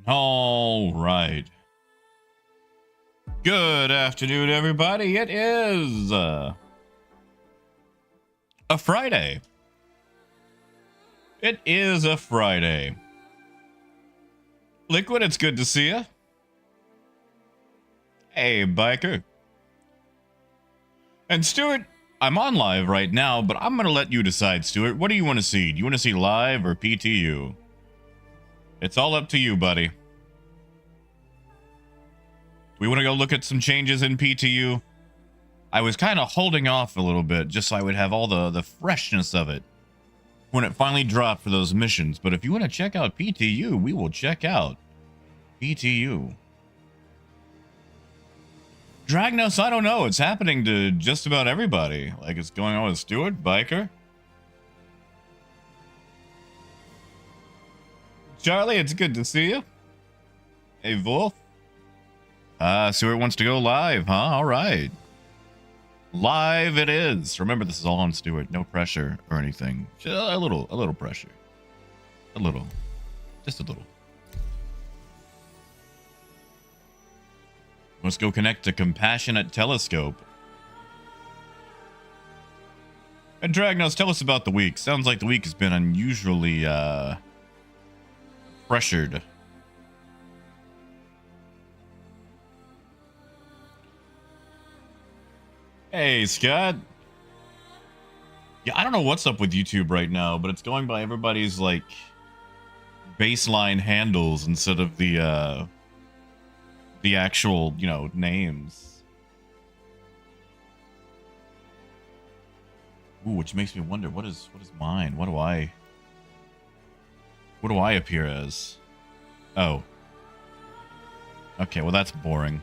All right. Good afternoon, everybody. It is a Friday. It is a Friday. Liquid, it's good to see you. Hey, Biker. And Stuart, I'm on live right now, but I'm going to let you decide, Stuart. What do you want to see? Do you want to see live or PTU? It's all up to you, buddy. We want to go look at some changes in PTU. I was kind of holding off a little bit just so I would have all the freshness of it when it finally dropped for those missions. But if you want to check out PTU, we will check out PTU. Dragnos, I don't know. It's happening to just about everybody. Like it's going on with Stuart, Biker. Charlie, it's good to see you. Hey, Wolf. Stuart wants to go live, huh? All right. Live it is. Remember, this is all on Stuart. No pressure or anything. Just a little pressure. A little. Just a little. Let's go connect to Compassionate Telescope. And Dragnos, tell us about the week. Sounds like the week has been unusually, pressured. Hey, Scott. Yeah, I don't know what's up with YouTube right now, but it's going by everybody's, like, baseline handles instead of the actual, you know, names. Ooh, which makes me wonder, what is mine? What do I appear as? Oh. Okay, well, that's boring.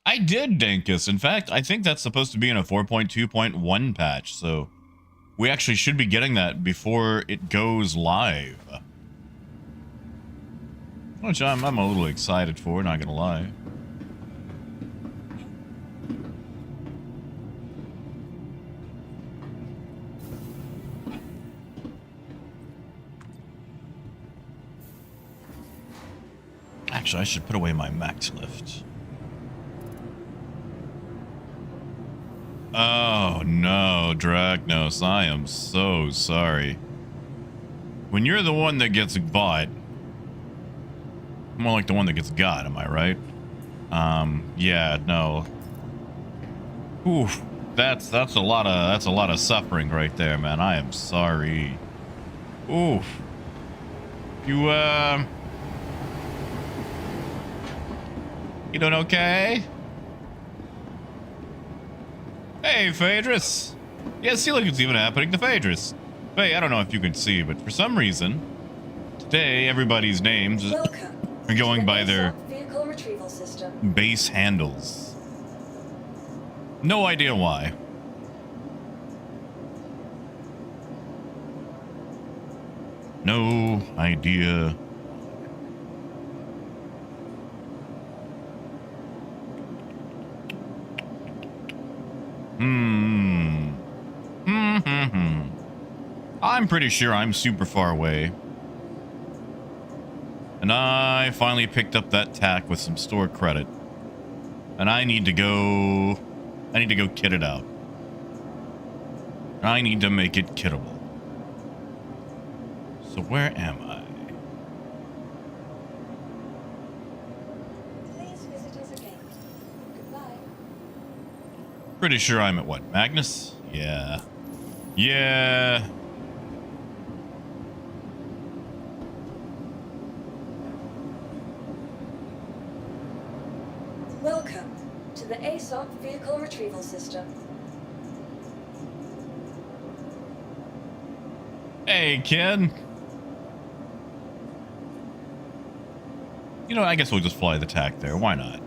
I did, Dankus. In fact, I think that's supposed to be in a 4.2.1 patch, so we actually should be getting that before it goes live. Which I'm a little excited for, not gonna lie. Actually, I should put away my max lift. Oh no, Dragnos, I am so sorry. When you're the one that gets bought, more like the one that gets got, am I right? Yeah, no. Oof, that's a lot of suffering right there, man. I am sorry. Oof. You doing okay? Hey, Phaedrus. Yeah, see, look, it's even happening to Phaedrus. Hey, I don't know if you can see, but for some reason, today everybody's names are going by their vehicle retrieval system base handles. No idea why. No idea. I'm pretty sure I'm super far away. And I finally picked up that tack with some store credit. And I need to go kit it out. I need to make it kittable. So where am I? Please visit us again. Goodbye. Pretty sure I'm at what? Magnus? Yeah. Yeah. Welcome to the ASOC vehicle retrieval system. Hey, Ken. You know, I guess we'll just fly the tack there. Why not?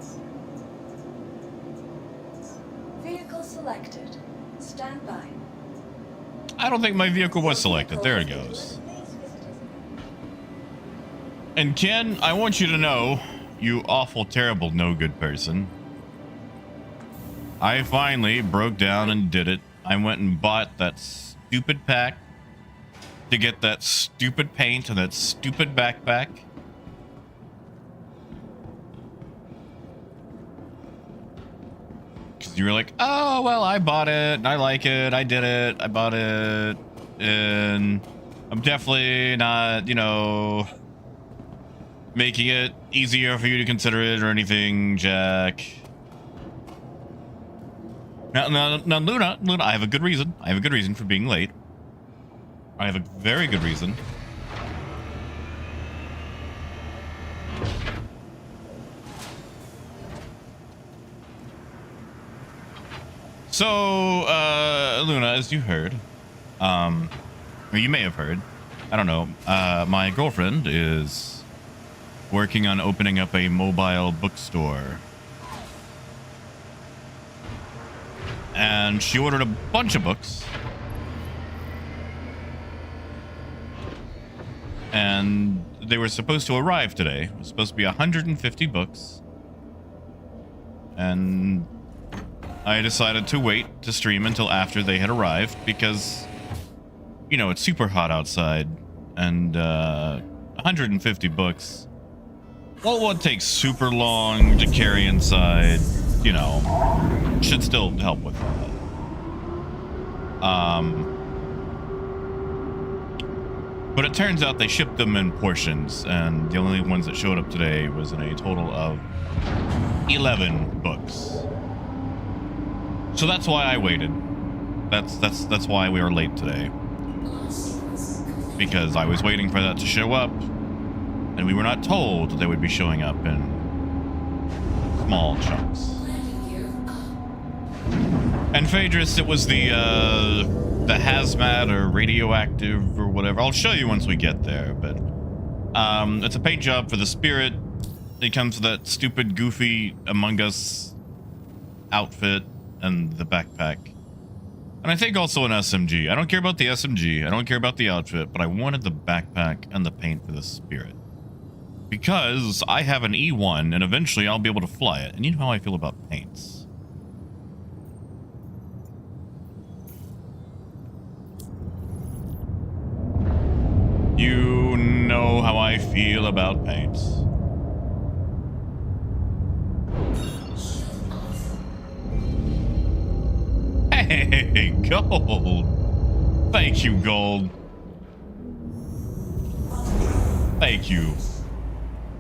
Vehicle selected. Stand by. I don't think my vehicle was selected. There it goes. And Ken, I want you to know, you awful, terrible, no good person, I finally broke down and did it. I went and bought that stupid pack to get that stupid paint and that stupid backpack. Because you were like, oh, well, I bought it and I like it. I did it. I bought it. And I'm definitely not, you know, making it easier for you to consider it or anything, Jack. Now, Luna, I have a good reason. I have a good reason for being late. I have a very good reason. So, Luna, as you heard, or you may have heard, I don't know, my girlfriend is working on opening up a mobile bookstore. And she ordered a bunch of books. And they were supposed to arrive today. It was supposed to be 150 books. And I decided to wait to stream until after they had arrived because, you know, it's super hot outside. And 150 books, well, it won't take super long to carry inside, you know, should still help with that. But it turns out they shipped them in portions, and the only ones that showed up today was in a total of 11 books. So that's why I waited. That's why we were late today. Because I was waiting for that to show up, and we were not told that they would be showing up in small chunks. And Phaedrus, it was the hazmat or radioactive or whatever. I'll show you once we get there, but it's a paint job for the spirit. It comes with that stupid, goofy Among Us outfit and the backpack. And I think also an SMG. I don't care about the SMG. I don't care about the outfit, but I wanted the backpack and the paint for the spirit. Because I have an E1 and eventually I'll be able to fly it. And you know how I feel about paints. You know how I feel about paints. Hey, Gold. Thank you, Gold. Thank you.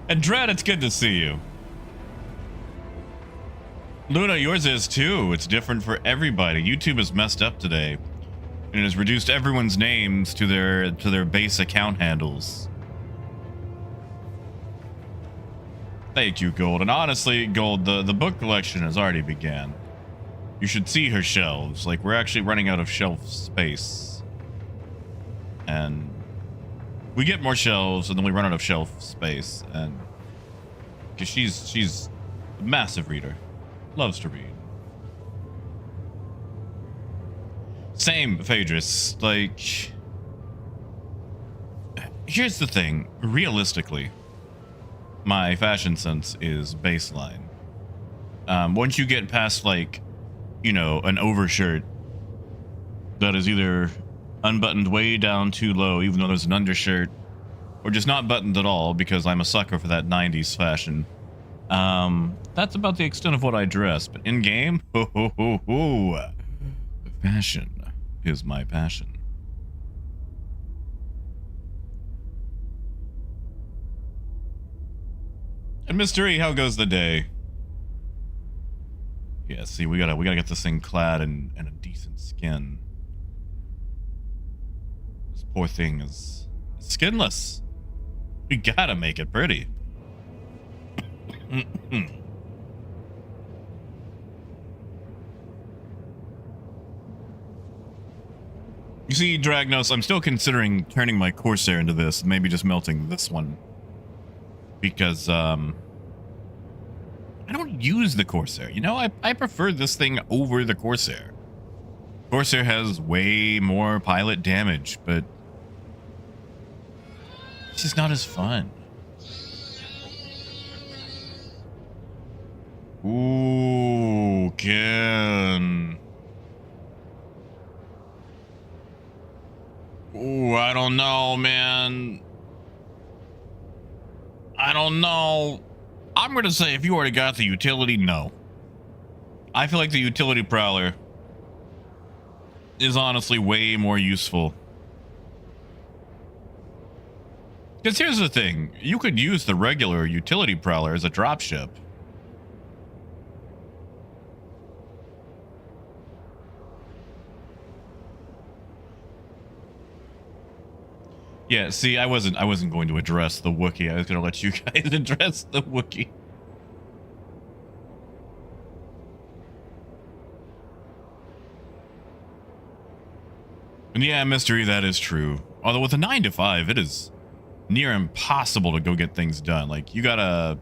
And Dread, it's good to see you. Luna, yours is too. It's different for everybody. YouTube is messed up today. And it has reduced everyone's names to their base account handles. Thank you, Gold. And honestly, Gold, the book collection has already began. You should see her shelves. Like, we're actually running out of shelf space. And we get more shelves, and then we run out of shelf space. And because she's a massive reader, loves to read. Same, Phaedrus. Like, here's the thing. Realistically, my fashion sense is baseline. Once you get past, like, you know, an overshirt that is either unbuttoned way down too low, even though there's an undershirt, or just not buttoned at all, because I'm a sucker for that 90s fashion. That's about the extent of what I dress. But in game, fashion is my passion. And Mystery, how goes the day? Yeah, see, we gotta get this thing clad in a decent skin. This poor thing is skinless. We gotta make it pretty. You see, Dragnos, I'm still considering turning my Corsair into this, and maybe just melting this one. Because, I don't use the Corsair. You know, I prefer this thing over the Corsair. Corsair has way more pilot damage, but it's just not as fun. Ooh, Ken. Ooh, I don't know, man. I don't know. I'm going to say if you already got the utility, no. I feel like the utility prowler is honestly way more useful. Because here's the thing. You could use the regular utility prowler as a dropship. Yeah, see, I wasn't going to address the Wookiee. I was going to let you guys address the Wookiee. And yeah, mystery, that is true. Although with a 9 to 5, it is near impossible to go get things done. Like, you got a...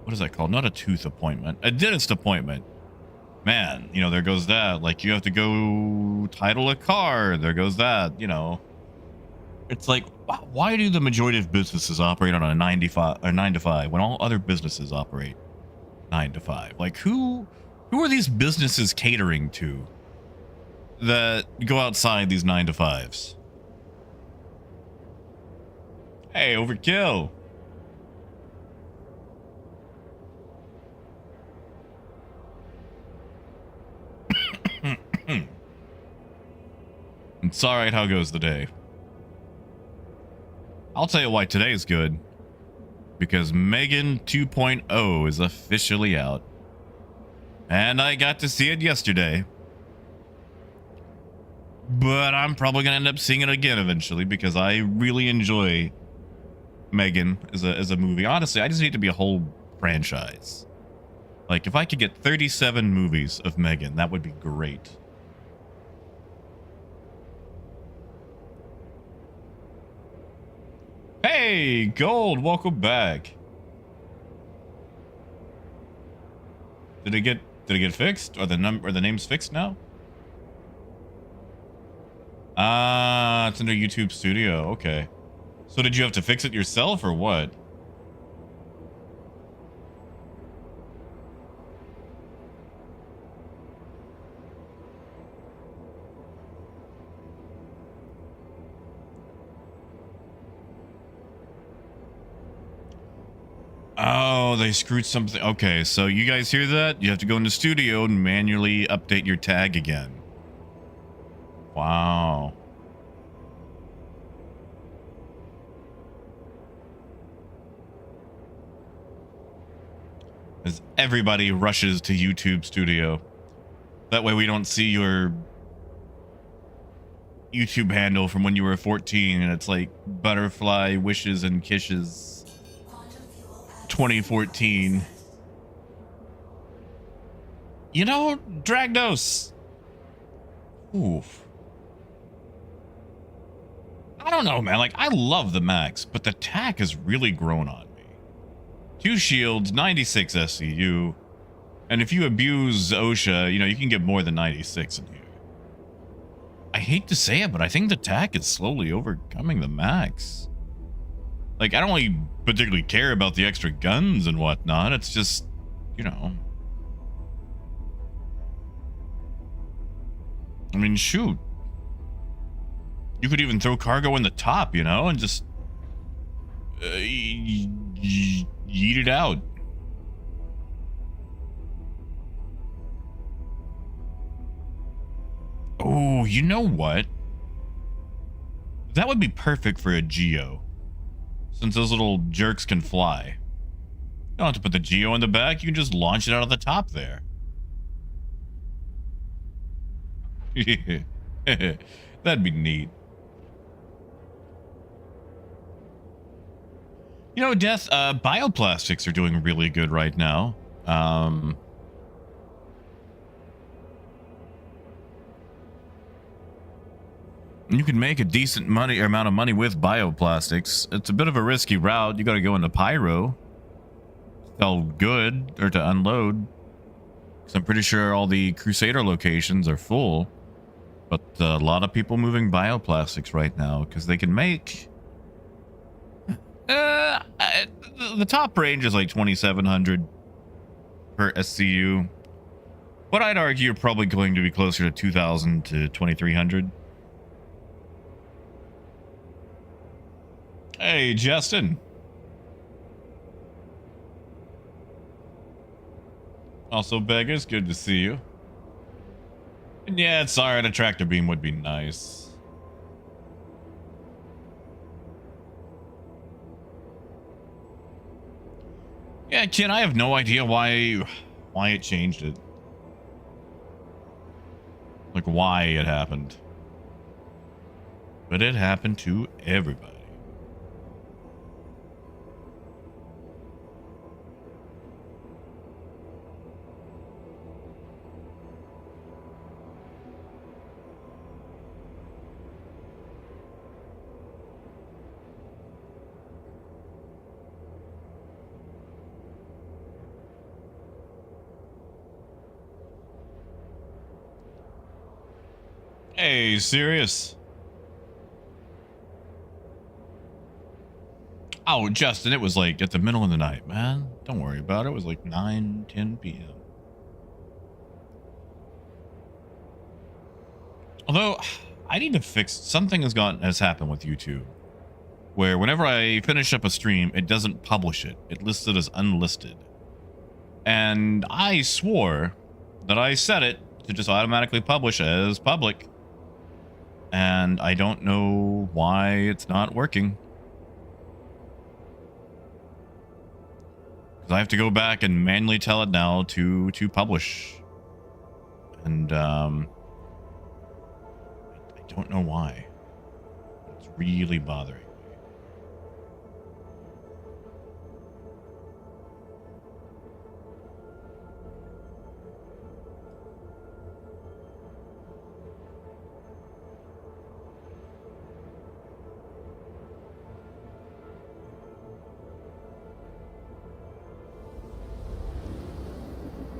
What is that called? Not a tooth appointment. A dentist appointment. Man, you know, there goes that. Like, you have to go title a car. There goes that, you know. It's like, why do the majority of businesses operate on a 9 to 5 when all other businesses operate 9 to 5? Like, who are these businesses catering to that go outside these 9 to 5s? Hey, overkill. It's all right. How goes the day? I'll tell you why today is good. Because Megan 2.0 is officially out. And I got to see it yesterday. But I'm probably going to end up seeing it again eventually because I really enjoy Megan as a movie. Honestly, I just need it to be a whole franchise. Like, if I could get 37 movies of Megan, that would be great. Hey, Gold, welcome back. Did it get fixed? Or the name's fixed now? Ah, it's under YouTube Studio. Okay. So did you have to fix it yourself or what? Oh, they screwed something. Okay, so you guys hear that? You have to go into Studio and manually update your tag again. Wow. As everybody rushes to YouTube Studio. That way we don't see your YouTube handle from when you were 14 and it's like Butterfly Wishes and Kisses 2014. You know, Dragnos. Oof. I don't know, man. Like, I love the Max, but the TAC has really grown on me. 2 shields, 96 SCU. And if you abuse OSHA, you know, you can get more than 96 in here. I hate to say it, but I think the TAC is slowly overcoming the Max. Like, I don't really particularly care about the extra guns and whatnot. It's just, you know. I mean, shoot. You could even throw cargo in the top, you know, and just yeet it out. Oh, you know what? That would be perfect for a Geo. Since those little jerks can fly. You don't have to put the Geo in the back. You can just launch it out of the top there. That'd be neat. You know, Death, bioplastics are doing really good right now. You can make a decent amount of money with bioplastics. It's a bit of a risky route. You got to go into pyro, sell good, or to unload. Because I'm pretty sure all the Crusader locations are full. But a lot of people moving bioplastics right now because they can make. The top range is like 2,700 per SCU. But I'd argue you're probably going to be closer to 2,000 to 2,300. Hey, Justin. Also, Beggars, good to see you. And yeah, it's alright, a tractor beam would be nice. Yeah, kid, I have no idea why it changed it. Like why it happened. But it happened to everybody. Hey, serious? Oh, Justin, it was like at the middle of the night, man. Don't worry about it. It was like 9-10 p.m. Although, I need to fix something has happened with YouTube. Where whenever I finish up a stream, it doesn't publish it. It lists it as unlisted. And I swore that I set it to just automatically publish as public. And I don't know why it's not working. Because I have to go back and manually tell it now to publish. And I don't know why. It's really bothering me.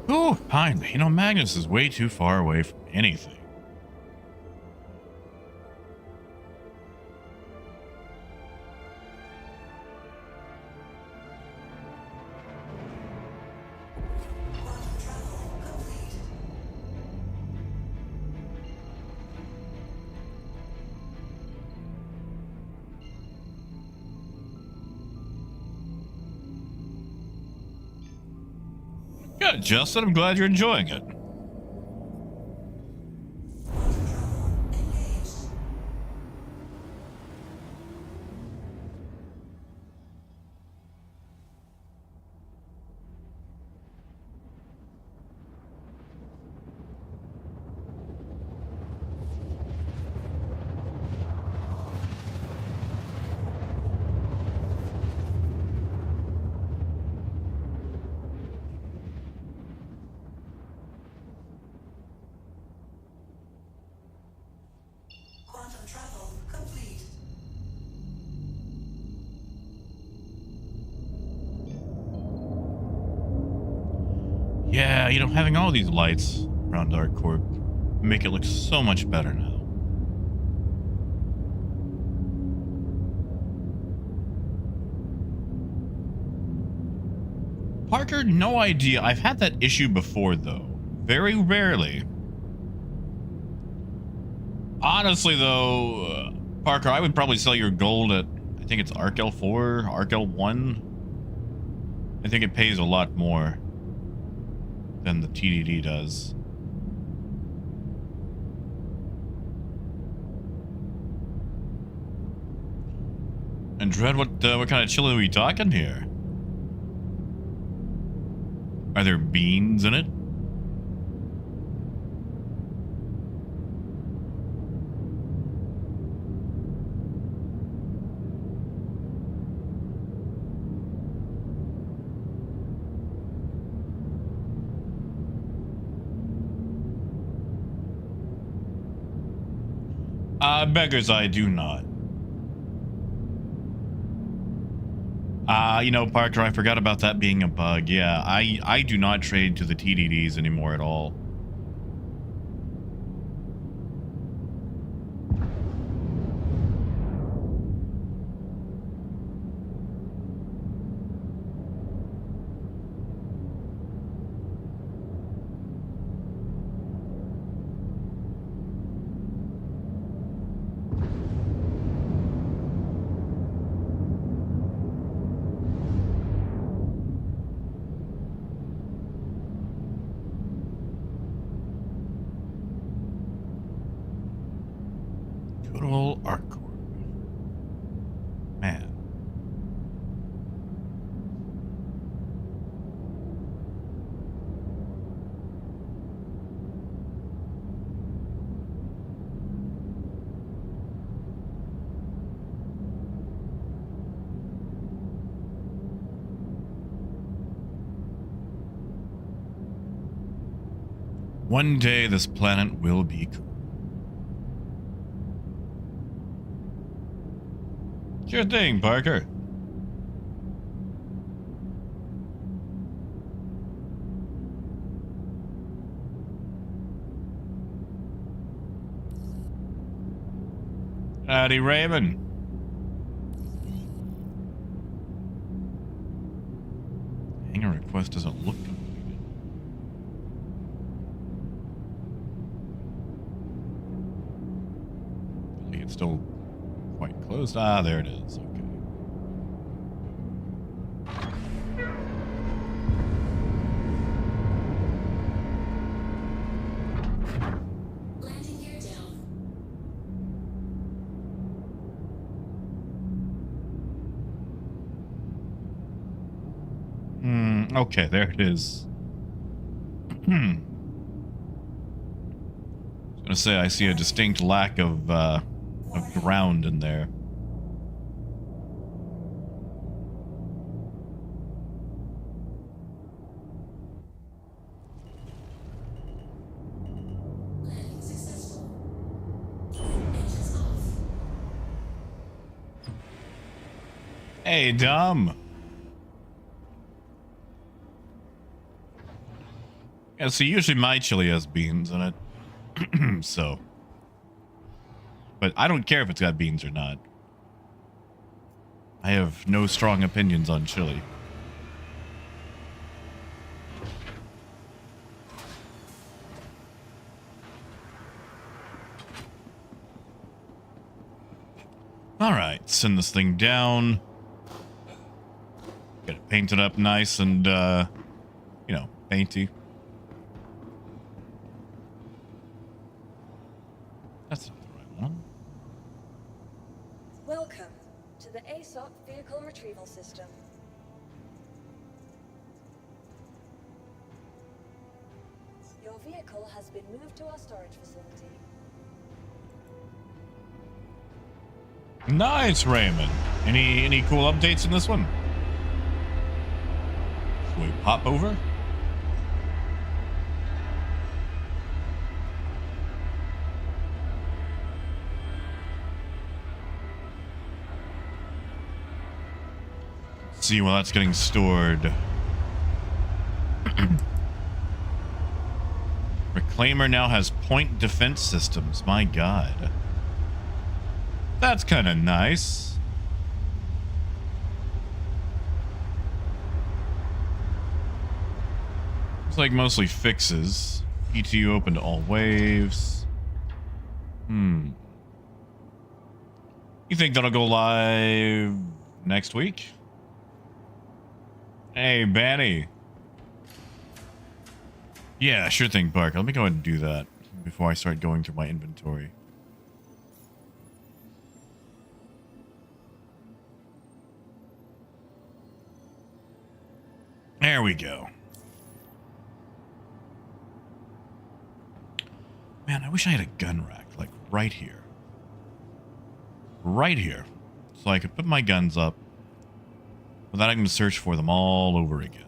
Oh, finally. You know, Magnus is way too far away from anything. Good, Justin. I'm glad you're enjoying it. Yeah, you know, having all these lights around Dark Corp make it look so much better now. Parker, no idea. I've had that issue before, though. Very rarely. Honestly, though, Parker, I would probably sell your gold at, I think it's Arkel 4, Arkel 1. I think it pays a lot more than the TDD does. And Dread, what kind of chili are we talking here? Are there beans in it? Beggars, I do not. You know, Parker, I forgot about that being a bug. Yeah, I do not trade to the TDDs anymore at all. Good old Arcor. Man. One day this planet will be cool. Sure thing, Parker. Howdy, Raymond. Hangar request doesn't look completed. I think it's still quite closed. Ah, there it is. Okay. Landing gear down. Okay, there it is. I was gonna say I see a distinct lack of ground in there. Landing successful. Engines off. Hey, Dom. Yeah, so usually my chili has beans in it. So. But I don't care if it's got beans or not. I have no strong opinions on chili. Alright, send this thing down. Get it painted up nice and, you know, painty. That's not the right one. Welcome to the ASOC Vehicle Retrieval System. Your vehicle has been moved to our storage facility. Nice, Raymond. Any cool updates in this one? Should we pop over? See while that's getting stored. Reclaimer now has point defense systems. My god. That's kind of nice. It's like mostly fixes. PTU open to all waves. You think that'll go live next week? Hey, Banny. Yeah, sure thing, Parker. Let me go ahead and do that before I start going through my inventory. There we go. Man, I wish I had a gun rack, like right here. Right here. So I could put my guns up without having to search for them all over again.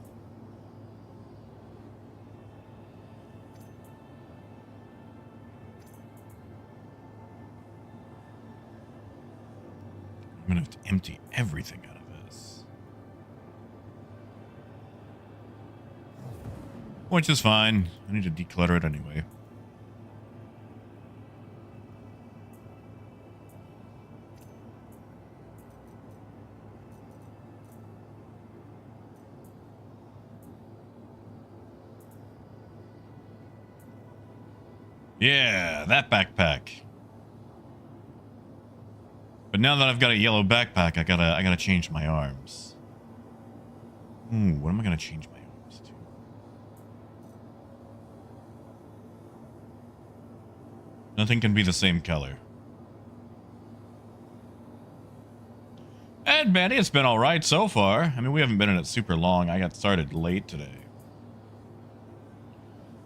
I'm gonna have to empty everything out of this. Which is fine. I need to declutter it anyway. Yeah, that backpack. But now that I've got a yellow backpack, I gotta change my arms. Ooh, what am I gonna change my arms to? Nothing can be the same color. good, Manny. It's been all right so far. I mean, we haven't been in it super long. I got started late today.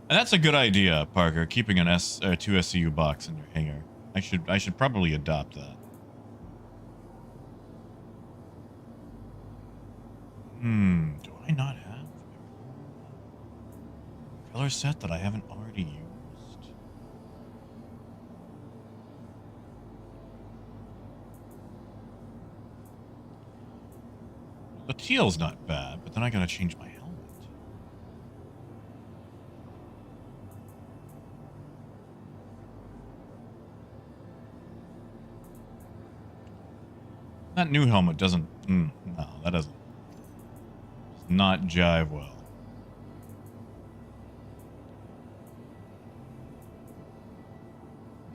And that's a good idea, Parker, keeping an two SCU box in your hangar. I should probably adopt that. Do I not have a color set that I haven't already used? The teal's not bad, but then I gotta change my helmet. That new helmet doesn't... no, that doesn't... does not jive well.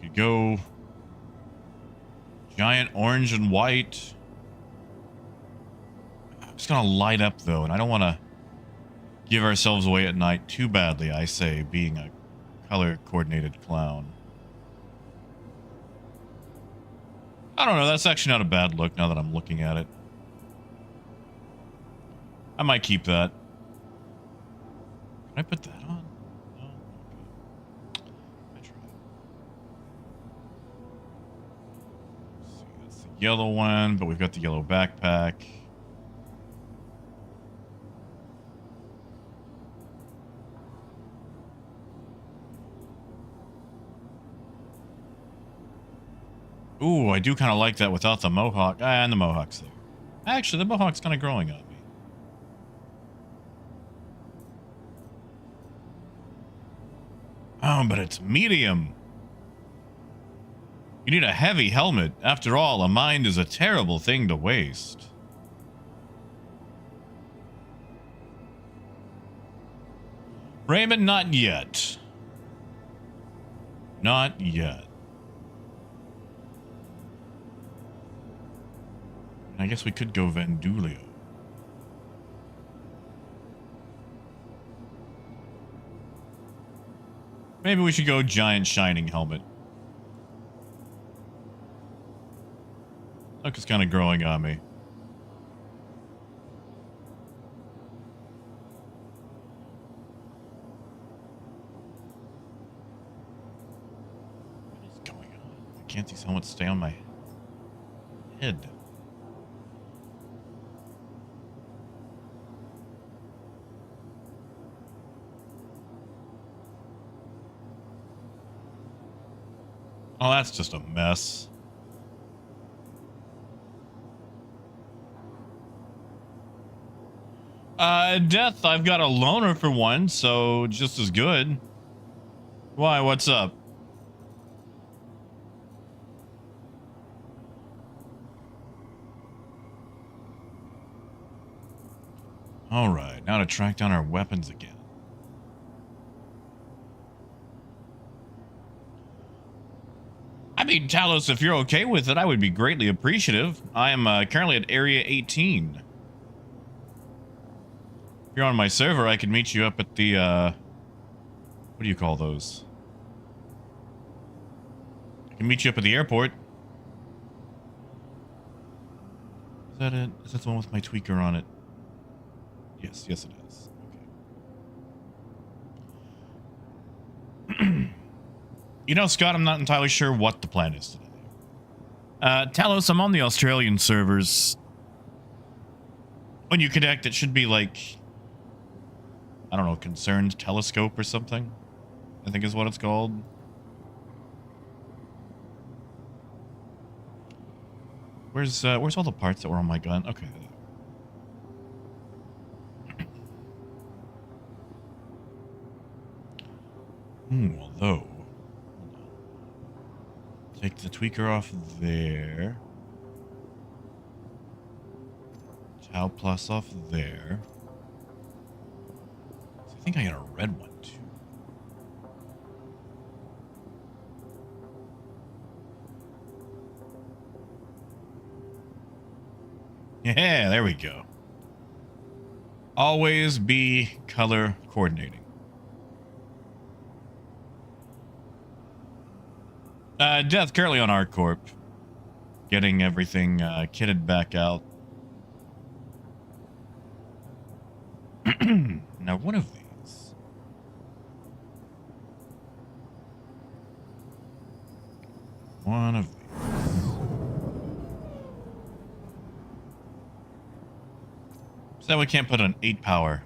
You could go... giant orange and white. I'm just gonna light up, though, and I don't want to give ourselves away at night too badly, I say, being a color-coordinated clown. I don't know, that's actually not a bad look now that I'm looking at it. I might keep that. Can I put that on? No? Okay. I try. Let's see, that's the yellow one, but we've got the yellow backpack. Ooh, I do kind of like that without the mohawk. And the mohawk's there. Actually, the mohawk's kind of growing on me. Oh, but it's medium. You need a heavy helmet. After all, a mind is a terrible thing to waste. Raymond, not yet. Not yet. I guess we could go Vandulio. Maybe we should go giant shining helmet. Look, it's kind of growing on me. What is going on? I can't these helmets stay on my head? Oh, that's just a mess. Death, I've got a loaner for one, so just as good. Why, what's up? Alright, now to track down our weapons again. I mean, Talos, if you're okay with it, I would be greatly appreciative. I am currently at Area 18. If you're on my server, I can meet you up at the, what do you call those? I can meet you up at the airport. Is that it? Is that the one with my tweaker on it? Yes, yes it is. Okay. You know, Scott, I'm not entirely sure what the plan is today. Talos, I'm on the Australian servers. When you connect, it should be like, I don't know, Concerned Telescope or something, I think is what it's called. Where's all the parts that were on my gun? Okay. Although, take the tweaker off there. Tau plus off there. So I think I got a red one too. Yeah, there we go. Always be color coordinating. Death currently on ArcCorp. Getting everything kitted back out. Now, one of these. One of these. So we can't put an 8 power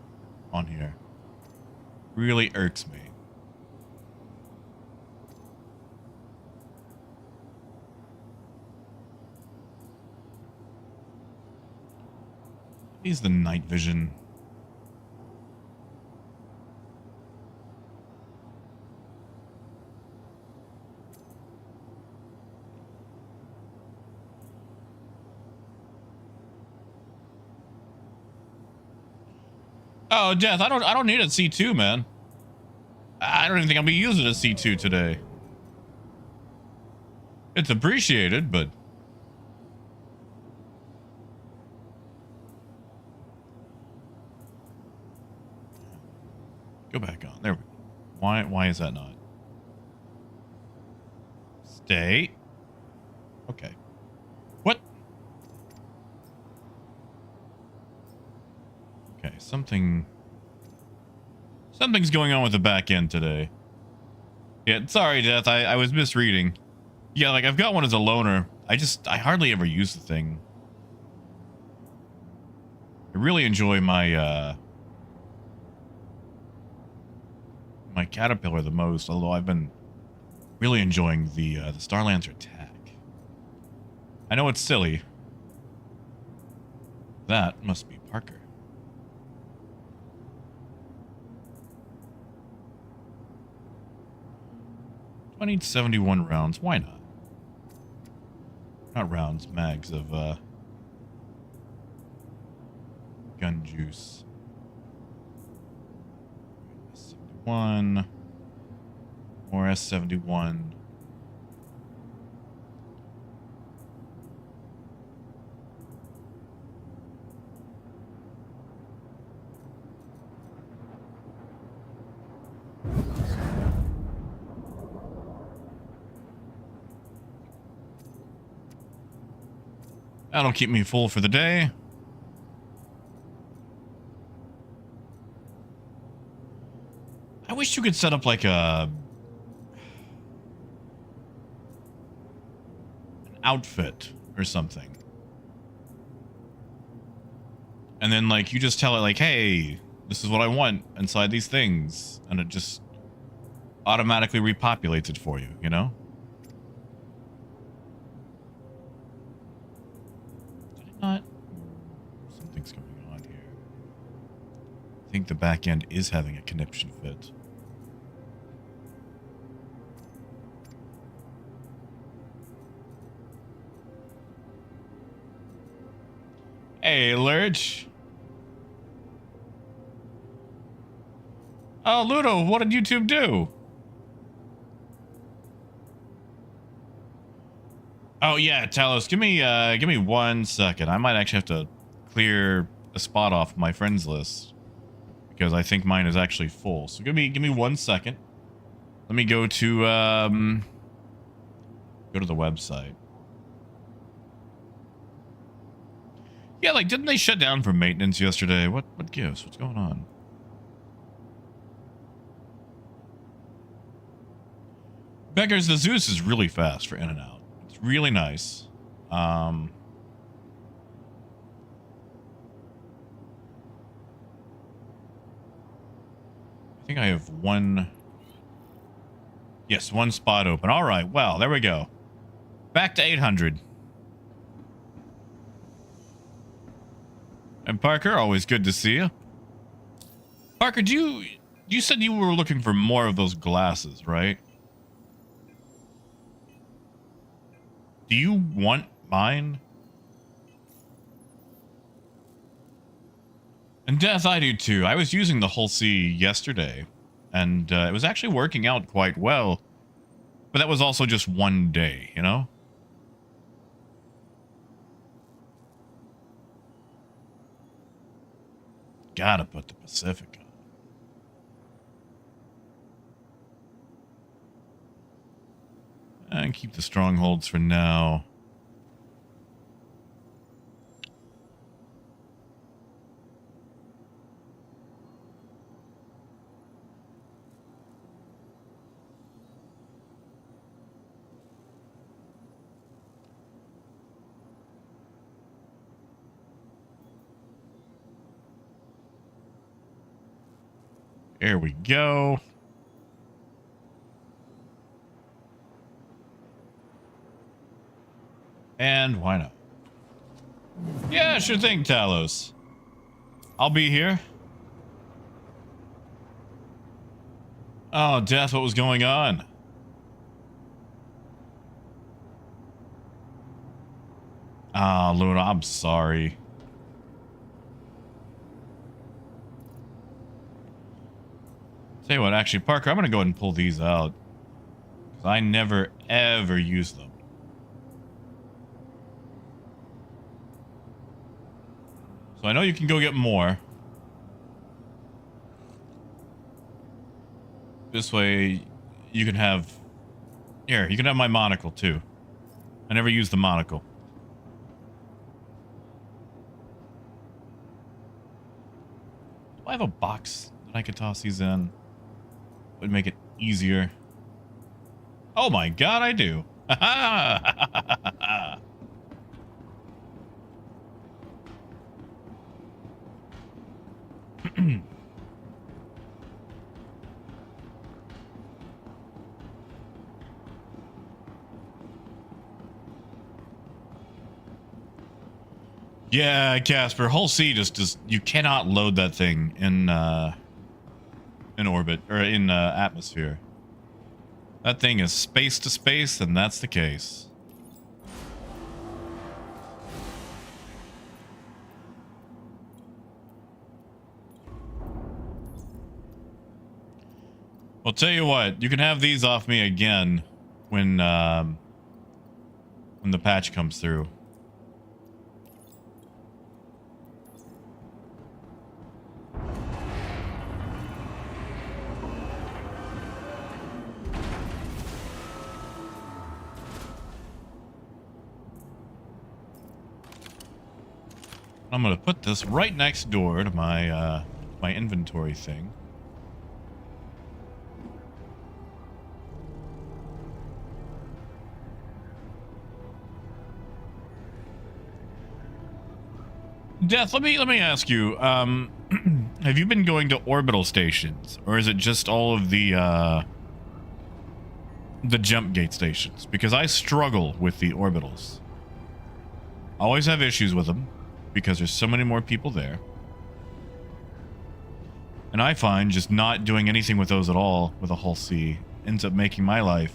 on here. Really irks me. He's the night vision. Oh, Death, I don't need a C2, man. I don't even think I'll be using a C2 today. It's appreciated, but go back on. There we go. Why is that not? Stay. Okay. What? Okay, something's going on with the back end today. Yeah, sorry, Death. I was misreading. Yeah, like I've got one as a loaner. I hardly ever use the thing. I really enjoy my my Caterpillar the most, although I've been really enjoying the Starlancer attack. I know it's silly. That must be Parker. I need 71 rounds. Why not? Not rounds, mags of gun juice. 71. More S71. That'll keep me full for the day. I wish you could set up like an outfit or something. And then like you just tell it like, hey, this is what I want inside these things. And it just automatically repopulates it for you, you know? Not. Something's going on here. I think the back end is having a conniption fit. Hey, Lurch. Oh, Ludo, what did YouTube do? Oh yeah, Talos, give me 1 second. I might actually have to clear a spot off my friends list because I think mine is actually full. So give me 1 second. Let me go to the website. Yeah, like didn't they shut down for maintenance yesterday? What gives? What's going on? Beggars, the Zeus is really fast for in and out. It's really nice. I think I have one. Yes, 1 spot open. All right. Well, there we go. Back to 800. And Parker, always good to see you. Parker, you said you were looking for more of those glasses, right? Do you want mine? And Death, I do too. I was using the Hull C yesterday, and it was actually working out quite well. But that was also just 1 day, you know? Gotta put the Pacific on. And keep the strongholds for now. There we go. And why not? Yeah, sure thing, Talos. I'll be here. Oh, Death, what was going on? Ah, Luna, I'm sorry. Tell you what, actually, Parker, I'm going to go ahead and pull these out. Because I never, ever use them. So I know you can go get more. This way, you can have... Here, you can have my monocle, too. I never use the monocle. Do I have a box that I could toss these in? Would make it easier. Oh my god, I do. Yeah, Casper, Hull C just you cannot load that thing in orbit or in atmosphere. That thing is space to space, and that's the case. Well, tell you what, you can have these off me again when the patch comes through. I'm gonna put this right next door to my my inventory thing. Death, let me ask you, have you been going to orbital stations, or is it just all of the jump gate stations? Because I struggle with the orbitals. I always have issues with them because there's so many more people there. And I find just not doing anything with those at all with a Hull C ends up making my life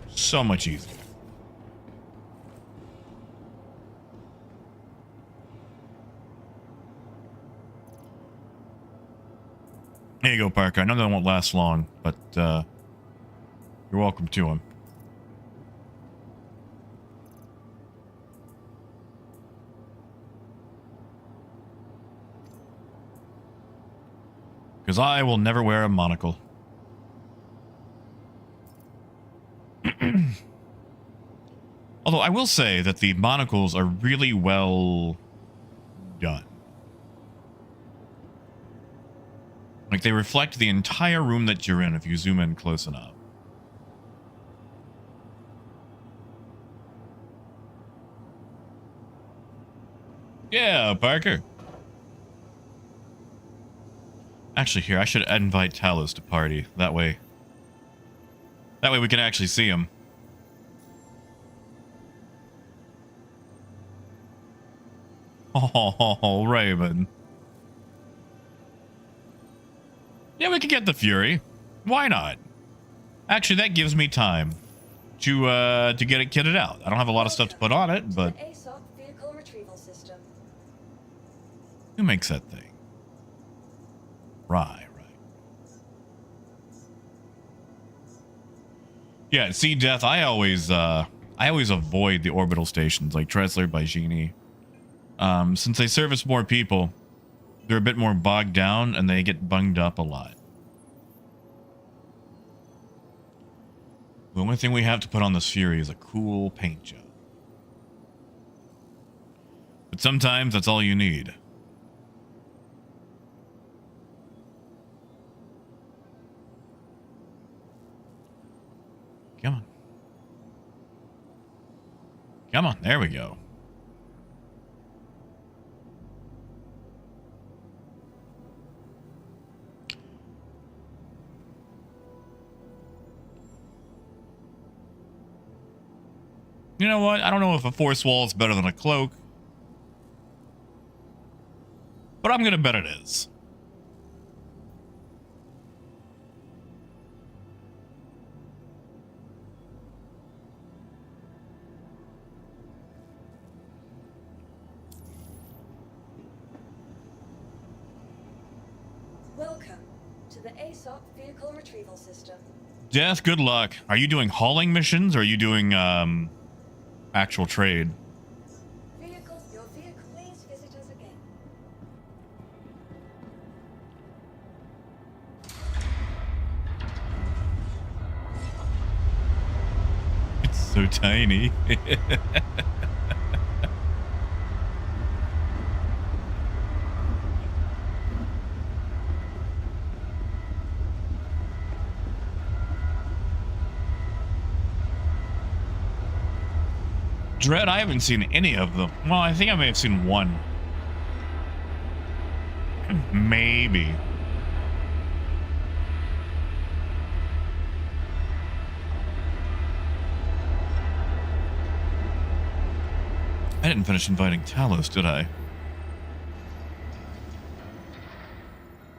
so much easier. There you go, Parker. I know that won't last long, but you're welcome to them. Because I will never wear a monocle. Although I will say that the monocles are really well done. Like, they reflect the entire room that you're in if you zoom in close enough. Yeah, Parker. Actually, here, I should invite Talos to party. That way we can actually see him. Oh, Raven. Yeah, we could get the Fury. Why not? Actually, that gives me time to get it kitted out. I don't have a lot of stuff to put on it, but vehicle retrieval system. Who makes that thing? Right. Yeah, see, Death, I always avoid the orbital stations like Tressler by Genie. Since they service more people, they're a bit more bogged down and they get bunged up a lot. The only thing we have to put on this Fury is a cool paint job. But sometimes that's all you need. Come on. Come on, there we go. You know what? I don't know if a force wall is better than a cloak, but I'm gonna bet it is. Welcome to the ASOP vehicle retrieval system. Death, good luck. Are you doing hauling missions or are you doing actual trade? Your vehicle, please visit us again. It's so tiny. Dread, I haven't seen any of them. Well, I think I may have seen one. Maybe. I didn't finish inviting Talos, did I?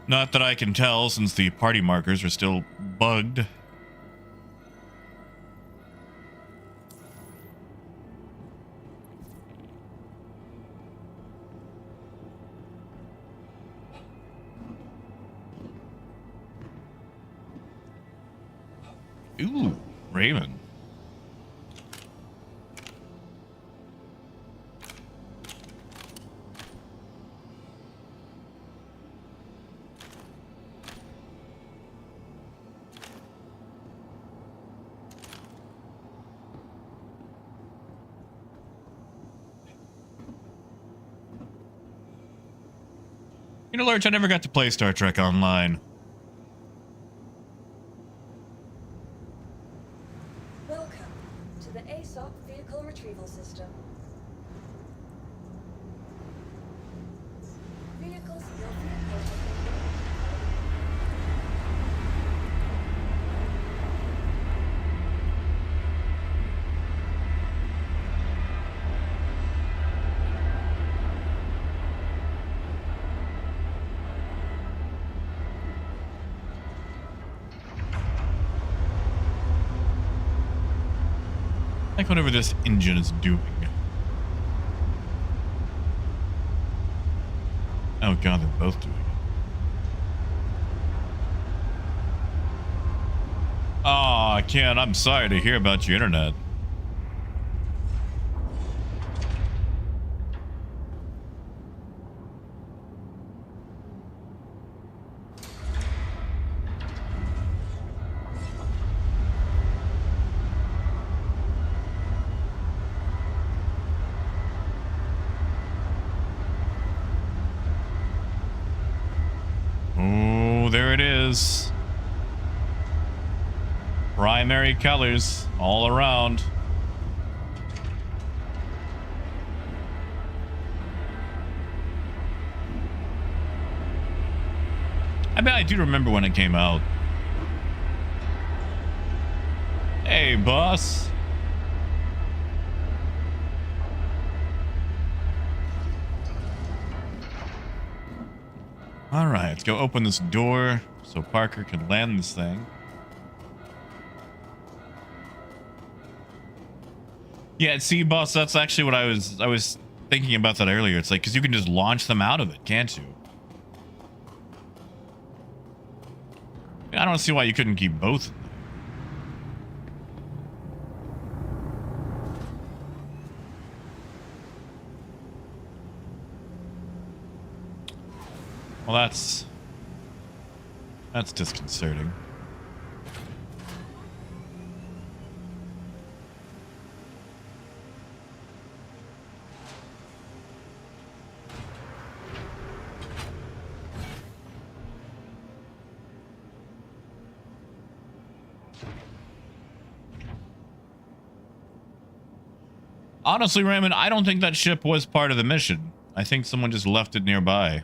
Not that I can tell, since the party markers are still bugged. Ooh, Raven. You know, Lurch, I never got to play Star Trek Online. Welcome to the ASOP vehicle retrieval system. Your vehicle has been Like whatever this engine is doing. Oh god, they're both doing it. Aw, Ken, I'm sorry to hear about your internet. Primary colors all around. I bet I do remember when it came out. Hey, boss. All right, let's go open this door so Parker can land this thing. Yeah, see, boss, that's actually what I was thinking about that earlier. It's like, because you can just launch them out of it, can't you? I don't see why you couldn't keep both. Well, that's disconcerting. Honestly, Raymond, I don't think that ship was part of the mission. I think someone just left it nearby.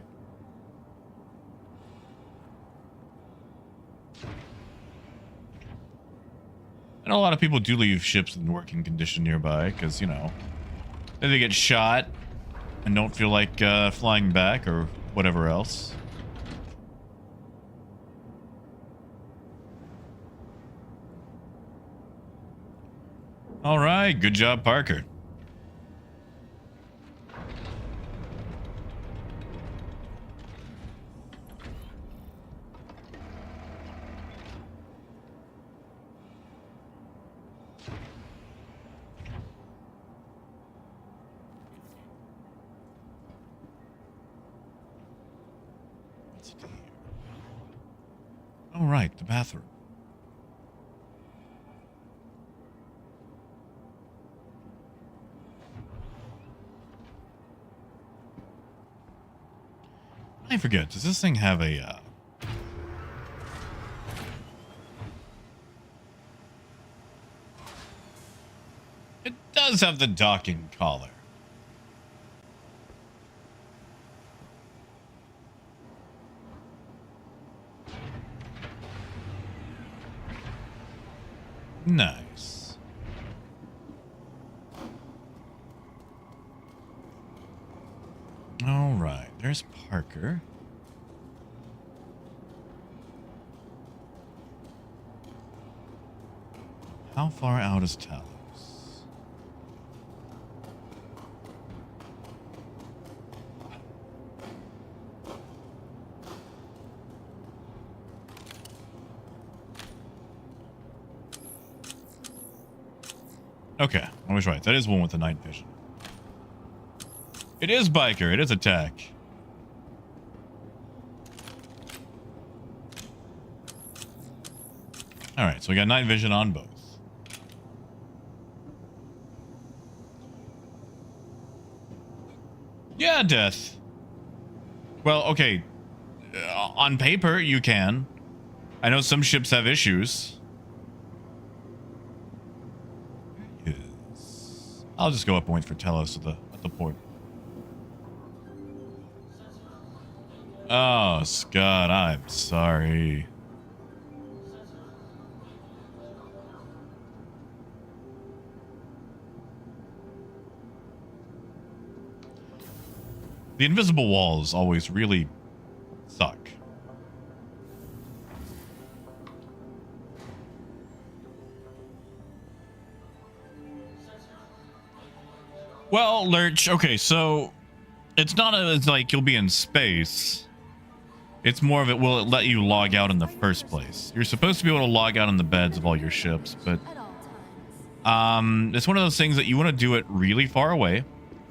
And a lot of people do leave ships in working condition nearby because, you know, they get shot and don't feel like flying back or whatever else. All right, good job, Parker. All right, the bathroom. I forget, does this thing have a... It does have the docking collar. Nice. All right, there's Parker. How far out is Talos? Okay, I was right. That is one with the night vision. It is Biker. It is attack. All right, so we got night vision on both. Yeah, death. Well, okay. On paper, you can. I know some ships have issues. I'll just go up and wait for Telos at the port. Oh, Scott, I'm sorry. The invisible walls always really suck. Well, Lurch, okay, so it's not it's like you'll be in space. It's more of will it let you log out in the first place? You're supposed to be able to log out on the beds of all your ships, but it's one of those things that you want to do it really far away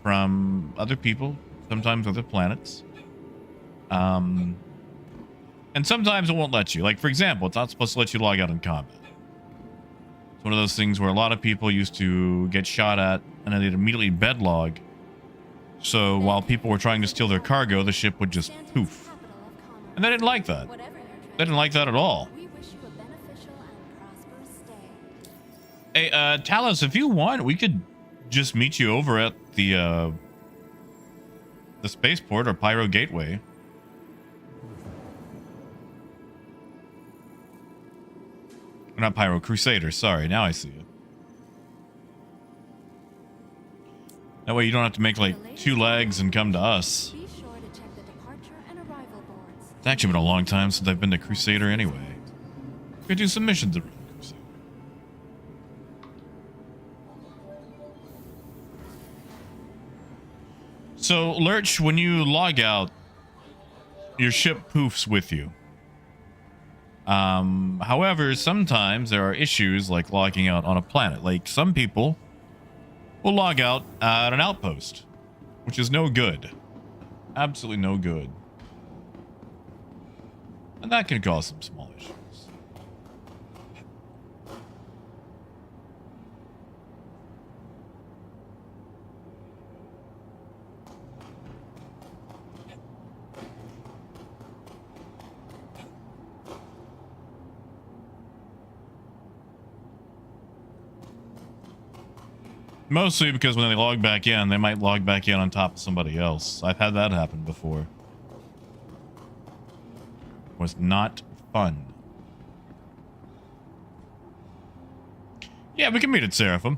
from other people, sometimes other planets. And sometimes it won't let you. Like, for example, it's not supposed to let you log out in combat. It's one of those things where a lot of people used to get shot at and then they'd immediately bedlog. So while people were trying to steal their cargo, the ship would just poof. And they didn't like that. They didn't like that at all. Hey, Talos, if you want, we could just meet you over at the spaceport or Pyro Gateway. Not Pyro, Crusader. Sorry, now I see it. That way you don't have to make like 2 legs and come to us. It's actually been a long time since I've been to Crusader anyway. We could do some missions around Crusader. So, Lurch, when you log out, your ship poofs with you. However, sometimes there are issues like logging out on a planet. Like some people will log out at an outpost, which is no good. Absolutely no good. And that can cause some small issues. Mostly because when they log back in, they might log back in on top of somebody else. I've had that happen before. It was not fun. Yeah, we can meet at Seraphim.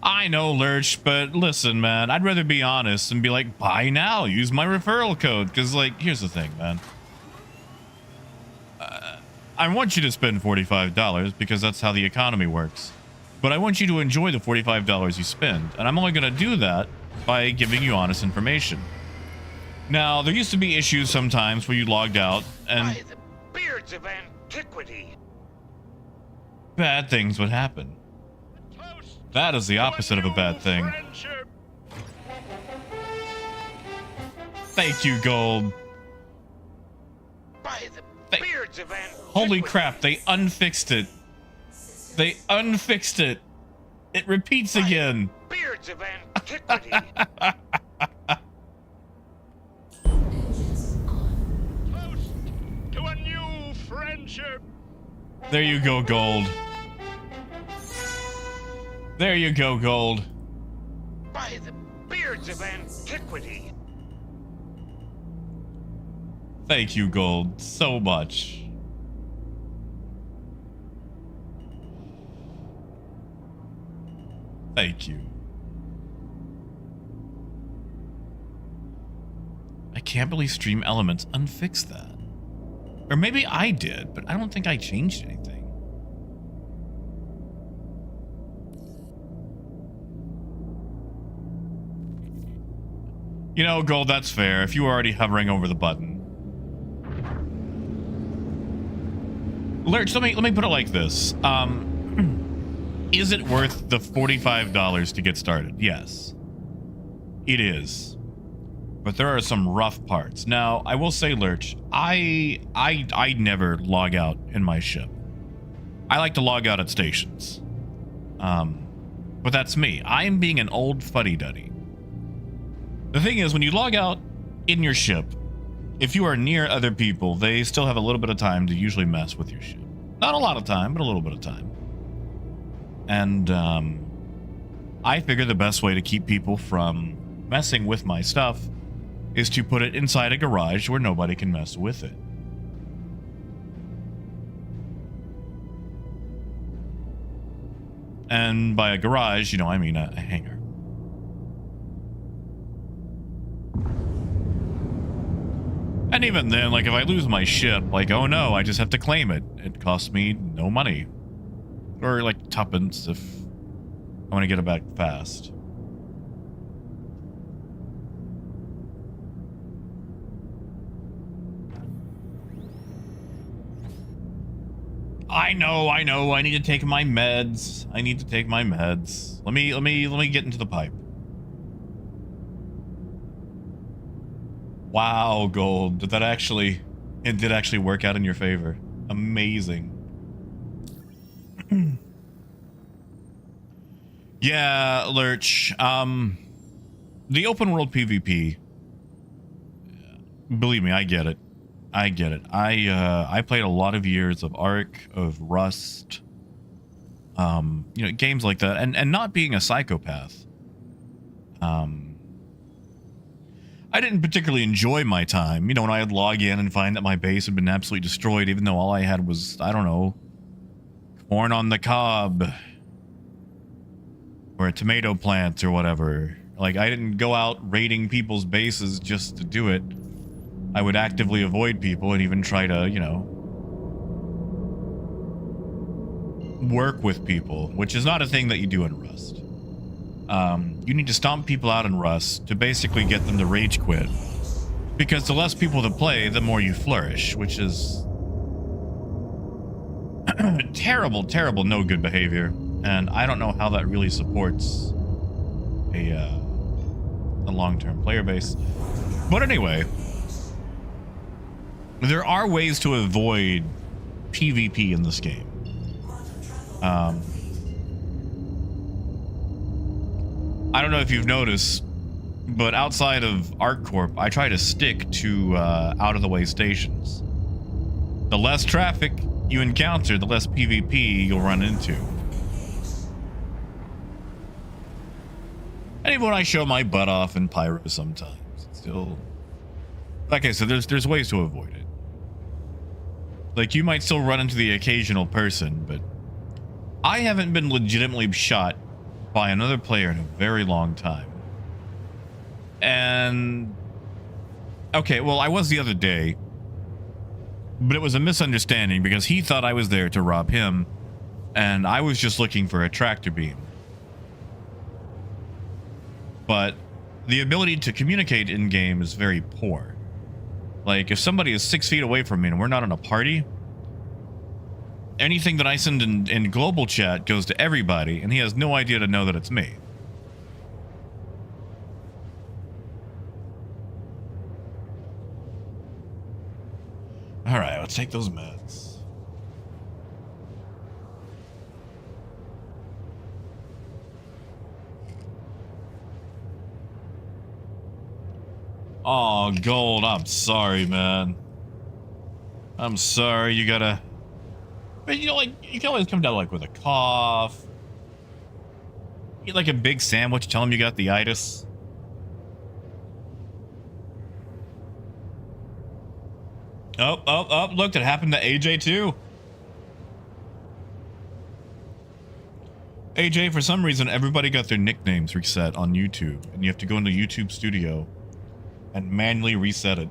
I know, Lurch, but listen, man, I'd rather be honest and be like, buy now, use my referral code. Because, like, here's the thing, man. I want you to spend $45 because that's how the economy works. But I want you to enjoy the $45 you spend. And I'm only going to do that by giving you honest information. Now, there used to be issues sometimes where you logged out and By the beards of antiquity. bad things would happen. That is the opposite of a bad thing. Thank you, Gold. By the beards of antiquity. Holy crap, they unfixed it. They unfixed it. It repeats again. Beards of antiquity. Toast to a new friendship. There you go, Gold. There you go, Gold. By the beards of antiquity. Thank you, Gold, so much. Thank you. I can't believe Stream Elements unfixed that. Or maybe I did, but I don't think I changed anything. You know, Gold, that's fair. If you were already hovering over the button. Lurch, let me put it like this. Is it worth the $45 to get started? Yes. It is. But there are some rough parts. Now, I will say, Lurch, I never log out in my ship. I like to log out at stations. But that's me. I am being an old fuddy-duddy. The thing is, when you log out in your ship, if you are near other people, they still have a little bit of time to usually mess with your ship. Not a lot of time, but a little bit of time. And I figure the best way to keep people from messing with my stuff is to put it inside a garage where nobody can mess with it. And by a garage, you know, I mean a hangar. And even then, like, if I lose my ship, like, oh no, I just have to claim it. It costs me no money. Or, like, tuppence if I want to get it back fast. I know, I need to take my meds. I need to take my meds. Let me get into the pipe. Wow, Gold. It did actually work out in your favor. Amazing. Yeah, Lurch. The open world PvP. Believe me, I get it. I get it. I played a lot of years of Ark, of Rust, you know, games like that, and not being a psychopath. I didn't particularly enjoy my time, you know, when I'd log in and find that my base had been absolutely destroyed, even though all I had was, I don't know, corn on the cob, or a tomato plant or whatever. Like, I didn't go out raiding people's bases just to do it. I would actively avoid people and even try to, you know, work with people, which is not a thing that you do in Rust. You need to stomp people out in Rust to basically get them to rage quit. Because the less people that play, the more you flourish, which is terrible, terrible, no good behavior. And I don't know how that really supports a long-term player base. But anyway, there are ways to avoid PvP in this game. I don't know if you've noticed, but outside of ArcCorp, I try to stick to out-of-the-way stations. The less traffic you encounter, the less PvP you'll run into. And even when I show my butt off in Pyro sometimes, it's still... Okay, so there's ways to avoid it. Like, you might still run into the occasional person, but I haven't been legitimately shot by another player in a very long time. And... Okay, well, I was the other day, but it was a misunderstanding because he thought I was there to rob him, and I was just looking for a tractor beam. But the ability to communicate in-game is very poor. Like, if somebody is 6 feet away from me and we're not in a party, anything that I send in global chat goes to everybody, and he has no idea to know that it's me. All right, let's take those meds. Oh, Gold, I'm sorry, man. I'm sorry, you gotta... But, you know, like, you can always come down, like, with a cough. Eat, like, a big sandwich, tell him you got the itis. Oh, look, it happened to AJ, too. AJ, for some reason, everybody got their nicknames reset on YouTube, and you have to go into YouTube Studio and manually reset it.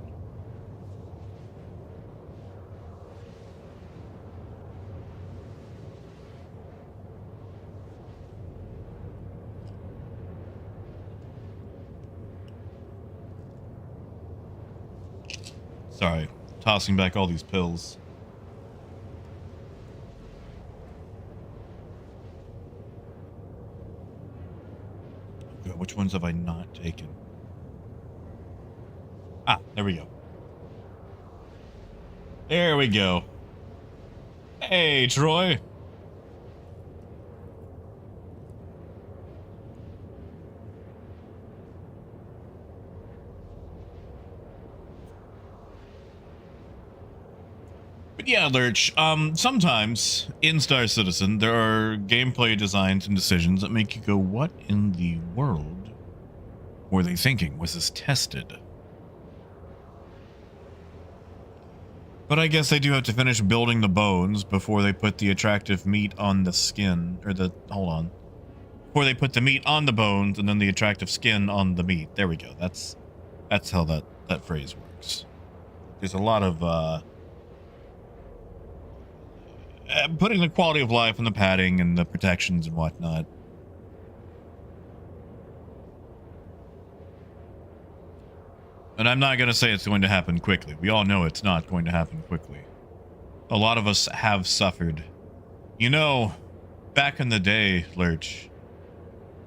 Sorry, tossing back all these pills. God, which ones have I not taken? Ah, there we go. There we go. Hey, Troy. But yeah, Lurch, sometimes in Star Citizen, there are gameplay designs and decisions that make you go, what in the world were they thinking? Was this tested? But I guess they do have to finish building the bones before they put the attractive meat on the skin, or the, hold on. Before they put the meat on the bones and then the attractive skin on the meat. There we go. That's how that phrase works. There's a lot of, putting the quality of life and the padding and the protections and whatnot. And I'm not going to say it's going to happen quickly. We all know it's not going to happen quickly. A lot of us have suffered. You know, back in the day, Lurch,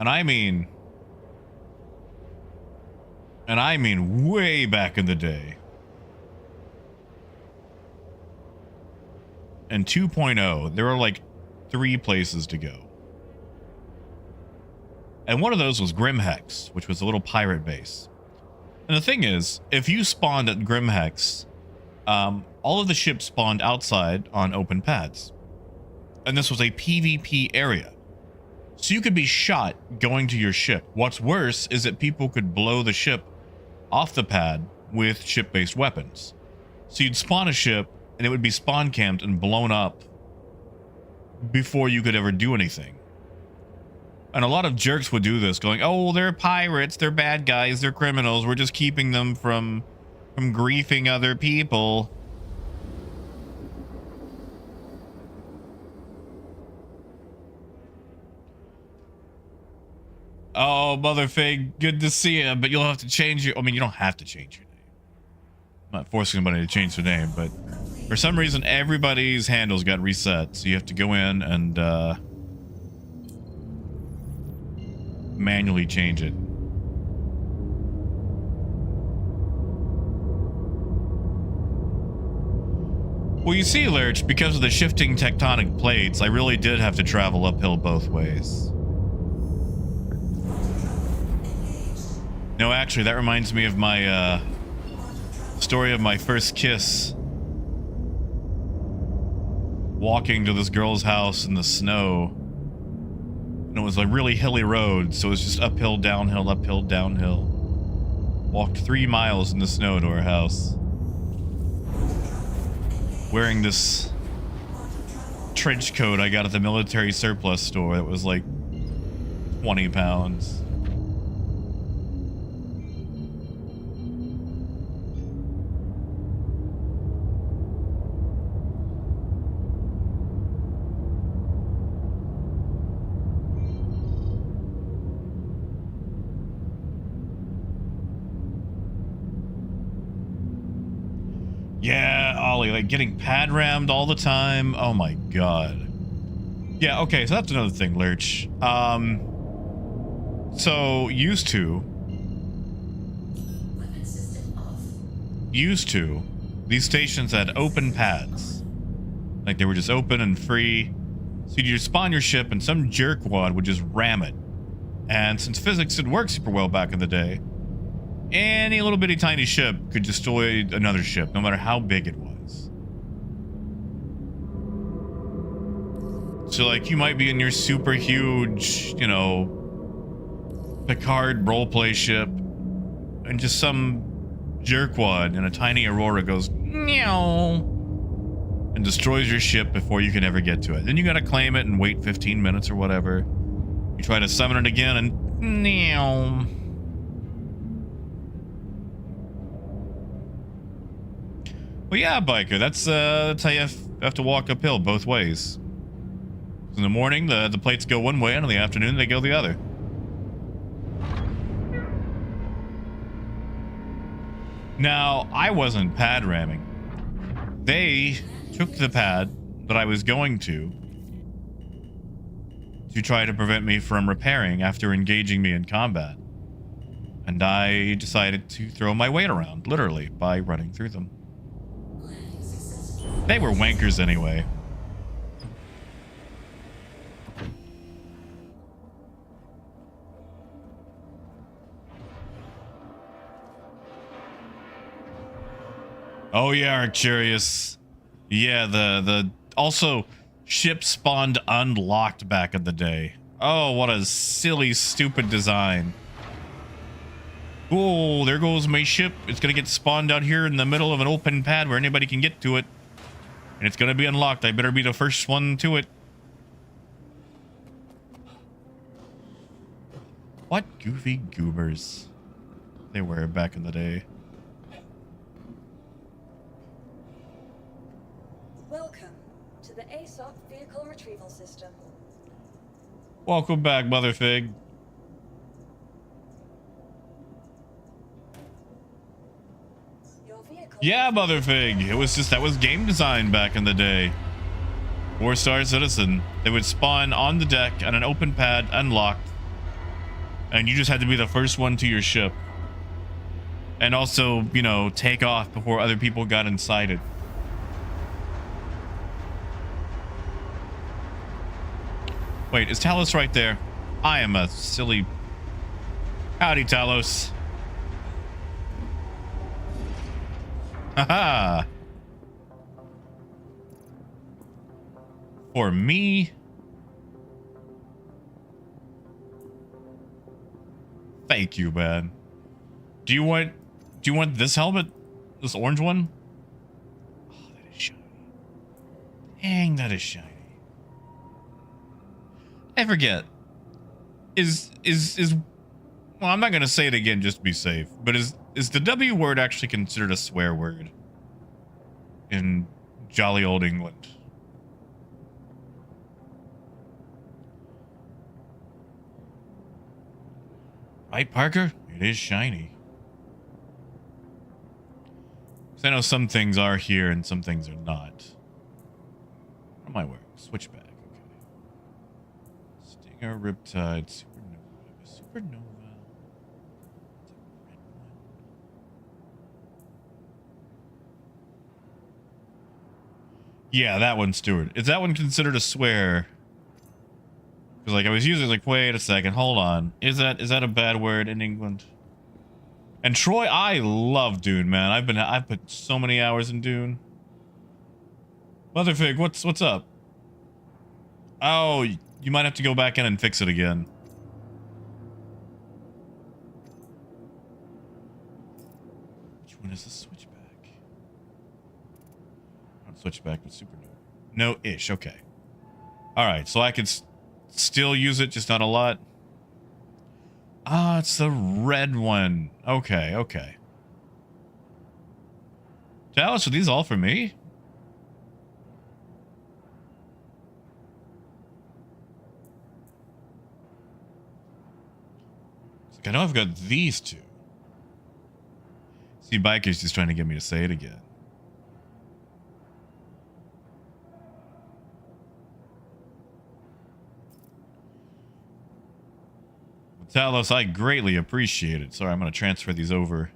and I mean way back in the day, in 2.0, there were like 3 places to go. And one of those was Grimhex, which was a little pirate base. And the thing is, if you spawned at Grimhex, all of the ships spawned outside on open pads. And this was a PvP area. So you could be shot going to your ship. What's worse is that people could blow the ship off the pad with ship-based weapons. So you'd spawn a ship, and it would be spawn camped and blown up before you could ever do anything. And a lot of jerks would do this, going, oh, they're pirates, they're bad guys, they're criminals, we're just keeping them from griefing other people. Oh, Motherfig, good to see you, but you'll have to change your... I mean, you don't have to change your name. I'm not forcing anybody to change their name, but for some reason, everybody's handles got reset, so you have to go in and, manually change it. Well, you see, Lurch, because of the shifting tectonic plates, I really did have to travel uphill both ways. No, actually, that reminds me of my, story of my first kiss. Walking to this girl's house in the snow. And it was a really hilly road, so it was just uphill, downhill, uphill, downhill. Walked 3 miles in the snow to our house. Wearing this trench coat I got at the military surplus store that was like 20 pounds. Yeah, Ollie, like getting pad rammed all the time. Oh my god. Yeah, okay, so that's another thing, Lurch. So used to, these stations had open pads. Like they were just open and free. So you'd just spawn your ship and some jerkwad would just ram it. And since physics didn't work super well back in the day, any little bitty tiny ship could destroy another ship, no matter how big it was. So like you might be in your super huge, you know, Picard roleplay ship, and just some jerkwad in a tiny Aurora goes meow and destroys your ship before you can ever get to it. Then you gotta claim it and wait 15 minutes or whatever. You try to summon it again and meow. Well, yeah, biker, that's how you have to walk uphill both ways. In the morning, the plates go one way, and in the afternoon, they go the other. Now, I wasn't pad ramming. They took the pad that I was going to try to prevent me from repairing after engaging me in combat. And I decided to throw my weight around, literally, by running through them. They were wankers anyway. Oh yeah, Arcturus. Yeah, the also ship spawned unlocked back in the day. Oh, what a silly, stupid design. Oh, there goes my ship. It's gonna get spawned out here in the middle of an open pad where anybody can get to it. And it's gonna be unlocked. I better be the first one to it. What goofy goobers they were back in the day. Welcome to the ASOC vehicle retrieval system. Welcome back, Motherfig. Your vehicle. Yeah, Motherfig. It was just, that was game design back in the day. 4-star citizen. They would spawn on the deck on an open pad, unlocked. And you just had to be the first one to your ship. And also, you know, take off before other people got inside it. Wait, is Talos right there? I am a silly... Howdy, Talos. Haha. For me... Thank you, man. Do you want this helmet? This orange one? Oh, that is shiny. Dang, that is shiny. I forget. Is well, I'm not gonna say it again just to be safe, but is the W word actually considered a swear word in jolly old England? Right, Parker? It is shiny. 'Cause I know some things are here and some things are not. What am I wearing? Switchback. Stinger, Riptide, Supernova. Yeah, that one, Stuart. Is that one considered a swear? Because like I was using, like, wait a second, hold on. Is that a bad word in England? And Troy, I love Dune, man. I've put so many hours in Dune. Motherfig, what's up? Oh, You might have to go back in and fix it again. Which one is the switchback? Not switchback, but super no. No-ish, okay. Alright, so I could still use it, just not a lot. Ah, it's the red one. Okay, okay. Dallas, are these all for me? It's like, I know I've got these two. See, Biker's just trying to get me to say it again. Talos, I greatly appreciate it. Sorry, I'm going to transfer these over.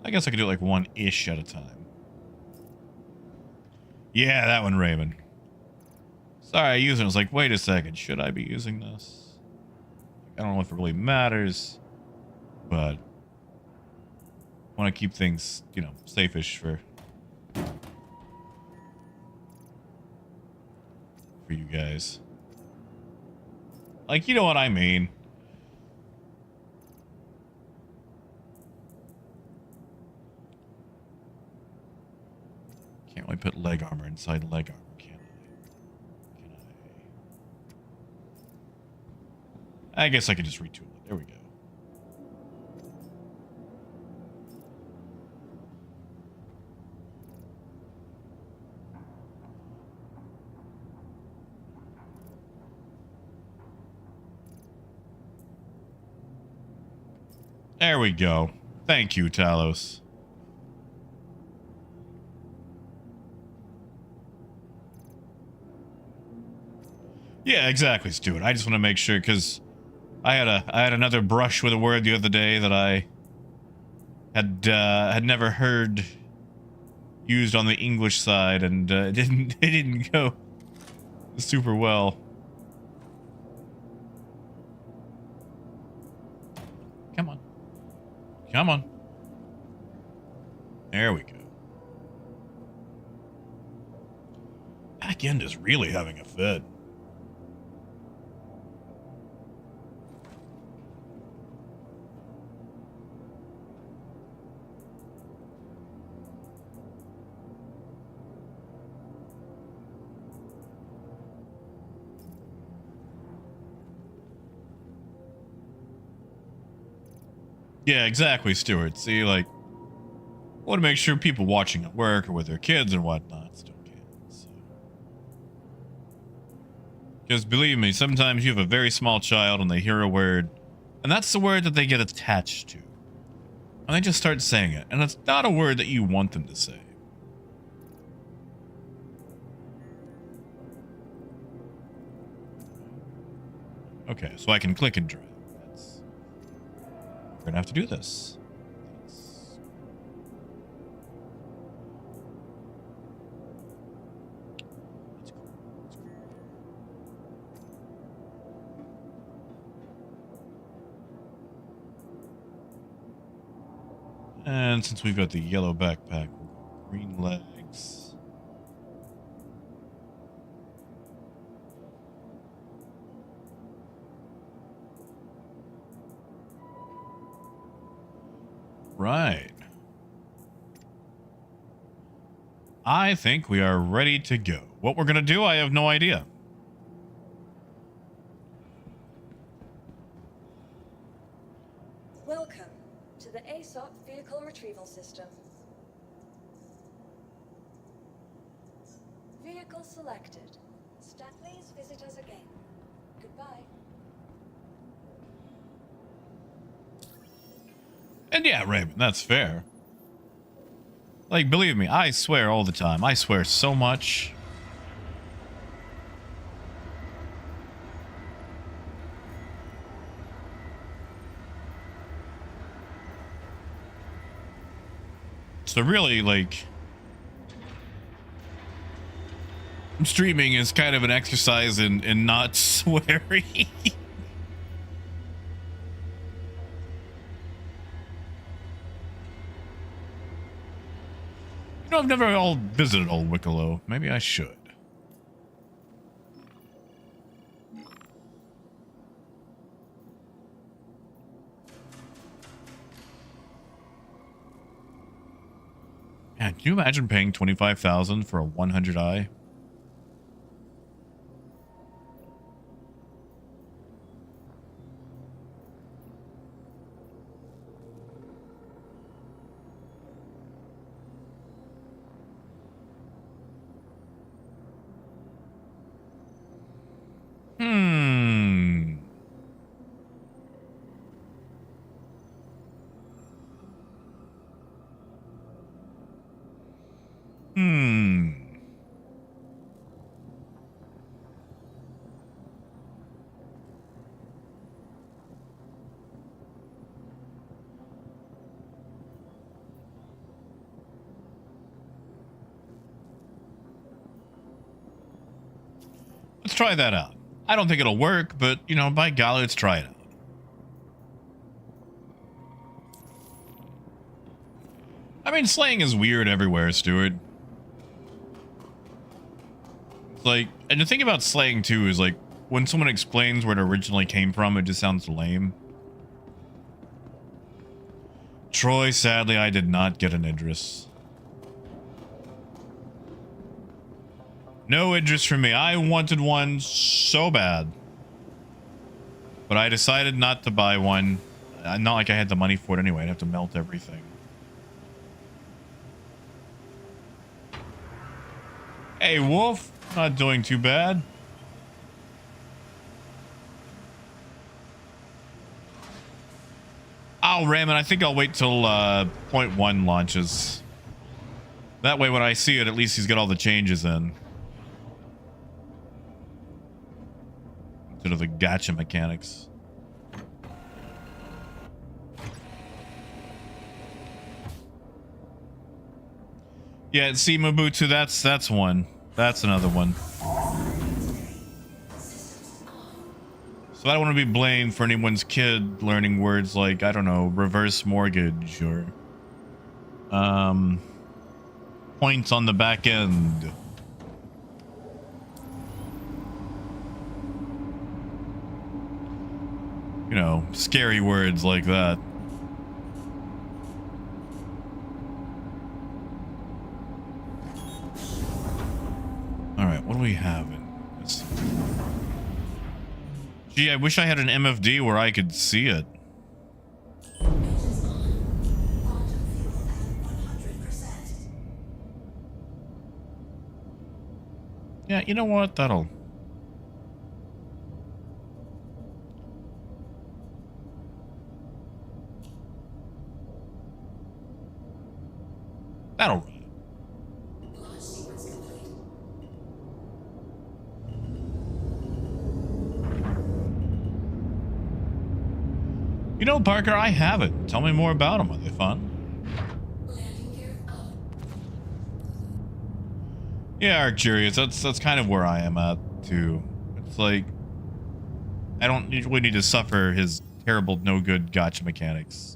I guess I could do it like one-ish at a time. Yeah, that one, Raymond. Sorry, I used it. I was like, wait a second. Should I be using this? I don't know if it really matters. But I want to keep things, you know, safe-ish for you guys. Like, you know what I mean. Can't really put leg armor inside leg armor, can I? Can I? I guess I could just retool it. There we go. There we go. Thank you, Talos. Yeah, exactly, Stuart. I just want to make sure because I had another brush with a word the other day that I had never heard used on the English side, and it didn't go super well. Come on. Come on. There we go. Back end is really having a fit. Yeah, exactly, Stuart. See, like, I want to make sure people watching at work or with their kids and whatnot still can. So. Because believe me, sometimes you have a very small child and they hear a word, and that's the word that they get attached to. And they just start saying it, and it's not a word that you want them to say. Okay, so I can click and drag. We're gonna have to do this. That's cool. That's cool. And since we've got the yellow backpack, we'll go green legs. Right. I think we are ready to go. What we're going to do, I have no idea. Welcome to the ASOP Vehicle Retrieval System. Vehicle selected. Please visit us again. Goodbye. And yeah, Raymond, that's fair. Like, believe me, I swear all the time. I swear so much. So really, like, streaming is kind of an exercise in not swearing. You know, I've never visited Old Wicklow. Maybe I should. Man, can you imagine paying 25,000 for a 100i? Hmm. Hmm. Let's try that out. I don't think it'll work, but, you know, by golly, let's try it out. I mean, slang is weird everywhere, Stuart. It's like, and the thing about slang, too, is like, when someone explains where it originally came from, it just sounds lame. Troy, sadly, I did not get an Idris. No Idris for me. I wanted one so bad. But I decided not to buy one. Not like I had the money for it anyway. I'd have to melt everything. Hey, Wolf. Not doing too bad. Oh, Raymond, I think I'll wait till point 1 launches. That way when I see it, at least he's got all the changes in. Instead of the gacha mechanics. Yeah, see, Mabutu, that's one. That's another one. So I don't want to be blamed for anyone's kid learning words like, I don't know, reverse mortgage or points on the back end. You know, scary words like that. All right, what do we have in this? Gee, I wish I had an MFD where I could see it. Yeah, you know what? That'll run. You know, Parker, I haven't. Tell me more about them. Are they fun? Yeah, Arcurious. That's kind of where I am at too. It's like I don't usually need to suffer his terrible, no good gacha mechanics.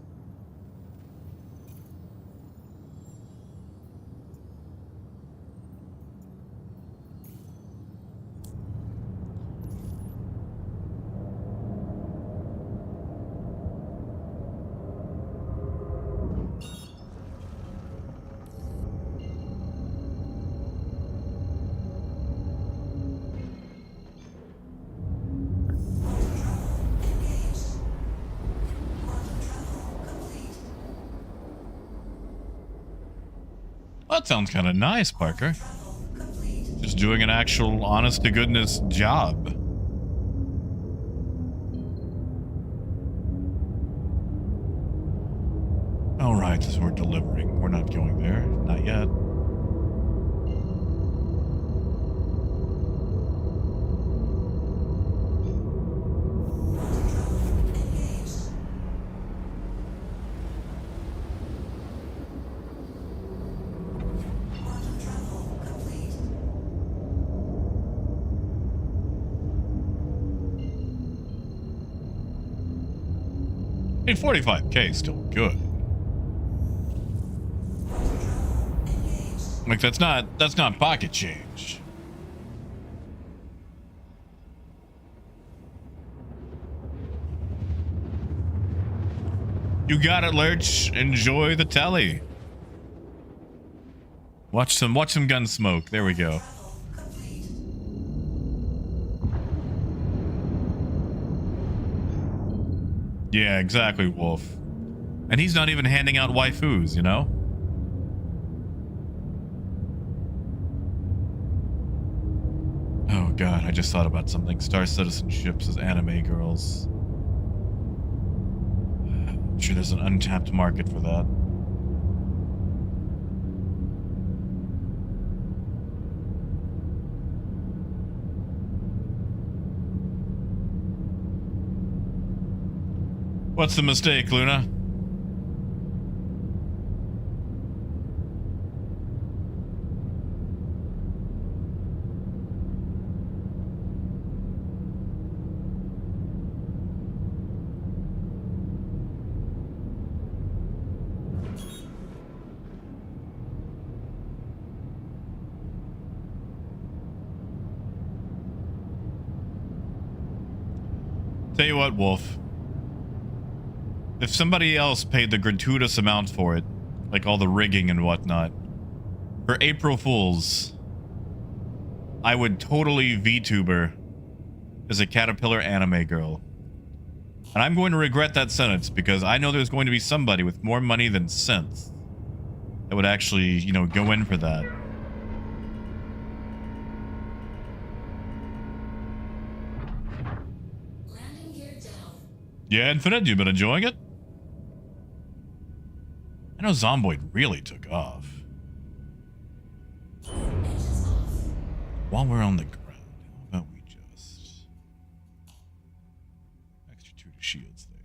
That sounds kind of nice, Parker. Just doing an actual honest to goodness job. All right, so we're delivering. We're not going there. Not yet. I mean, 45K is still good. Like that's not pocket change. You got it, Lurch. Enjoy the telly. Watch some gun smoke. There we go. Yeah, exactly, Wolf. And he's not even handing out waifus, you know? Oh god, I just thought about something. Star Citizenships as anime girls. I'm sure there's an untapped market for that. What's the mistake, Luna? Tell you what, Wolf. If somebody else paid the gratuitous amount for it, like all the rigging and whatnot, for April Fools, I would totally VTuber as a caterpillar anime girl. And I'm going to regret that sentence because I know there's going to be somebody with more money than sense that would actually, you know, go in for that. Yeah, Infinite, you've been enjoying it? I know Zomboid really took off. While we're on the ground, how about we just... extra 2 to shields there.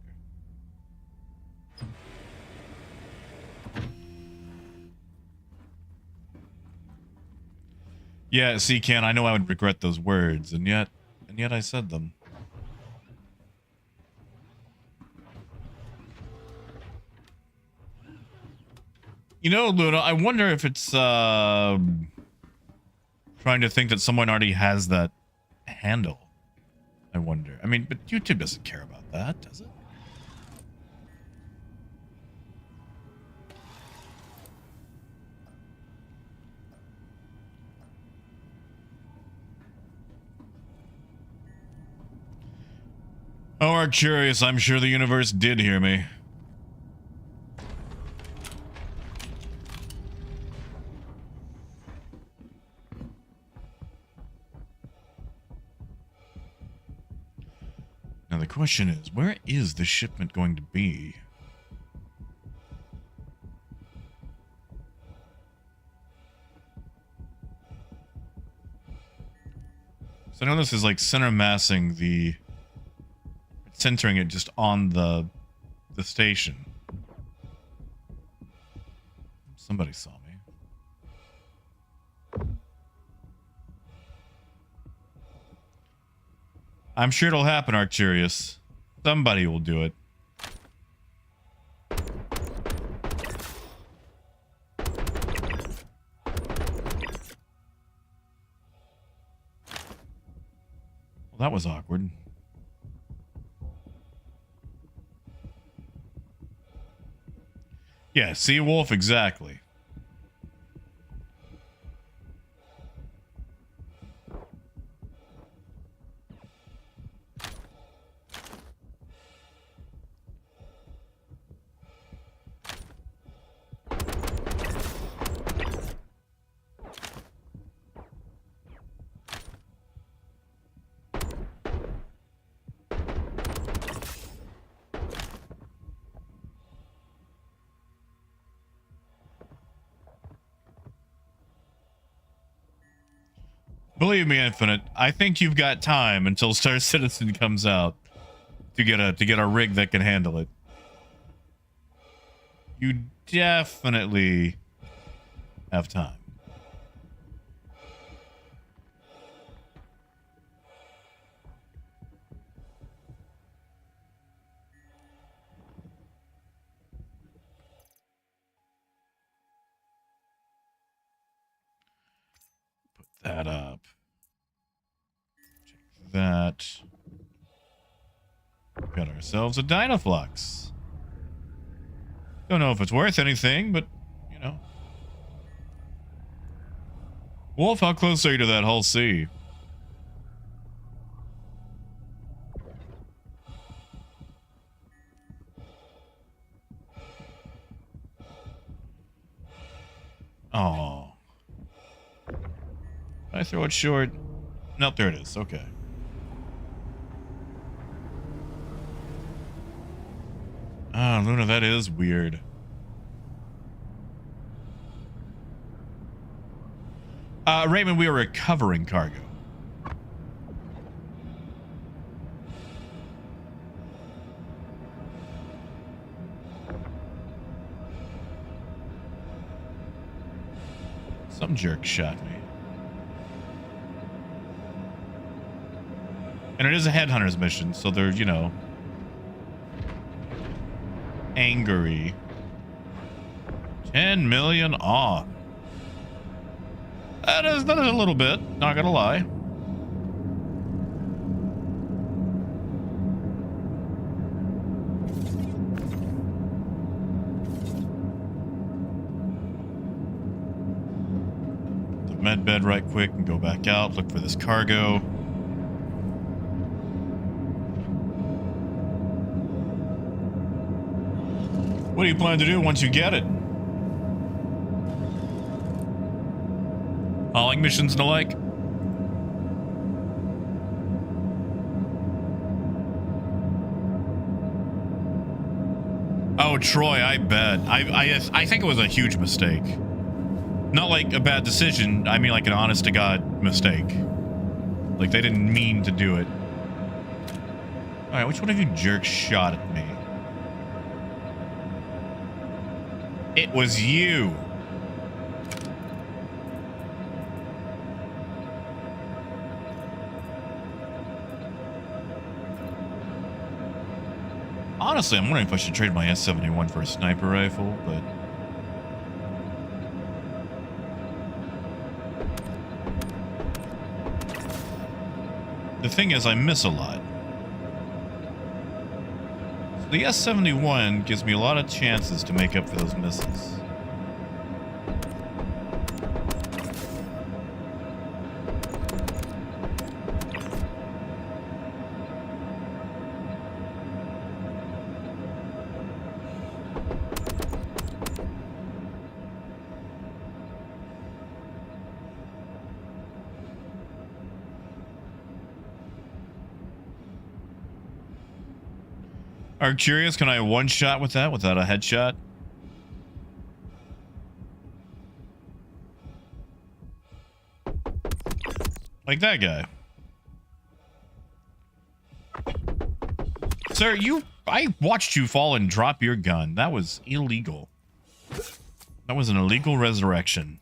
Yeah, see, Ken, I know I would regret those words, and yet I said them. You know, Luna, I wonder if it's trying to think that someone already has that handle. I wonder. I mean, but YouTube doesn't care about that, does it? Oh, Arcturus, I'm sure the universe did hear me. Now the question is, where is the shipment going to be? So I know this is like center massing the... centering it just on the station. Somebody saw me. I'm sure it'll happen, Arcturus. Somebody will do it. Well, that was awkward. Yeah, see, Wolf, exactly. Believe me, Infinite, I think you've got time until Star Citizen comes out to get a rig that can handle it. You definitely have time. Put that up. Check that. Got ourselves a Dynaflux. Don't know if it's worth anything, but, you know. Wolf, how close are you to that Hull C? Oh. Did I throw it short? Nope, there it is. Okay. Ah, Luna, that is weird. Raymond, we are recovering cargo. Some jerk shot me. And it is a headhunter's mission, so they're, you know, angry. 10 million off. That is a little bit, not gonna lie. The med bed right quick and go back out, look for this cargo. What do you plan to do once you get it? Hauling missions and the like? Oh, Troy, I bet. I think it was a huge mistake. Not like a bad decision. I mean like an honest to God mistake. Like they didn't mean to do it. All right, which one of you jerks shot at me? It was you. Honestly, I'm wondering if I should trade my S71 for a sniper rifle, but... The thing is, I miss a lot. So the S71 gives me a lot of chances to make up for those misses. Are curious, can I one shot with that without a headshot? Like that guy. Sir, I watched you fall and drop your gun. That was illegal. That was an illegal resurrection.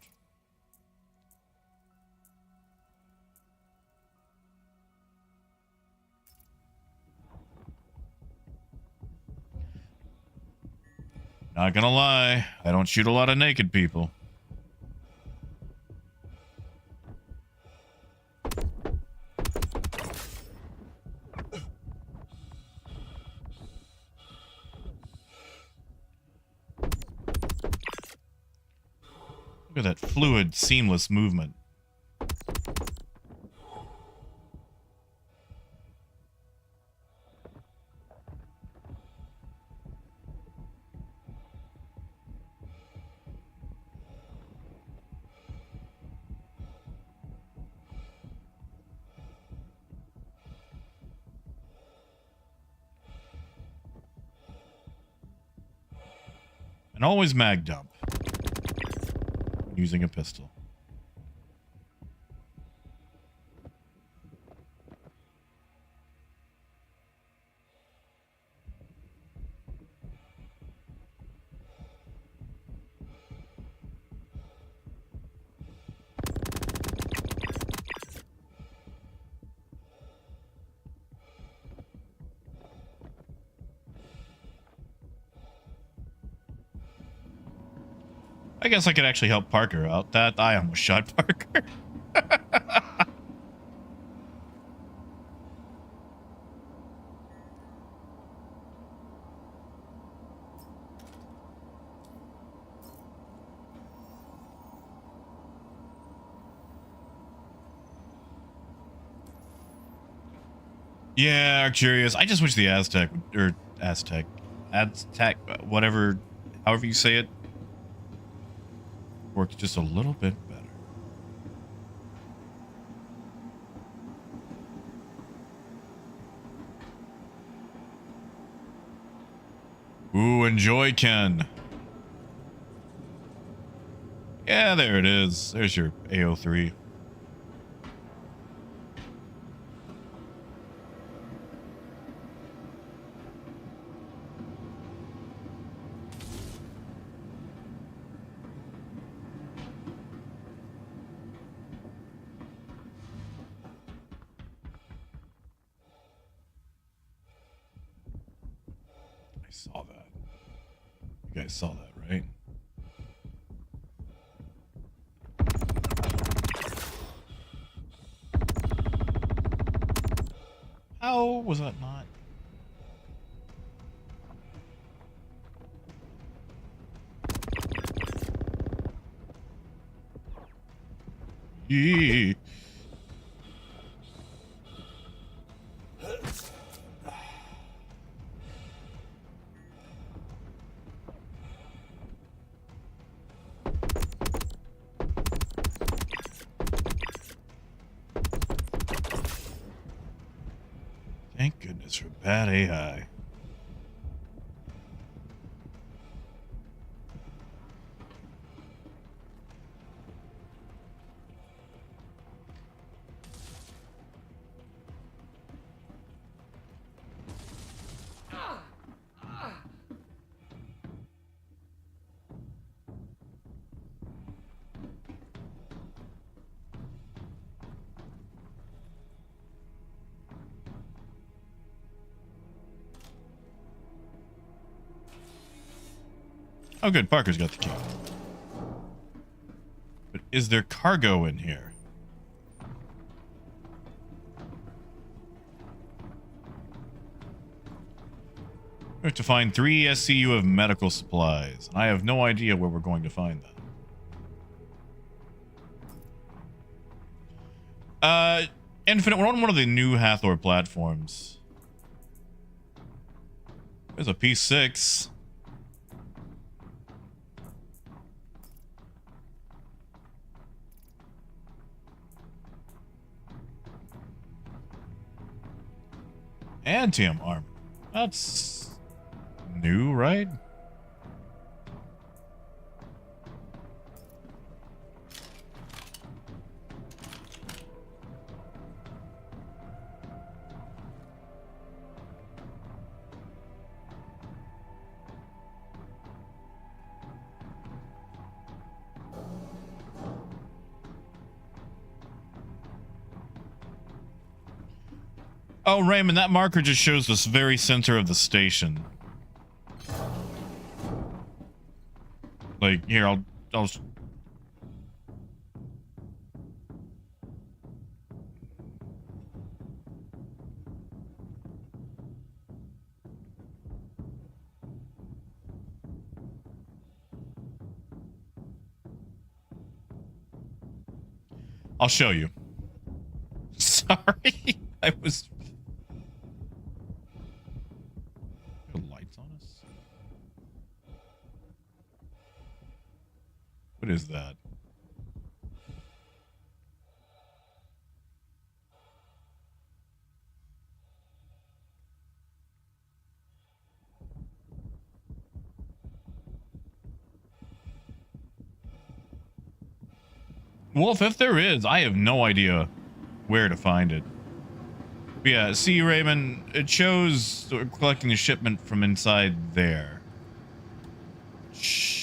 Not gonna lie, I don't shoot a lot of naked people. Look at that fluid, seamless movement. And always mag dump. Using a pistol. I guess I could actually help Parker out. That I almost shot Parker. Yeah, curious. I just wish the Aztec, whatever, however you say it, worked just a little bit better. Ooh, enjoy, Ken. Yeah, there it is. There's your AO3. I saw that. You guys saw that, right? How was that not? Yee. Thank goodness for bad AI. Oh, good. Parker's got the key. But is there cargo in here? We have to find 3 SCU of medical supplies. And I have no idea where we're going to find them. Infinite, we're on one of the new Hathor platforms. There's a P6. Antium armor. That's new, right? Oh, Raymond, that marker just shows the very center of the station. Like, here, I'll show you. Sorry, I was... Lights on us? What is that? Wolf, if there is, I have no idea where to find it. But yeah, see, Raymond, it shows we're collecting the shipment from inside there. Shh.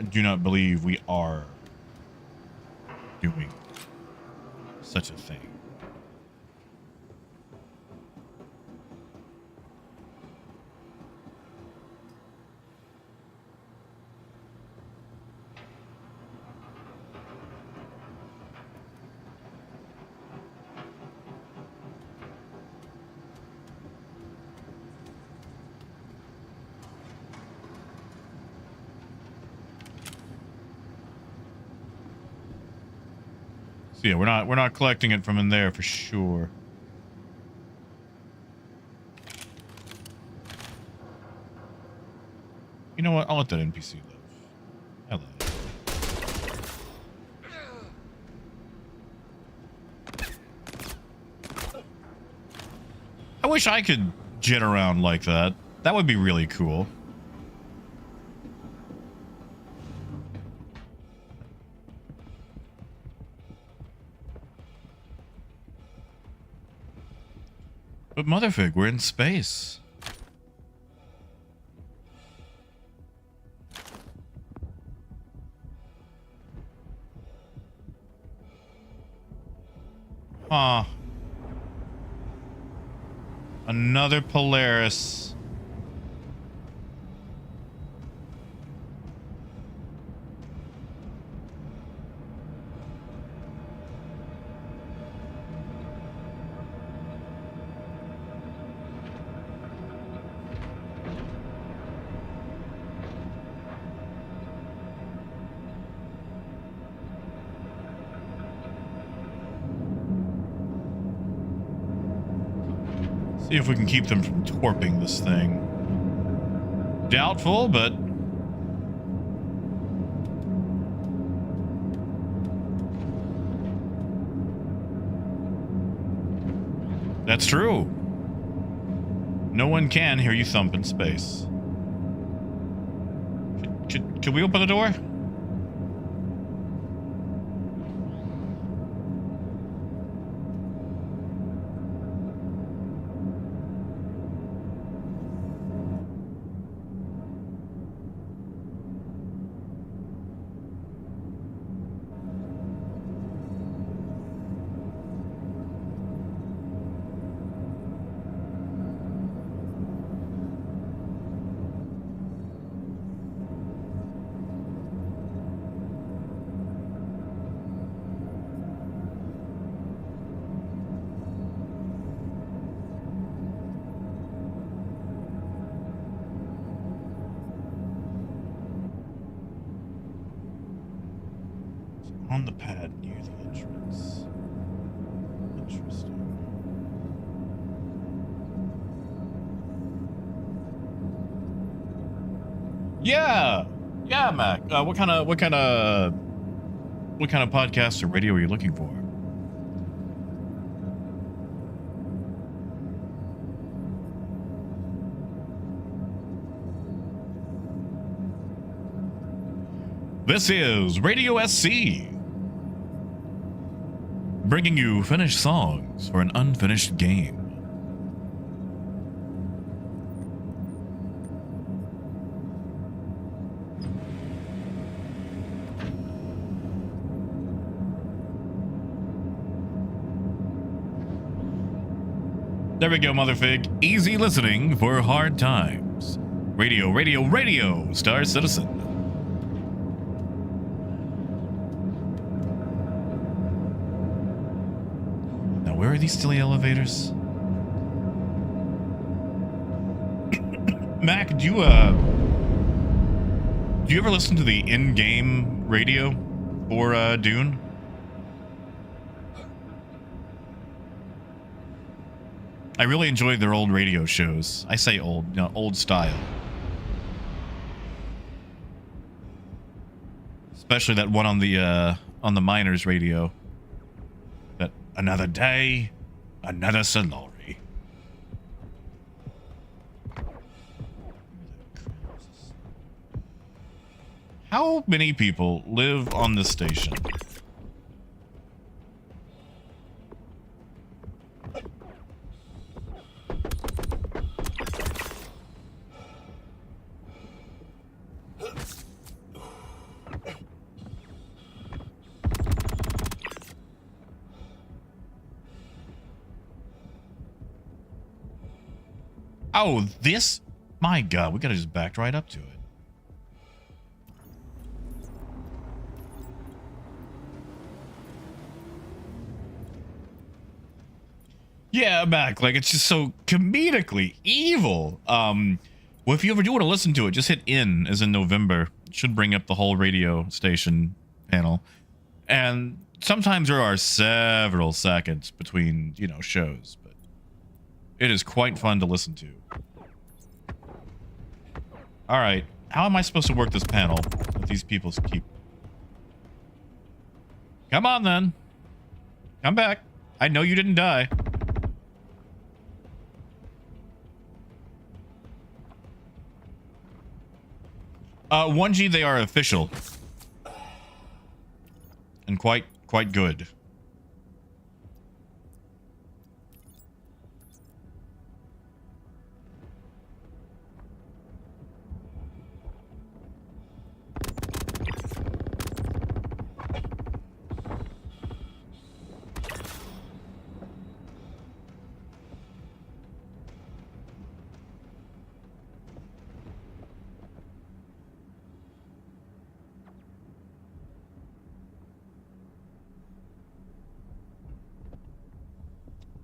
I do not believe we are doing such a thing. So yeah, we're not collecting it from in there for sure. You know what? I'll let that NPC live. Hello. I wish I could jet around like that. That would be really cool. But Motherfig, we're in space. Huh. Another Polaris. See if we can keep them from torping this thing. Doubtful, but... that's true. No one can hear you thump in space. Could we open the door? On the pad near the entrance. Interesting. Yeah, Mac. What kind of podcast or radio are you looking for? This is Radio SC, bringing you finished songs for an unfinished game. There we go, Motherfig. Easy listening for hard times. Radio, Star Citizen. Where are these silly elevators? Mac, do you ever listen to the in-game radio for Dune? I really enjoyed their old radio shows. I say old, old style. Especially that one on the miners radio. Another day, another Solari. How many people live on this station? Oh, this? My God, we gotta just back right up to it. Yeah, Mac, like, it's just so comedically evil. Well, if you ever do want to listen to it, just hit in, as in November. It should bring up the whole radio station panel. And sometimes there are several seconds between, you know, shows, but it is quite fun to listen to. All right, how am I supposed to work this panel with these people keep? Come on, then. Come back. I know you didn't die. Uh, 1G, they are official. And quite good.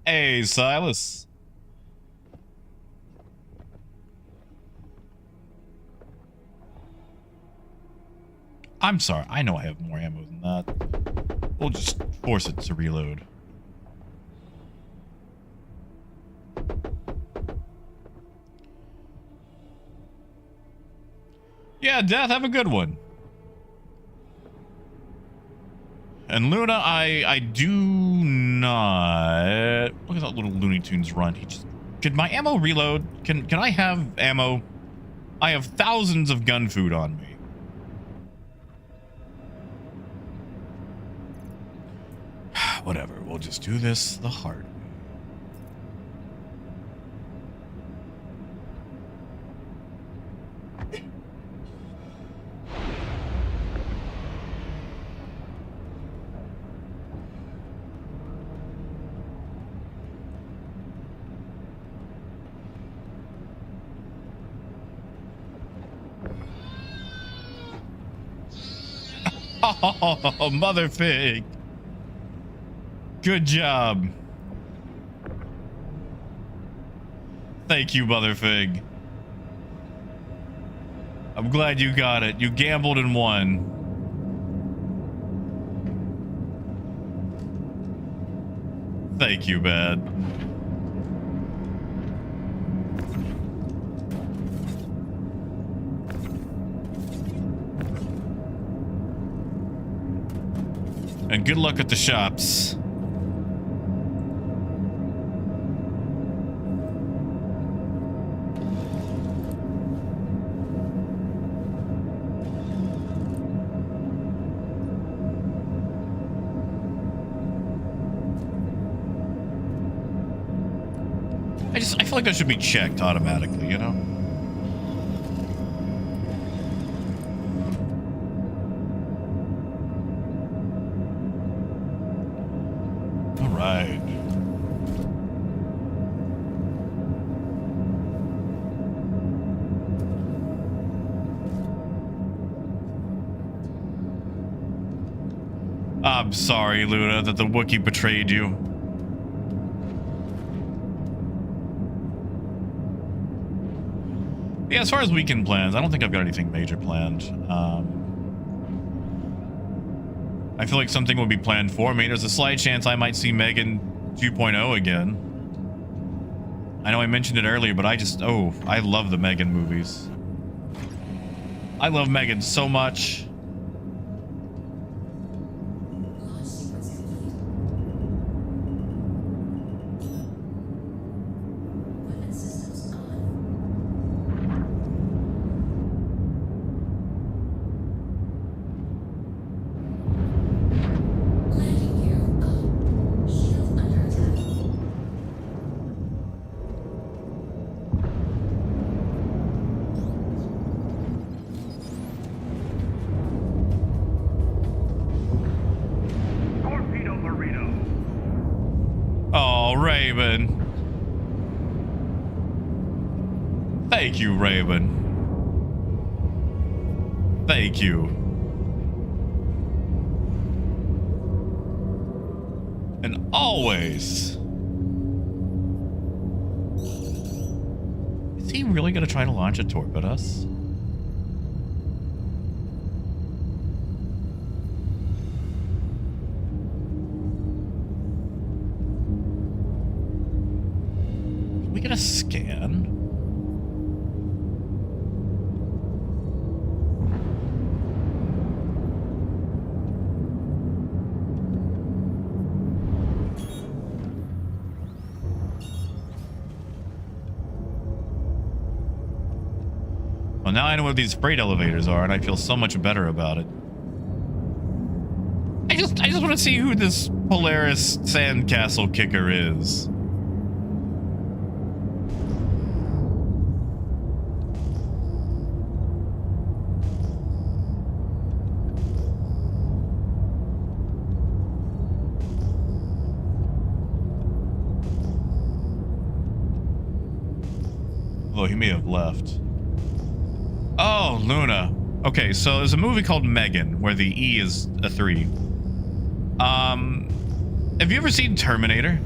Hey, Silas. I'm sorry. I know I have more ammo than that. We'll just force it to reload. Yeah, Death, have a good one. And Luna, I do not. Look at that little Looney Tunes run. He just. Could my ammo reload? Can I have ammo? I have thousands of gun food on me. Whatever. We'll just do this the hard way. Oh, mother fig. Good job. Thank you, mother fig. I'm glad you got it. You gambled and won. Thank you, Bad. And good luck at the shops. I feel like that should be checked automatically, you know? Right. I'm sorry, Luna, that the Wookiee betrayed you. Yeah, as far as weekend plans, I don't think I've got anything major planned. I feel like something will be planned for me. There's a slight chance I might see Megan 2.0 again. I know I mentioned it earlier, but I love the Megan movies. I love Megan so much. Thank you, Raven. Thank you. And always. Is he really going to try to launch a torp at us? get a scan? Well, now I know what these freight elevators are, and I feel so much better about it. I just want to see who this Polaris sandcastle kicker is. Oh, he may have left. Oh, Luna. Okay, so there's a movie called Megan where the E is a 3. Have you ever seen Terminator?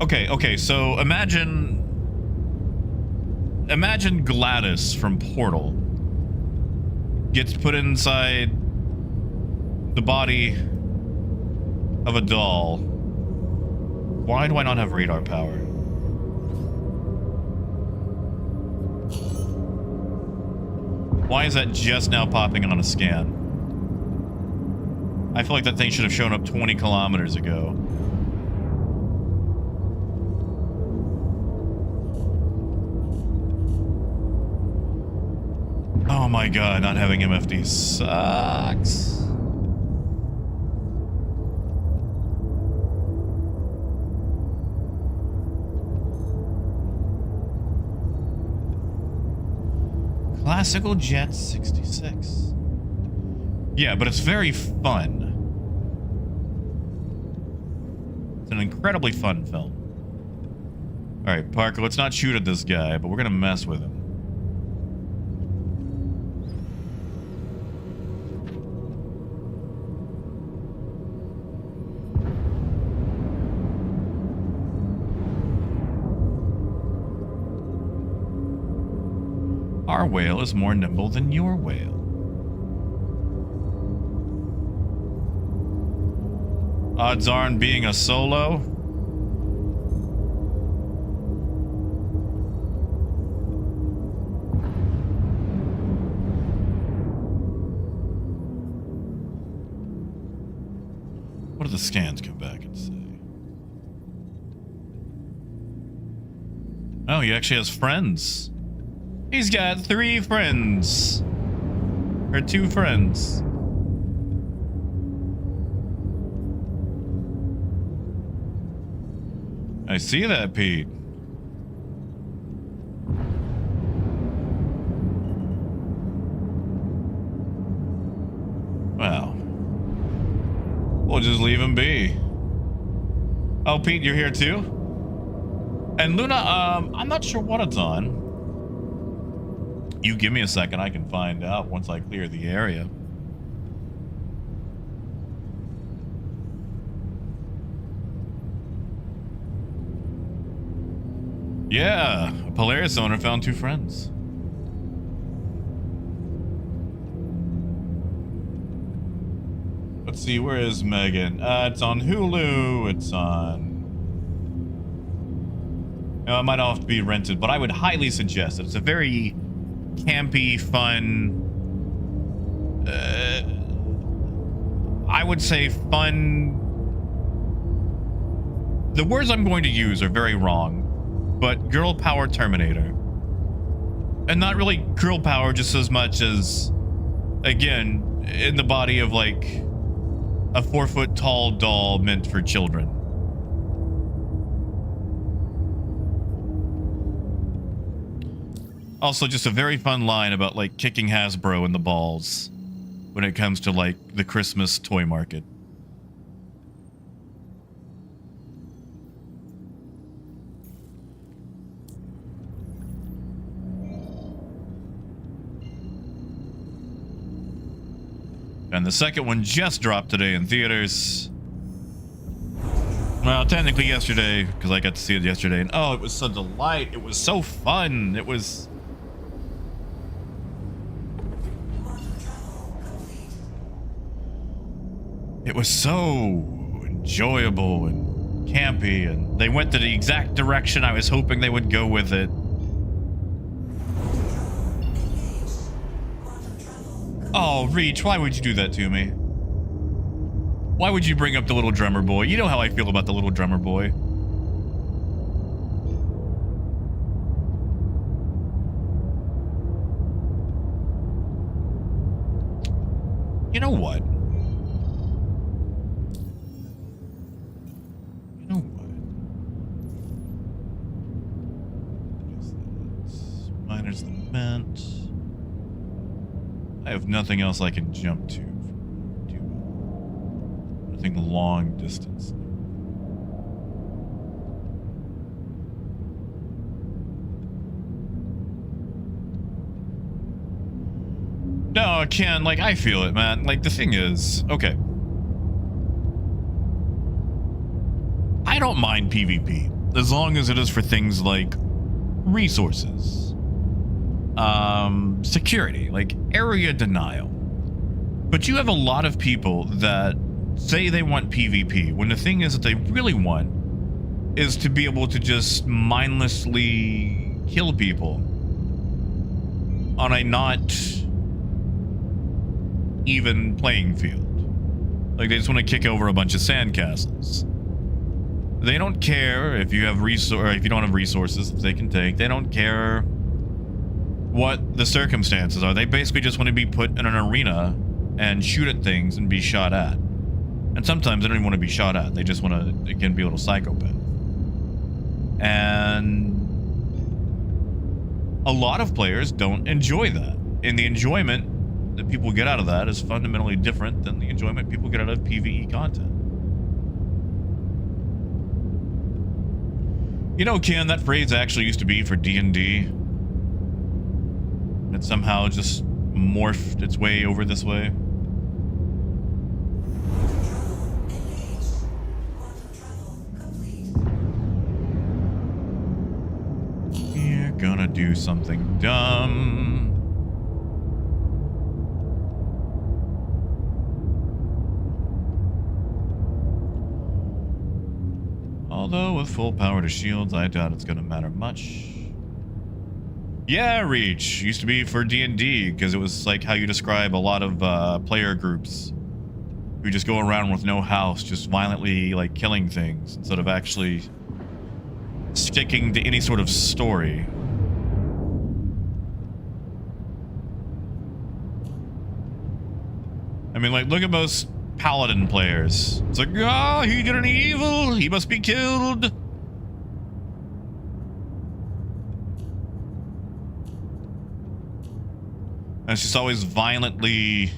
Okay, so imagine Gladys from Portal gets put inside the body of a doll. Why do I not have radar power? Why is that just now popping on a scan? I feel like that thing should have shown up 20 kilometers ago. Oh my god, not having MFD sucks. Classical Jet 66. Yeah, but it's very fun. It's an incredibly fun film. Alright, Parker, let's not shoot at this guy, but we're gonna mess with him. Our whale is more nimble than your whale. Odds are on being a solo. What do the scans come back and say? Oh, he actually has friends. He's got 3 friends. Or 2 friends. I see that, Pete. Well, we'll just leave him be. Oh, Pete, you're here too? And Luna, I'm not sure what it's on. You give me a second, I can find out once I clear the area. Yeah, a Polaris owner found 2 friends. Let's see, where is Megan? It's on Hulu, it's on... No, it might not have to be rented, but I would highly suggest it. It's a very campy, fun, I would say fun. The words I'm going to use are very wrong, but girl power Terminator. And not really girl power just as much as, again, in the body of like a 4-foot tall doll meant for children. Also, just a very fun line about, like, kicking Hasbro in the balls when it comes to, like, the Christmas toy market. And the second one just dropped today in theaters. Well, technically yesterday, because I got to see it yesterday. And, oh, it was a delight. It was so fun. It was... It was so enjoyable and campy, and they went to the exact direction I was hoping they would go with it. Oh, Reach, why would you do that to me? Why would you bring up the little drummer boy? You know how I feel about the little drummer boy. You know what? You know what? Miners the vent. I have nothing else I can jump to. Nothing long distance. No, Ken, like, I feel it, man. Like, the thing is, okay. I don't mind PvP, as long as it is for things like resources, security, like area denial. But you have a lot of people that say they want PvP, when the thing is that they really want is to be able to just mindlessly kill people on a not even playing field. Like, they just want to kick over a bunch of sandcastles. They don't care if you have if you don't have resources that they can take. They don't care what the circumstances are. They basically just want to be put in an arena and shoot at things and be shot at. And sometimes they don't even want to be shot at. They just want to, again, be a little psychopath. And a lot of players don't enjoy that. And the enjoyment that people get out of that is fundamentally different than the enjoyment people get out of PvE content. You know, Ken, that phrase actually used to be for D&D. It somehow just morphed its way over this way. You're gonna do something dumb. Although with full power to shields, I doubt it's gonna matter much. Yeah, Reach used to be for D&D because it was like how you describe a lot of player groups who just go around with no house, just violently like killing things instead of actually sticking to any sort of story. I mean, like, look at most Paladin players. It's like, oh, he did an evil, he must be killed. And it's just always violently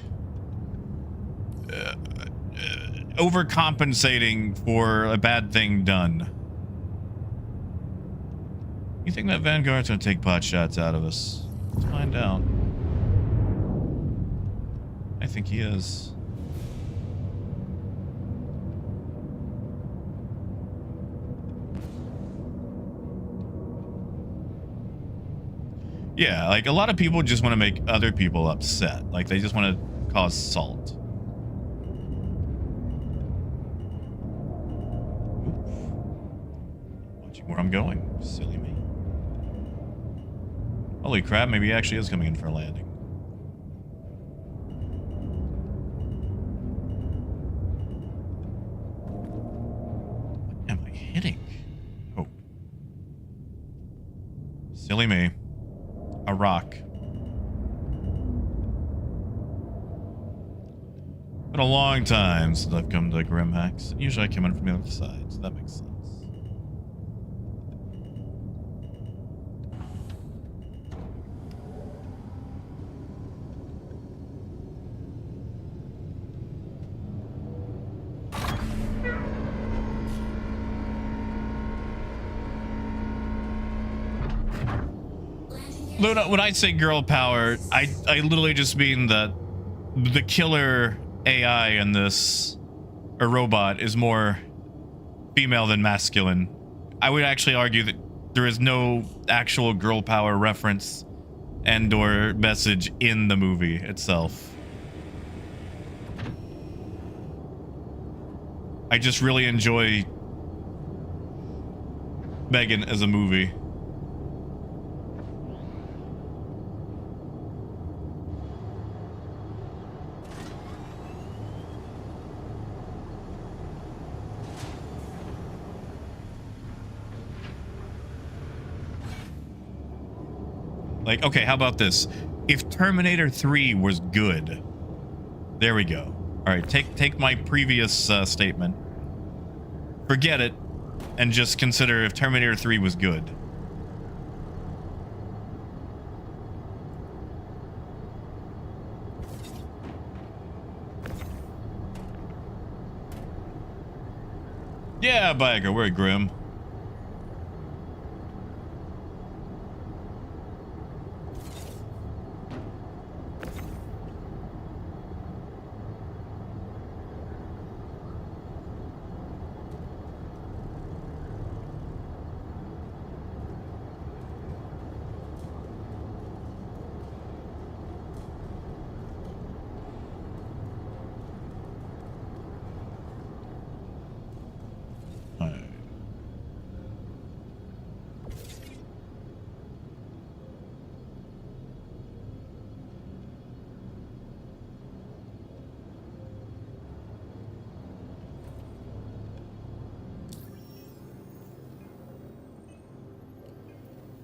overcompensating for a bad thing done. You think that Vanguard's gonna take pot shots out of us? Let's find out. I think he is. Yeah, like, a lot of people just want to make other people upset. Like, they just want to cause salt. Oof. Watching where I'm going. Silly me. Holy crap, maybe he actually is coming in for a landing. What am I hitting? Oh. Silly me. A rock. Been a long time since I've come to Grimhacks. Usually I come in from the other side, so that makes sense. Luna, when I say girl power, I literally just mean that the killer AI in this, or robot, is more female than masculine. I would actually argue that there is no actual girl power reference and or message in the movie itself. I just really enjoy Megan as a movie. Like, okay, how about this? If Terminator 3 was good, there we go. All right, take my previous statement, forget it, and just consider if Terminator 3 was good. Yeah, Biker, we're grim.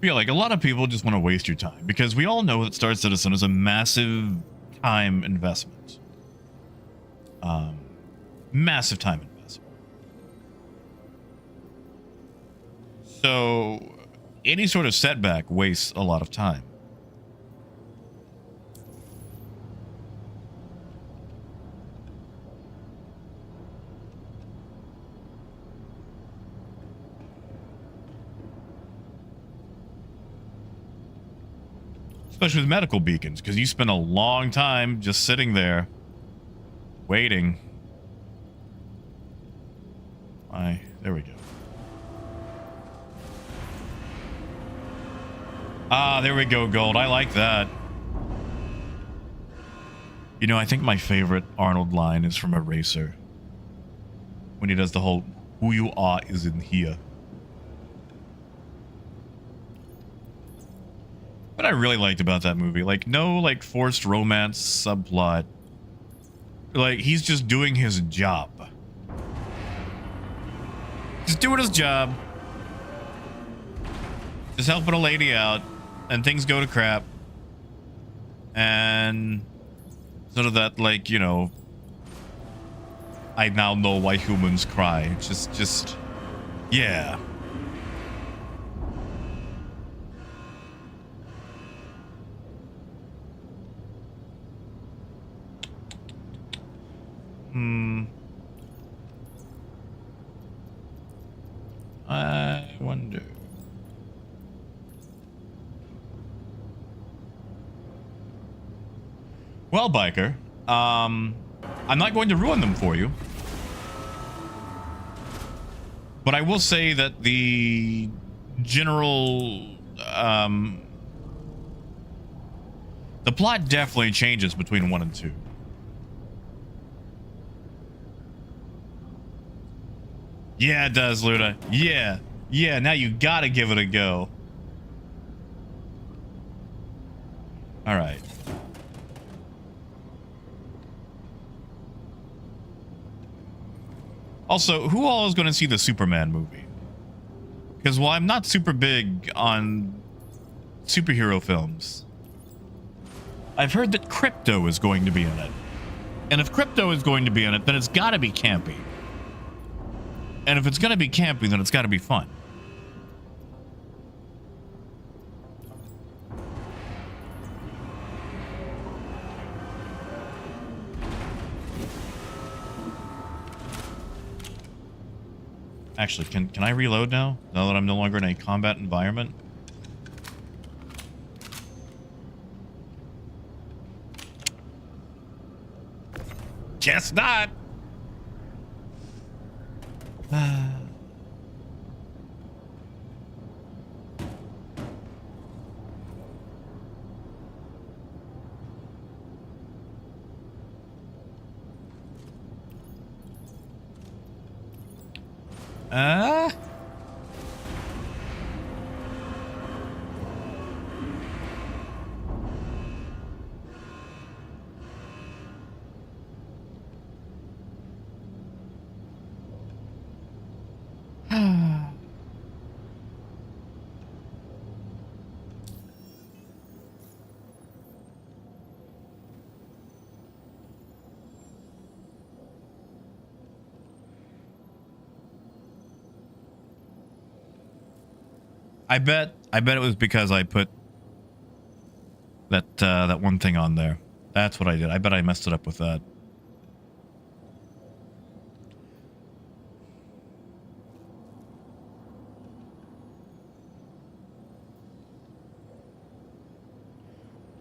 Yeah, like a lot of people just want to waste your time because we all know that Star Citizen is a massive time investment. Massive time investment. So any sort of setback wastes a lot of time. Especially with medical beacons, because you spend a long time just sitting there waiting. There we go. Ah, there we go, Gold. I like that. You know, I think my favorite Arnold line is from Eraser. When he does the whole, "Who you are is in here." What I really liked about that movie, like, no, like, forced romance subplot. Like, he's just doing his job. Just doing his job. Just helping a lady out. And things go to crap. And sort of that, like, you know, I now know why humans cry. Just, yeah. I wonder. Well, Biker, I'm not going to ruin them for you. But I will say that the general, the plot definitely changes between 1 and 2. Yeah, it does, Luda. Yeah. Yeah, now you gotta give it a go. Alright. Also, who all is going to see the Superman movie? Because while I'm not super big on superhero films, I've heard that Crypto is going to be in it. And if Crypto is going to be in it, then it's gotta be campy. And if it's gonna be campy, then it's gotta be fun. Actually, can I reload now? Now that I'm no longer in a combat environment? Guess not! Uh? I bet it was because I put that one thing on there. That's what I did. I bet I messed it up with that.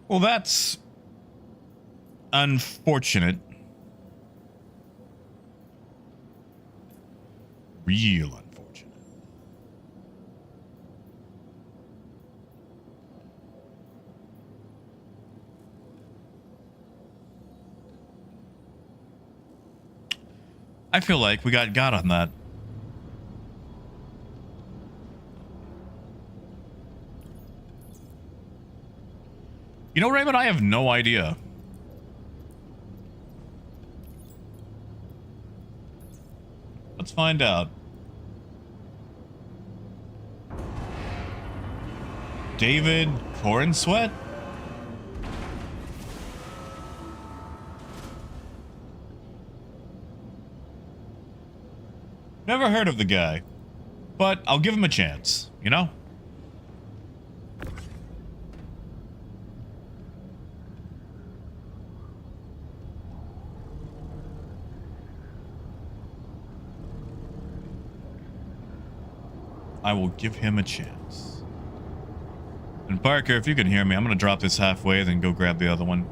Well, that's unfortunate. Real unfortunate. I feel like we got on that. You know, Raymond, I have no idea. Let's find out. David Cornsweat? Never heard of the guy, but I'll give him a chance, you know? I will give him a chance. And Parker, if you can hear me, I'm going to drop this halfway, then go grab the other one.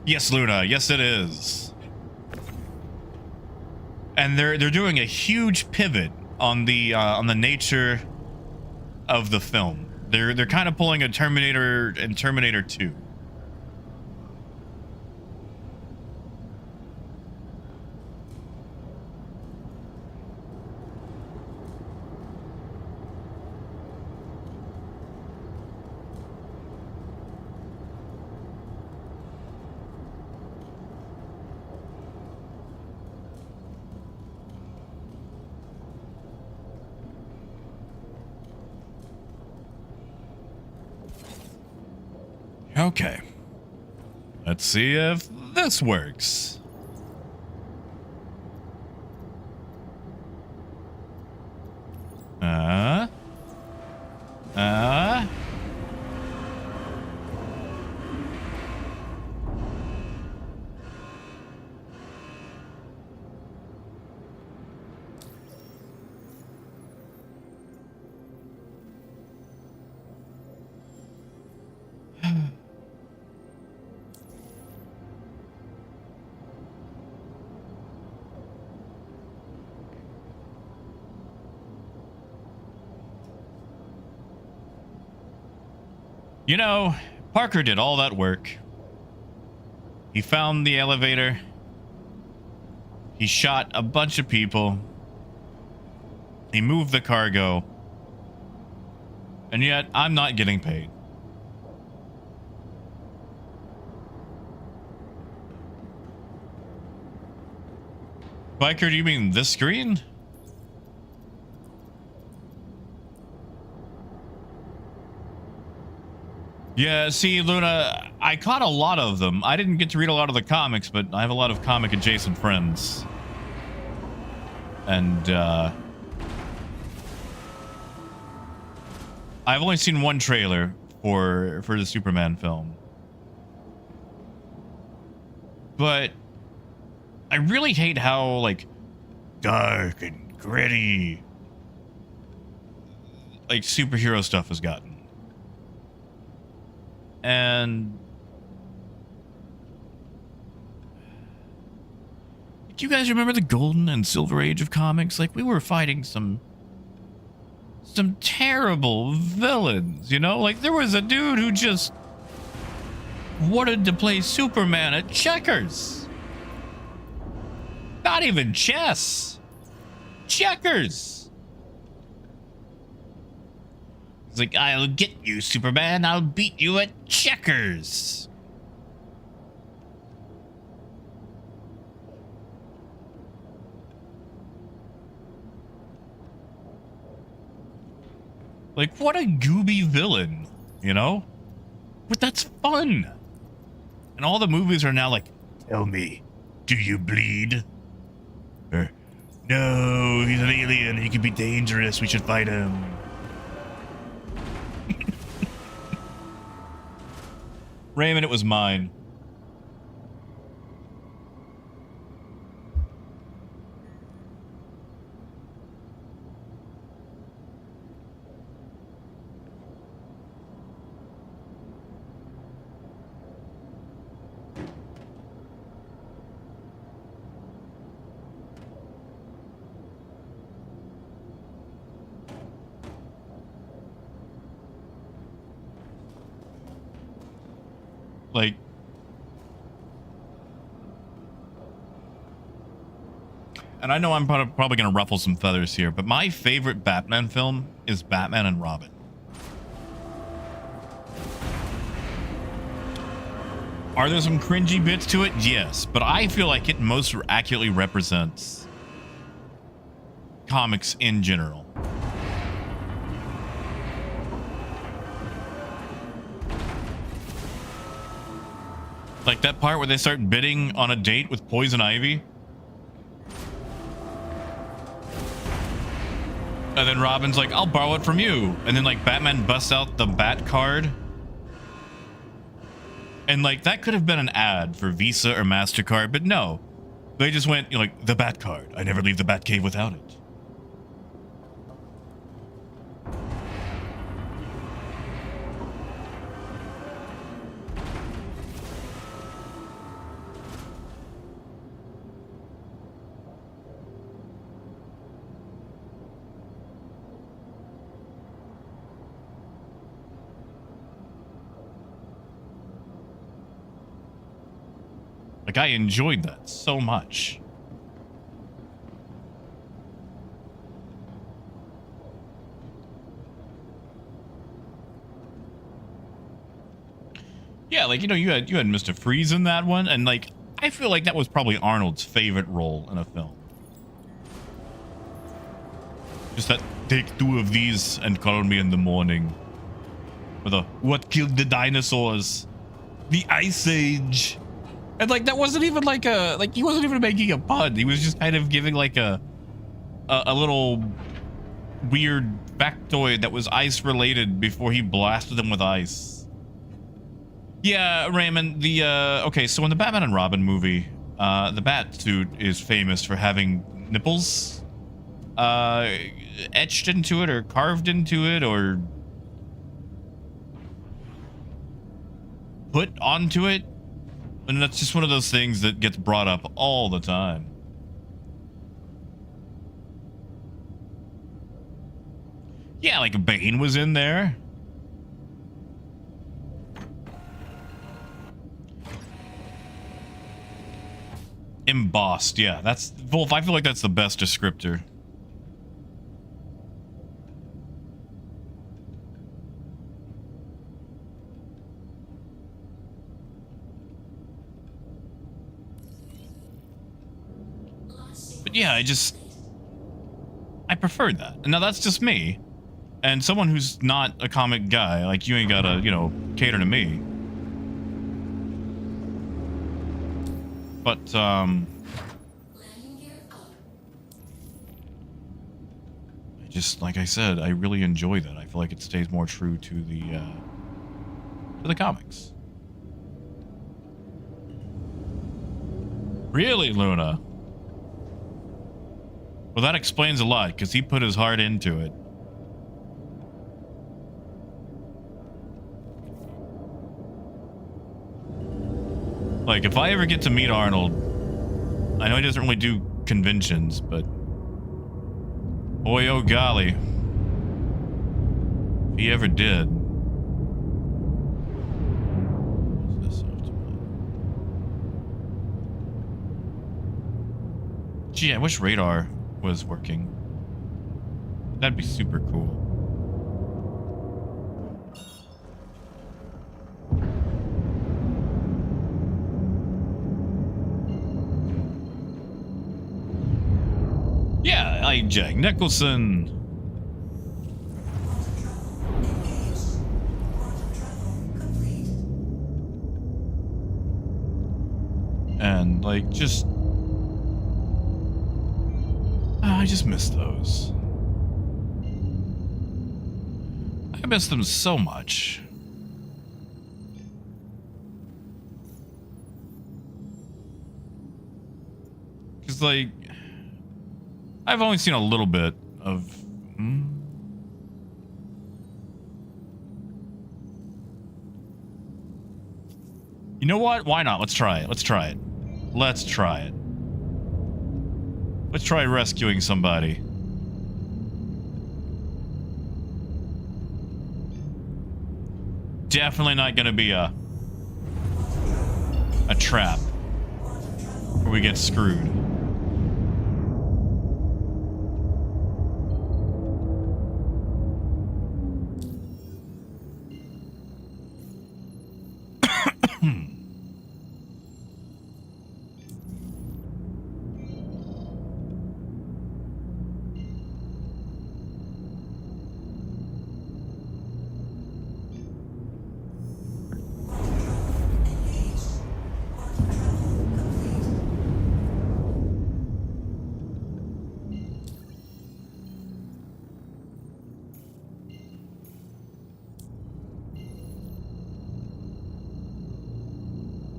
Yes, Luna. Yes, it is. And they're doing a huge pivot on the nature of the film. They're kind of pulling a Terminator and Terminator 2. Okay. Let's see if this works. You know, Parker did all that work. He found the elevator. He shot a bunch of people. He moved the cargo. And yet, I'm not getting paid. Biker, do you mean this screen? Yeah, see, Luna, I caught a lot of them. I didn't get to read a lot of the comics, but I have a lot of comic adjacent friends. And, I've only seen one trailer for the Superman film. But I really hate how, like, dark and gritty, like, superhero stuff has gotten. And do you guys remember the golden and silver age of comics? Like, we were fighting some terrible villains, you know? Like, there was a dude who just wanted to play Superman at checkers. Not even chess. Checkers. He's like, I'll get you, Superman. I'll beat you at checkers. Like, what a gooby villain, you know? But that's fun. And all the movies are now like, tell me, do you bleed? Or, no, he's an alien. He could be dangerous. We should fight him. Raymond, it was mine. Like, and I know I'm probably going to ruffle some feathers here, but my favorite Batman film is Batman and Robin. Are there some cringy bits to it? Yes, but I feel like it most accurately represents comics in general. Like that part where they start bidding on a date with Poison Ivy. And then Robin's like, I'll borrow it from you. And then like Batman busts out the Bat card. And like that could have been an ad for Visa or MasterCard, but no. They just went, you know, like, the Bat card. I never leave the Bat cave without it. Like, I enjoyed that so much. Yeah, like, you know, you had Mr. Freeze in that one, and like, I feel like that was probably Arnold's favorite role in a film. Just that, take 2 of these and call me in the morning. Or the, what killed the dinosaurs? The Ice Age. And like, that wasn't even like a, like, he wasn't even making a pun. He was just kind of giving like a little weird factoid that was ice related before he blasted them with ice. Yeah, Raymond, the, okay, so in the Batman and Robin movie, the bat suit is famous for having nipples, etched into it or carved into it or put onto it. And that's just one of those things that gets brought up all the time. Yeah, like Bane was in there. Embossed, yeah. That's Wolf, I feel like that's the best descriptor. But yeah, I preferred that. Now that's just me. And someone who's not a comic guy, like you ain't gotta, you know, cater to me. But, I just, like I said, I really enjoy that. I feel like it stays more true to the comics. Really, Luna? Well, that explains a lot, because he put his heart into it. Like, if I ever get to meet Arnold, I know he doesn't really do conventions, but boy, oh golly, if he ever did. What's this? Gee, I wish radar was working. That'd be super cool. Yeah, I Jack Nicholson. And like just I just miss those. I miss them so much. Cause like I've only seen a little bit of You know what? Why not? Let's try it. Let's try it. Let's try it. Let's try rescuing somebody. Definitely not gonna be a trap where we get screwed.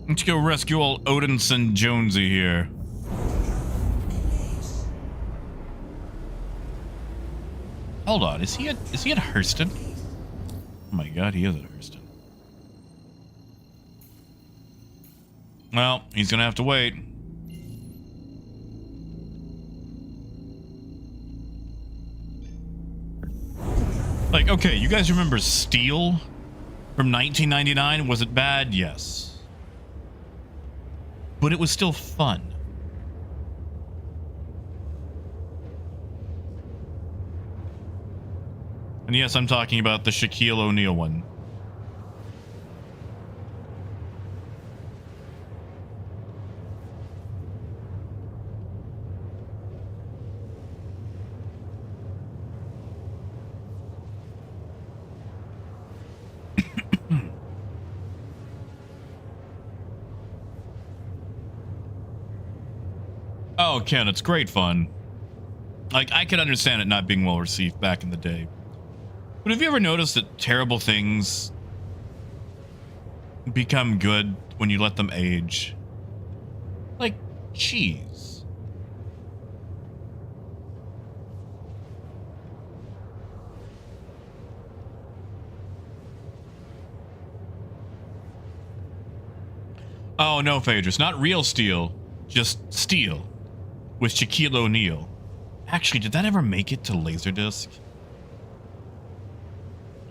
Let's go rescue old Odinson Jonesy here. Hold on, is he at Hurston? Oh my god, he is at Hurston. Well, he's gonna have to wait. Like, okay, you guys remember Steel from 1999? Was it bad? Yes. But it was still fun. And yes, I'm talking about the Shaquille O'Neal one. Oh, Ken, it's great fun. Like, I could understand it not being well received back in the day. But have you ever noticed that terrible things become good when you let them age? Like cheese. Oh, no, Phaedrus. Not real steel. Just steel. With Shaquille O'Neal. Actually, did that ever make it to Laserdisc?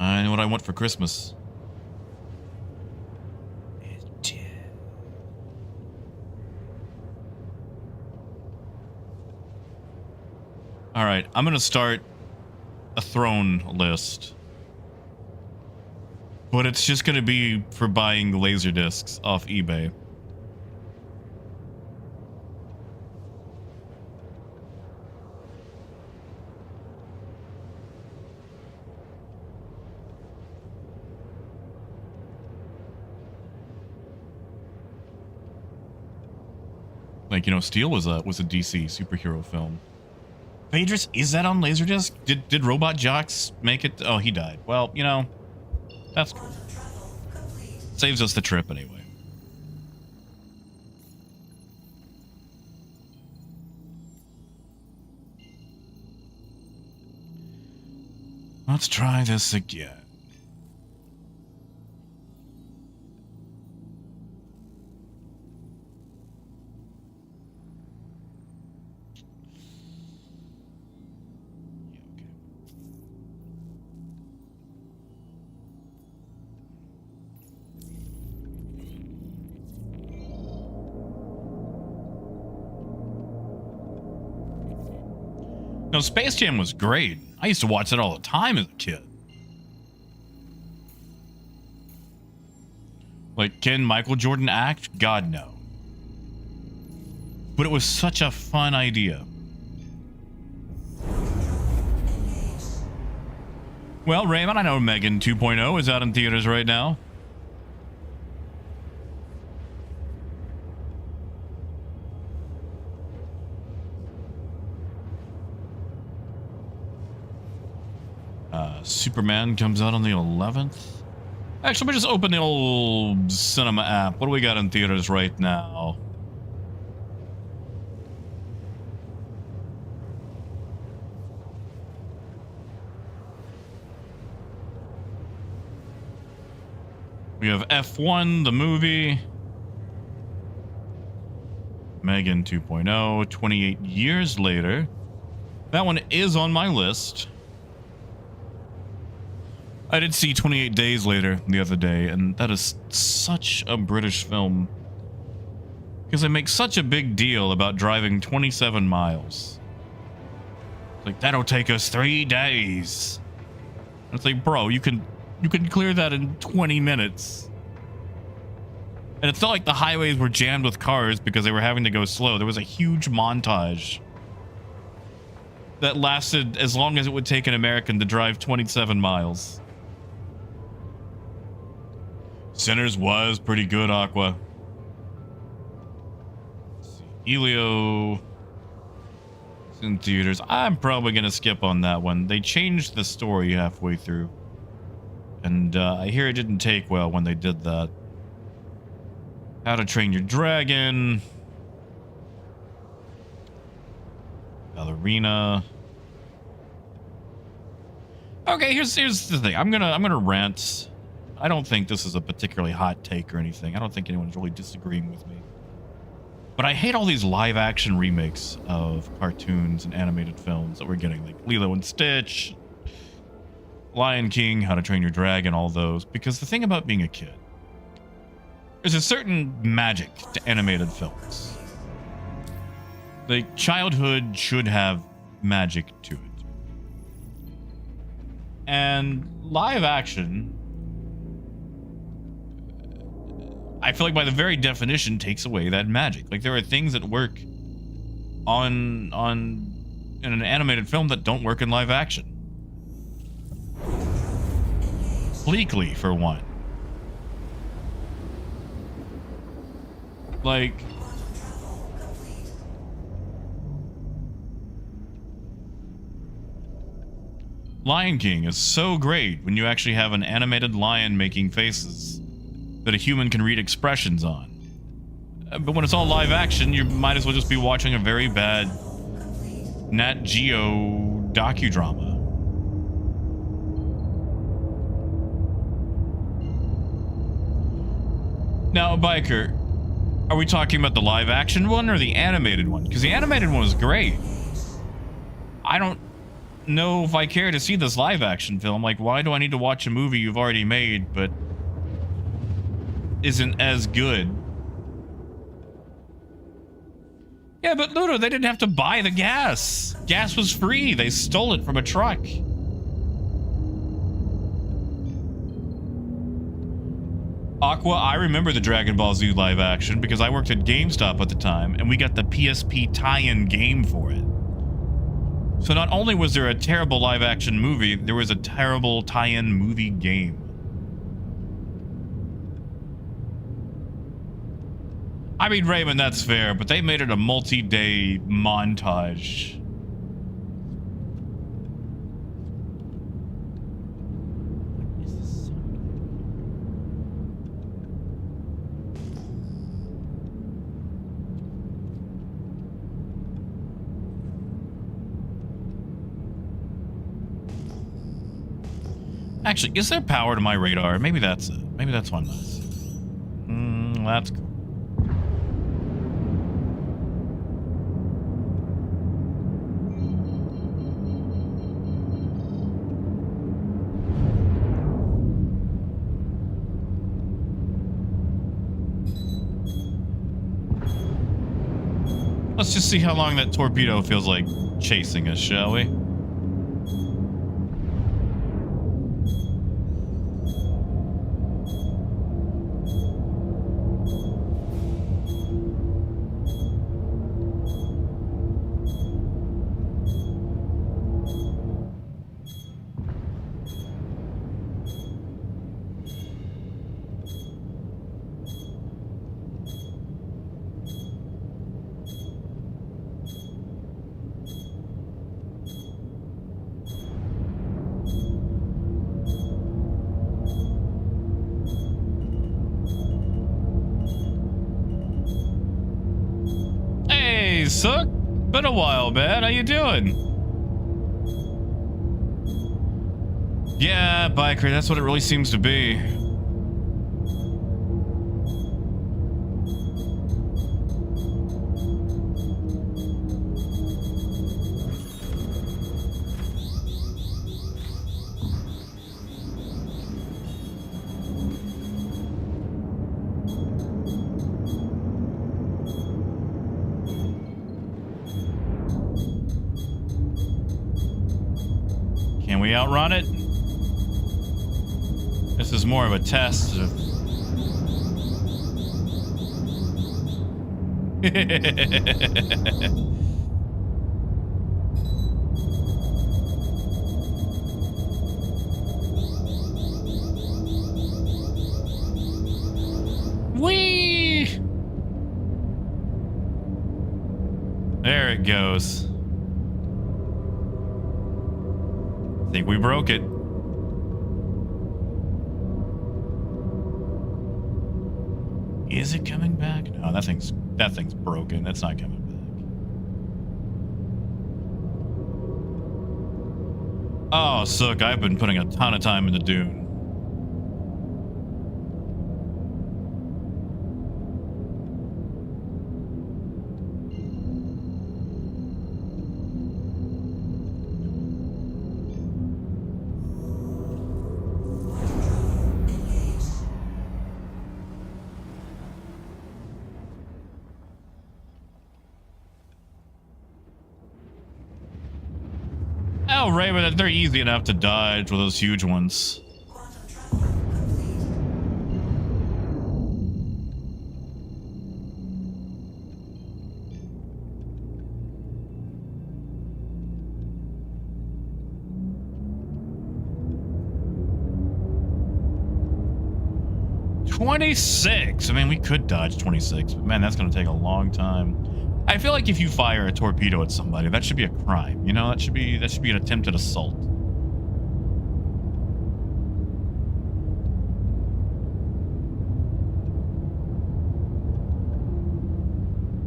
I know what I want for Christmas. It did. Alright, I'm gonna start a throne list. But it's just gonna be for buying Laserdiscs off eBay. Like, you know, Steel was a DC superhero film. Phaedrus, is that on Laserdisc? Did Robot Jocks make it? Oh, he died. Well, you know, that's cool. Saves us the trip anyway. Let's try this again. No, Space Jam was great. I used to watch it all the time as a kid. Like, can Michael Jordan act? God, no. But it was such a fun idea. Well, Raymond, I know Megan 2.0 is out in theaters right now. Superman comes out on the 11th. Actually, let me just open the old cinema app. What do we got in theaters right now? We have F1, the movie. Megan 2.0, 28 years later. That one is on my list. I did see 28 Days Later the other day, and that is such a British film. Because they make such a big deal about driving 27 miles. It's like, that'll take us 3 days. And it's like, bro, you can clear that in 20 minutes. And it's not like the highways were jammed with cars because they were having to go slow. There was a huge montage that lasted as long as it would take an American to drive 27 miles. Sinners was pretty good, Aqua. Let's see. Elio is in theaters. I'm probably going to skip on that one. They changed the story halfway through. And I hear it didn't take well when they did that. How to Train Your Dragon. Ballerina. Okay, here's the thing. I'm gonna rant. I don't think this is a particularly hot take or anything. I don't think anyone's really disagreeing with me. But I hate all these live action remakes of cartoons and animated films that we're getting, like Lilo and Stitch, Lion King, How to Train Your Dragon, all those. Because the thing about being a kid, there's a certain magic to animated films. Like, childhood should have magic to it. And live action, I feel like by the very definition takes away that magic. Like, there are things that work in an animated film that don't work in live action. Bleakly, for one. Like, Lion King is so great when you actually have an animated lion making faces that a human can read expressions on. But when it's all live action, you might as well just be watching a very bad Nat Geo docudrama. Now, Biker, are we talking about the live action one or the animated one? Because the animated one was great. I don't know if I care to see this live action film. Like, why do I need to watch a movie you've already made but isn't as good? Yeah, but Ludo, they didn't have to buy the gas. Gas was free. They stole it from a truck. Aqua, I remember the Dragon Ball Z live action because I worked at GameStop at the time and we got the PSP tie-in game for it. So not only was there a terrible live action movie, there was a terrible tie-in movie game. I mean, Raymond, that's fair, but they made it a multi-day montage. Actually, is there power to my radar? Maybe that's it. Maybe that's one less. That's cool. Let's just see how long that torpedo feels like chasing us, shall we? Hey, Sook. Been a while, man. How you doing? Yeah, biker. That's what it really seems to be. Can we outrun it? This is more of a test of... Whee! There it goes. I think we broke it. Is it coming back? No, that thing's broken. That's not coming back. Oh, Sook, I've been putting a ton of time into Dune. Oh, Raven, they're easy enough to dodge with those huge ones. $26. I mean, we could dodge 26, but man, that's going to take a long time. I feel like if you fire a torpedo at somebody, that should be a crime. You know, that should be an attempted assault.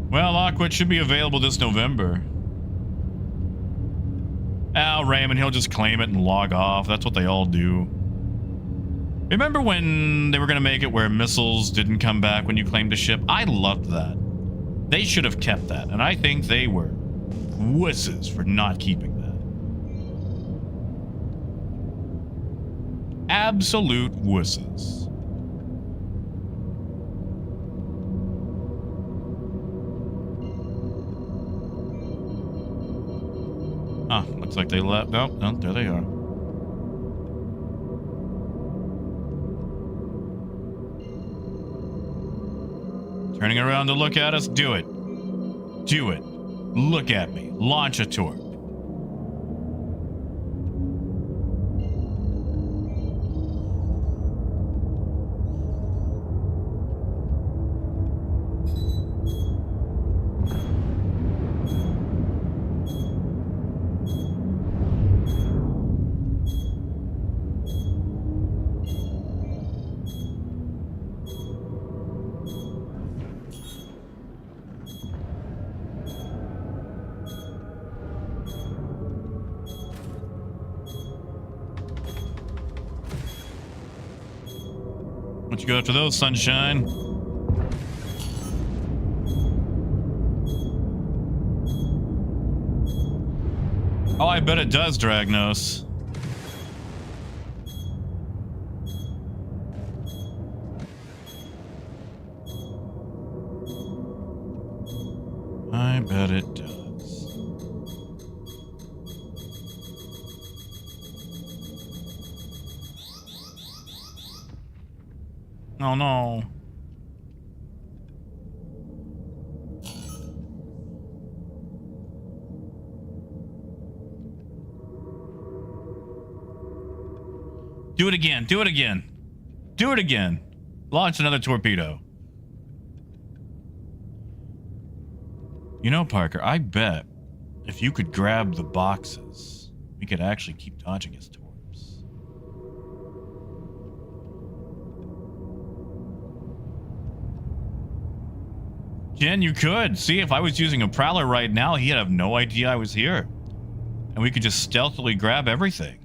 Well, Aqua should be available this November. Al Raymond, he'll just claim it and log off. That's what they all do. Remember when they were going to make it where missiles didn't come back when you claimed a ship? I loved that. They should have kept that, and I think they were wusses for not keeping that. Absolute wusses. Ah, looks like they left. Oh, no, there they are. Turning around to look at us? Do it. Do it. Look at me. Launch a torp. What you go after those, sunshine? Oh, I bet it does, Dragnos. I bet it does. Oh no. Do it again. Do it again. Do it again. Launch another torpedo. You know, Parker, I bet if you could grab the boxes, we could actually keep dodging his torps. Jen, you could. See, if I was using a prowler right now, he'd have no idea I was here. And we could just stealthily grab everything.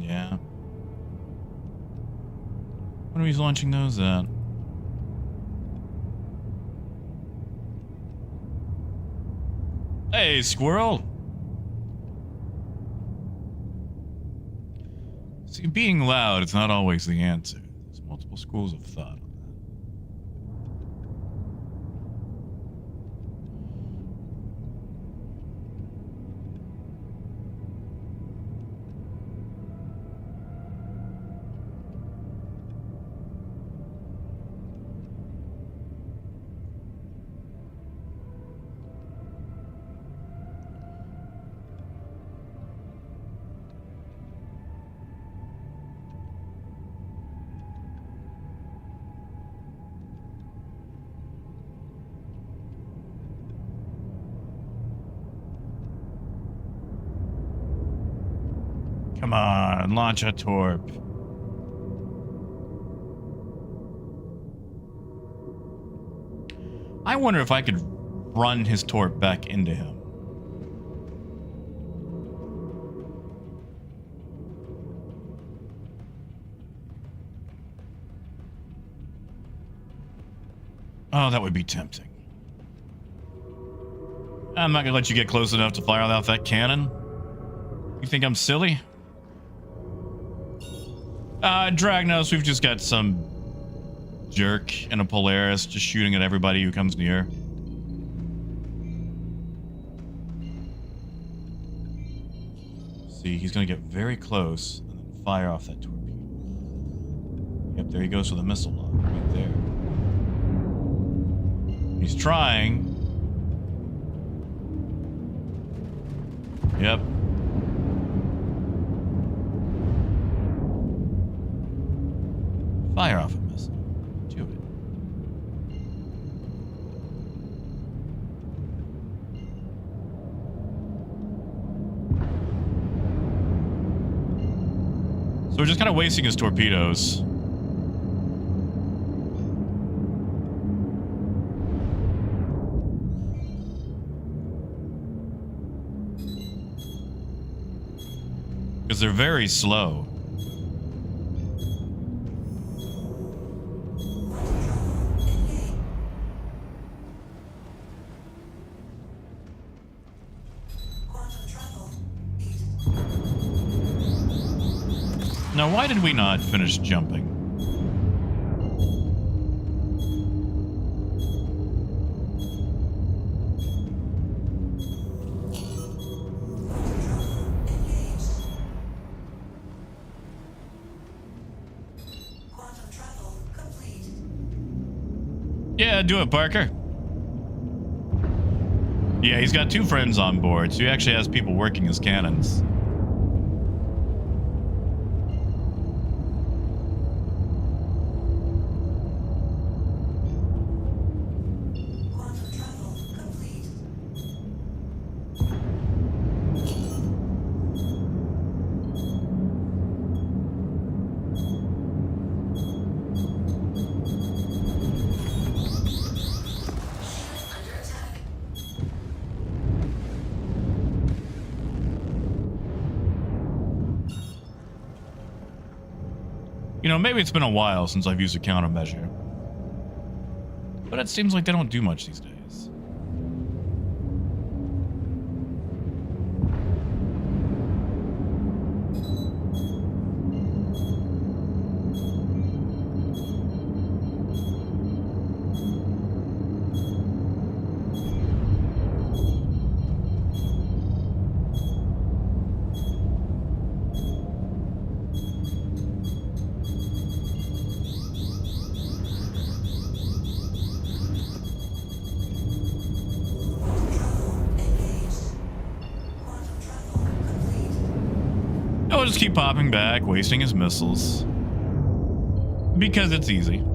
Yeah. What are we launching those at? Hey, squirrel! See, being loud is not always the answer. There's multiple schools of thought on that. Come on, launch a torp. I wonder if I could run his torp back into him. Oh, that would be tempting. I'm not gonna let you get close enough to fire out that cannon. You think I'm silly? Dragnos, we've just got some jerk and a Polaris just shooting at everybody who comes near. See, he's gonna get very close and then fire off that torpedo. Yep, there he goes with a missile lock right there. He's trying. Yep. Fire off a missile. Do it. So we're just kind of wasting his torpedoes. Because they're very slow. Now, why did we not finish jumping? Yeah, do it, Parker. Yeah, he's got 2 friends on board, so he actually has people working his cannons. You know, maybe it's been a while since I've used a countermeasure, but it seems like they don't do much these days. He'll just keep popping back, wasting his missiles. Because it's easy. In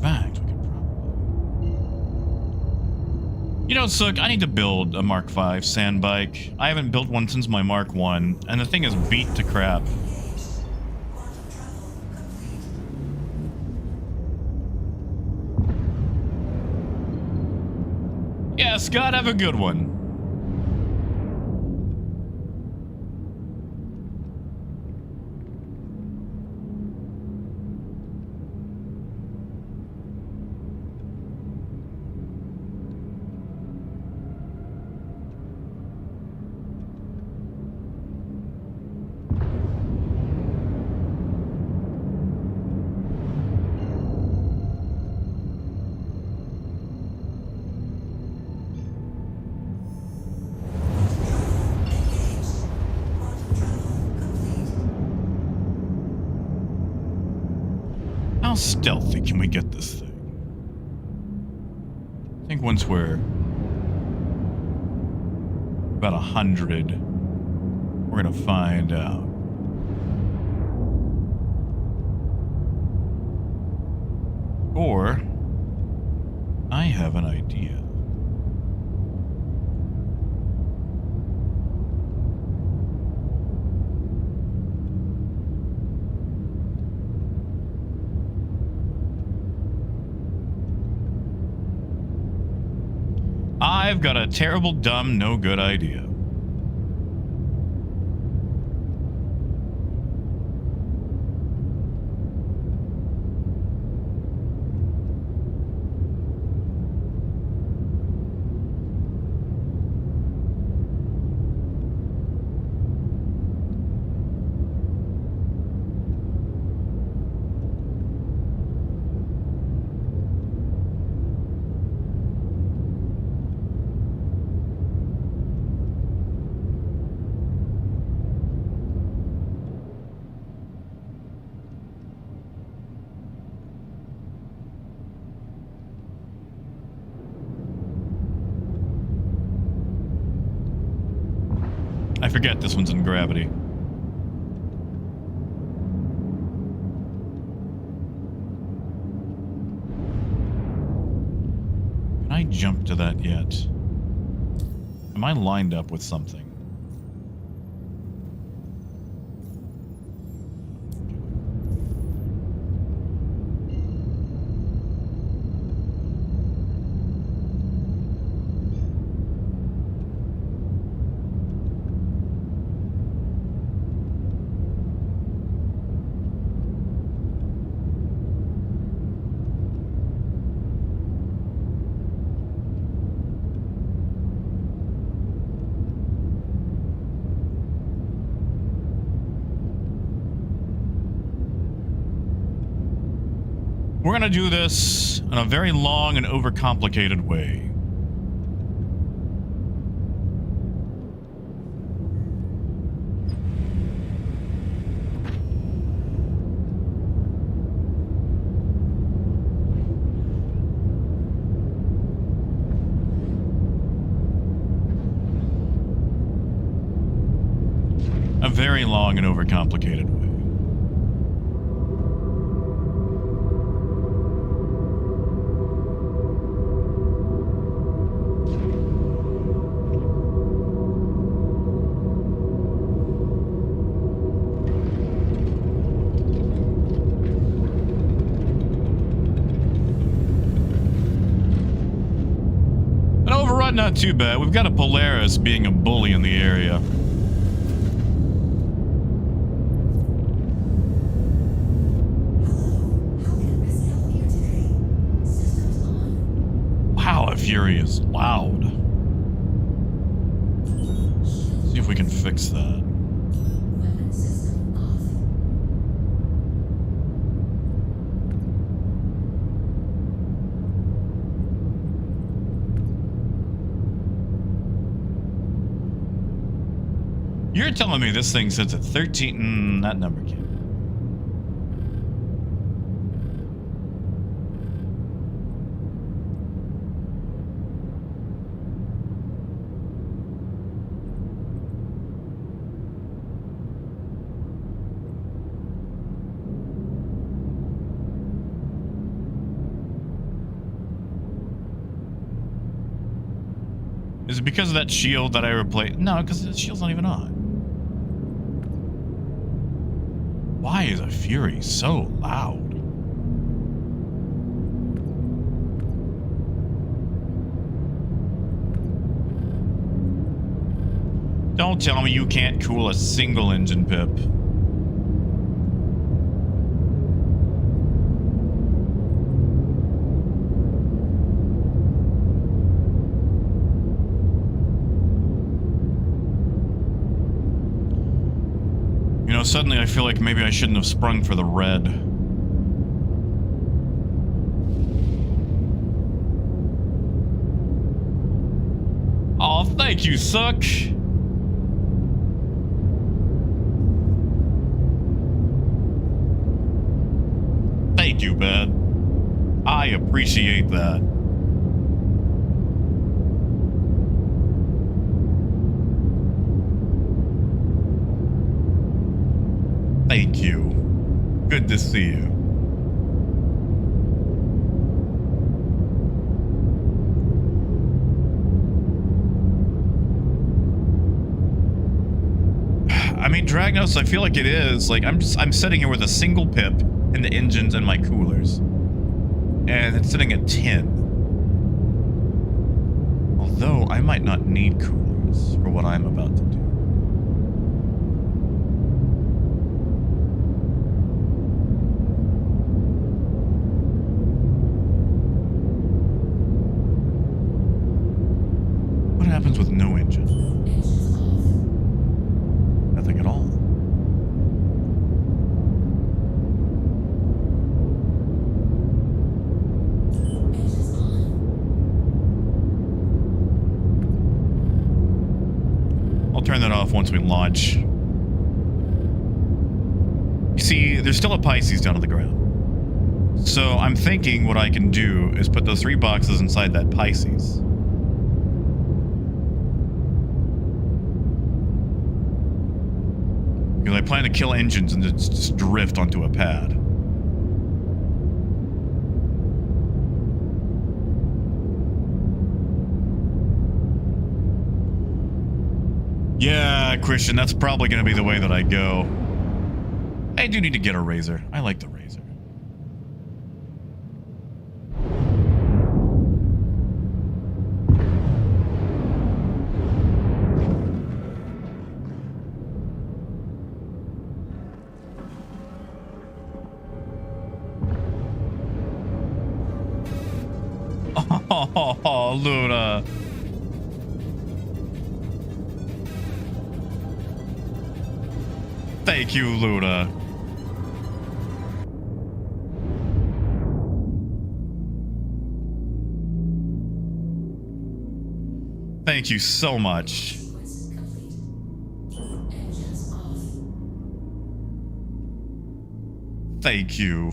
fact, we could probably... You know, Sook, I need to build a Mark V sand bike. I haven't built one since my Mark I, and the thing is beat to crap. Yeah, Scott, have a good one. How stealthy can we get this thing? I think once we're about 100, we're gonna find out. Or I have an idea. I've got a terrible, dumb, no good idea. I forget this one's in gravity. Can I jump to that yet? Am I lined up with something? We're gonna do this in a very long and overcomplicated way. A very long and overcomplicated way. Not too bad. We've got a Polaris being a bully in the area. Wow, that Fury is loud. Let's see if we can fix that. You're telling me this thing sits at 13? That number can't. Is it because of that shield that I replaced? No, because the shield's not even on. Why is a Fury so loud? Don't tell me you can't cool a single engine pip. You know, suddenly I feel like maybe I shouldn't have sprung for the red. Oh, thank you, Suck. Thank you, Bed. I appreciate that. Thank you. Good to see you. I mean, Dragnos, I feel like it is. Like, I'm sitting here with a single pip in the engines and my coolers. And it's sitting at 10. Although, I might not need coolers for what I'm about to do. What happens with no engine? Nothing at all. I'll turn that off once we launch. You see, there's still a Pisces down on the ground. So I'm thinking what I can do is put those 3 boxes inside that Pisces. Because I plan to kill engines and just drift onto a pad. Yeah, Christian, that's probably going to be the way that I go. I do need to get a razor. I like the razor. Oh, Luna. Thank you, Luna. Thank you so much. Thank you.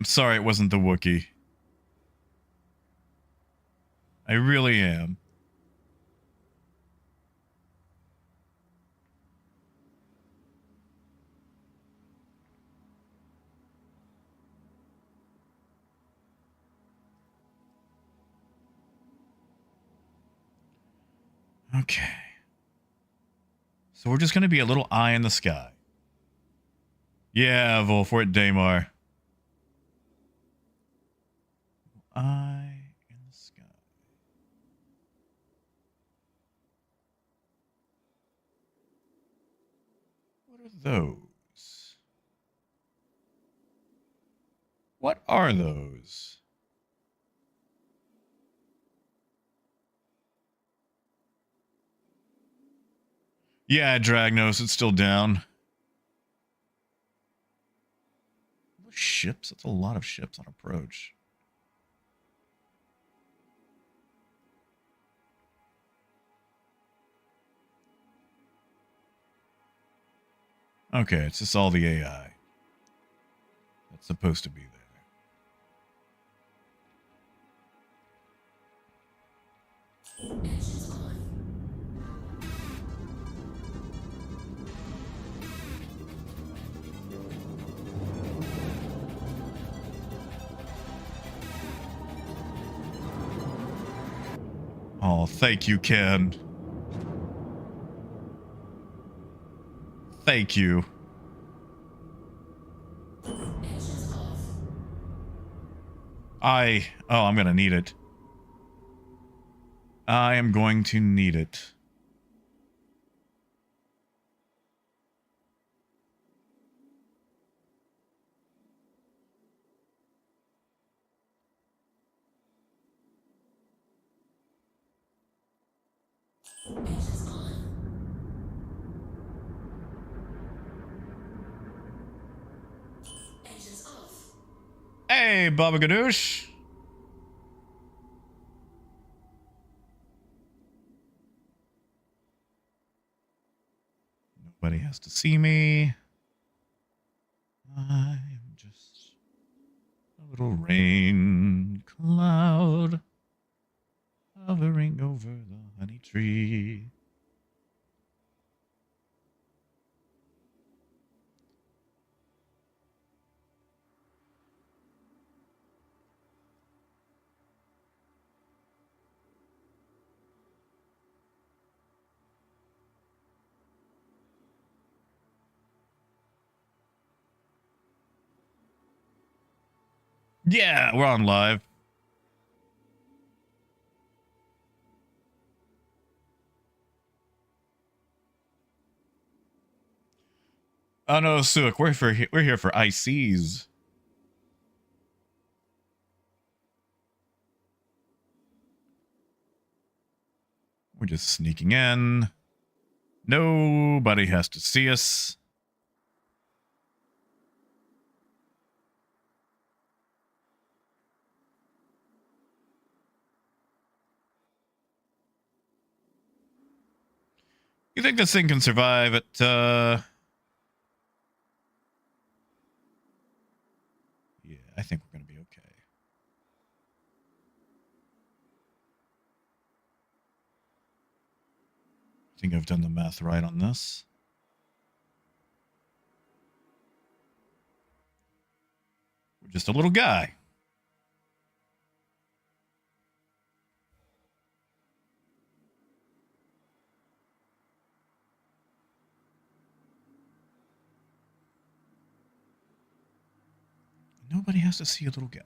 I'm sorry it wasn't the Wookiee. I really am. Okay. So we're just going to be a little eye in the sky. Yeah, Wolf, we're at Daymar. Eye in the sky. What are those? What are those? Yeah, Dragnos, it's still down. Ships? That's a lot of ships on approach. Okay, it's just all the AI that's supposed to be there. Oh, thank you, Ken. Thank you. I'm gonna need it. I am going to need it. Hey, Baba Ganoush. Nobody has to see me. I'm just a little rain cloud hovering over the honey tree. Yeah, we're on live. Oh no, Suik, we're here for ICs. We're just sneaking in. Nobody has to see us. You think this thing can survive at, yeah, I think we're going to be okay. I think I've done the math right on this. We're just a little guy. Nobody has to see a little guy.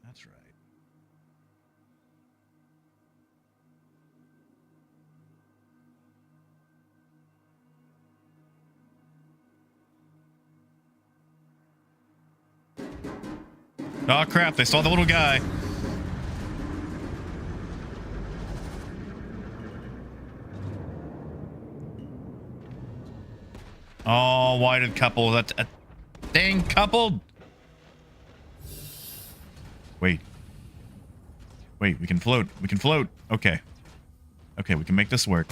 That's right. Oh crap, they saw the little guy. Oh, why did couple? That's a dang couple. Wait. Wait, we can float. We can float. Okay. Okay, we can make this work.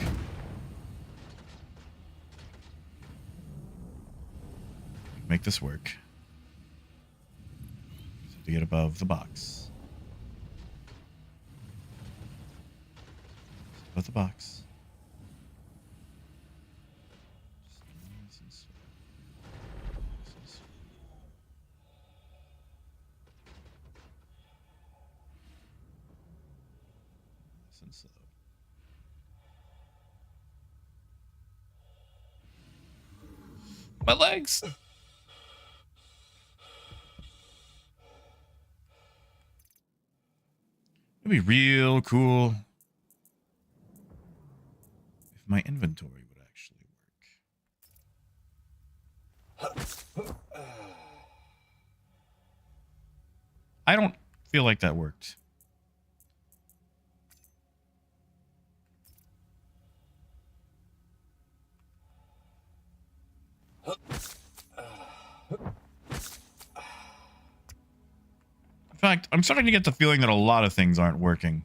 Make this work. Just have to get above the box. Above the box. My legs. It'd be real cool if my inventory would actually work. I don't feel like that worked. In fact, I'm starting to get the feeling that a lot of things aren't working.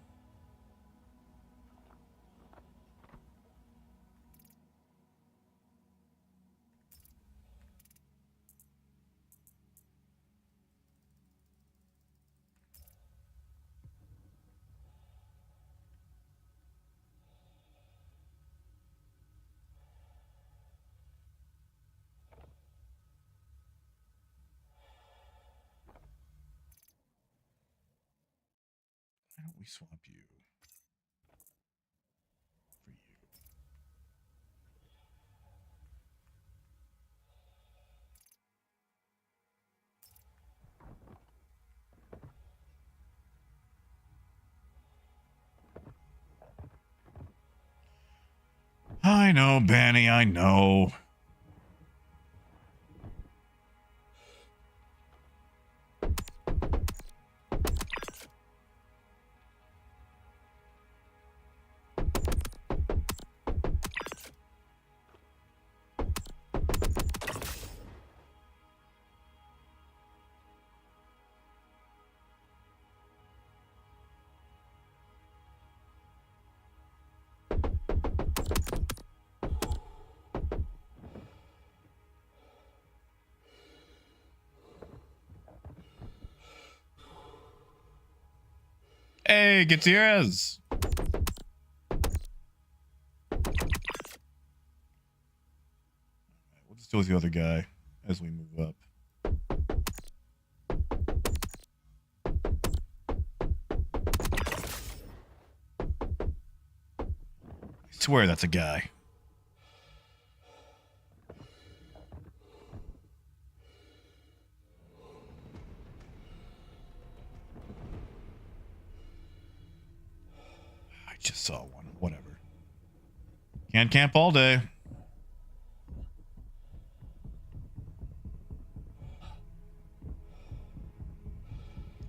Why don't we swap you for you? I know, Banny, I know. Hey, Gutierrez. We'll just deal with the other guy as we move up. I swear that's a guy. I just saw one. Whatever. Can't camp all day.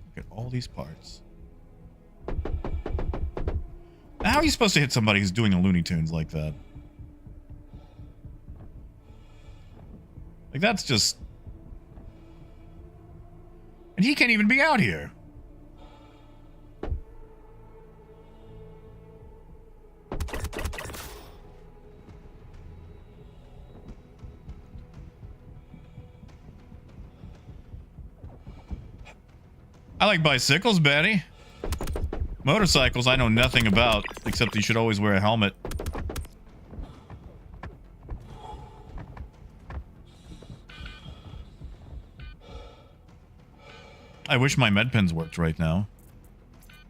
Look at all these parts. How are you supposed to hit somebody who's doing a Looney Tunes like that? Like, that's just... And he can't even be out here. I like bicycles, Betty. Motorcycles I know nothing about, except you should always wear a helmet. I wish my med pens worked right now,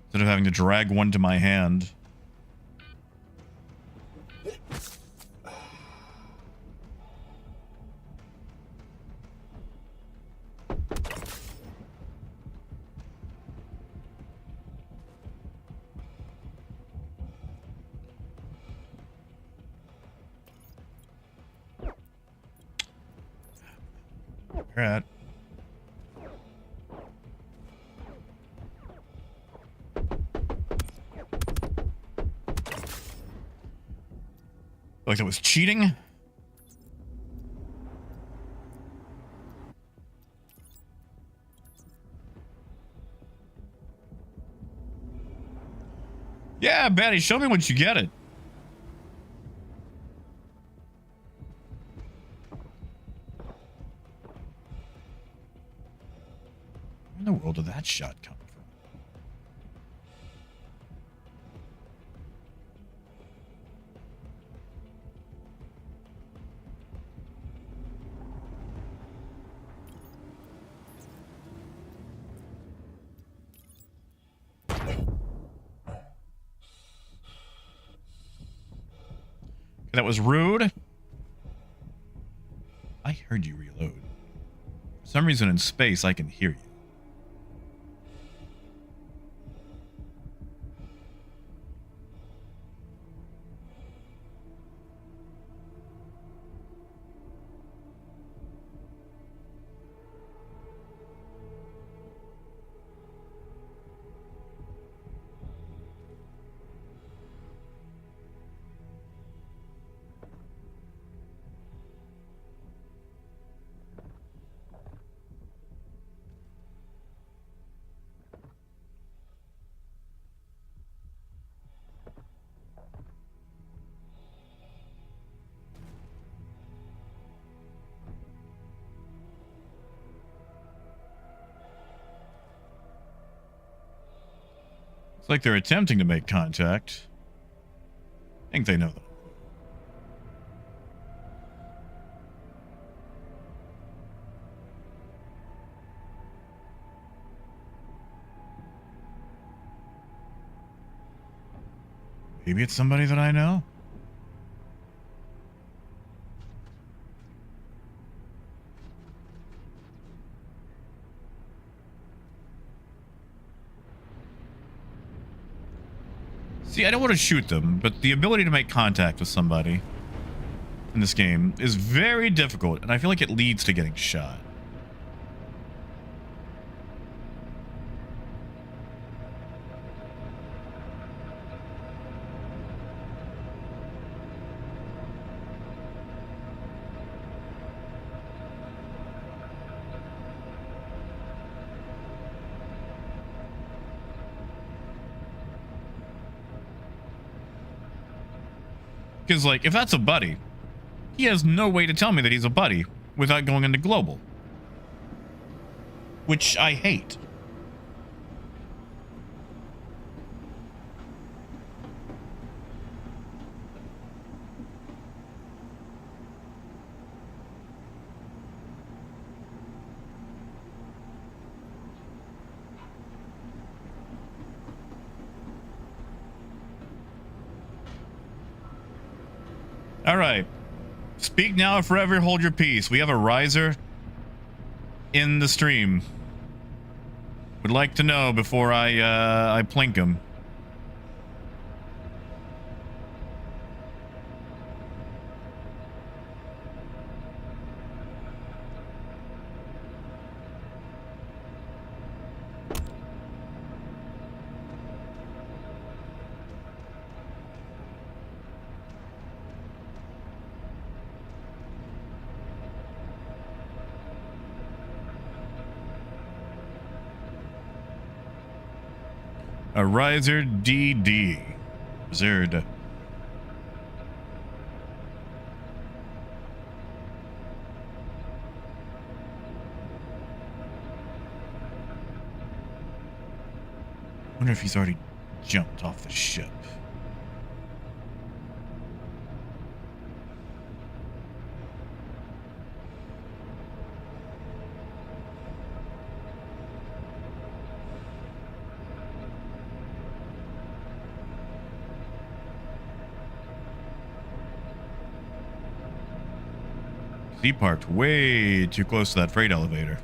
instead of having to drag one to my hand. You're at. Like that was cheating? Yeah, Betty, show me once you get it. Where in the world did that shot come from? That was rude. I heard you reload. For some reason in space, I can hear you. It's like they're attempting to make contact. I think they know that. Maybe it's somebody that I know. See, I don't want to shoot them, but the ability to make contact with somebody in this game is very difficult, and I feel like it leads to getting shot. Because, like, if that's a buddy, he has no way to tell me that he's a buddy without going into global. Which I hate. All right. Speak now or forever hold your peace. We have a riser in the stream. Would like to know before I plink him. A riser DD. Zerd. Wonder if he's already jumped off the ship. He parked way too close to that freight elevator.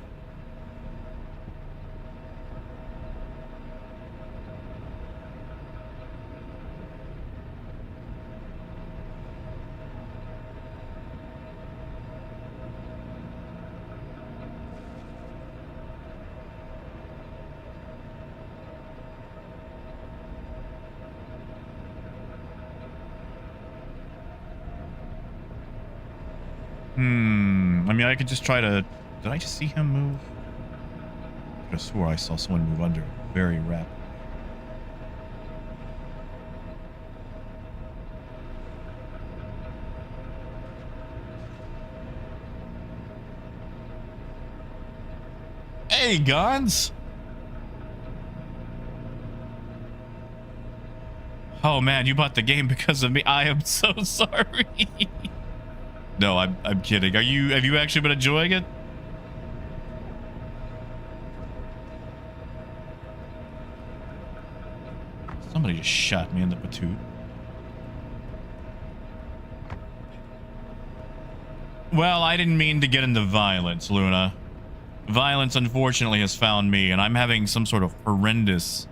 I mean, I could just try to... Did I just see him move? I could have swore I saw someone move under very rapidly. Hey, Gons! Oh man, you bought the game because of me. I am so sorry. No, I'm kidding. Have you actually been enjoying it? Somebody just shot me in the patoot. Well, I didn't mean to get into violence, Luna. Violence, unfortunately, has found me, and I'm having some sort of horrendous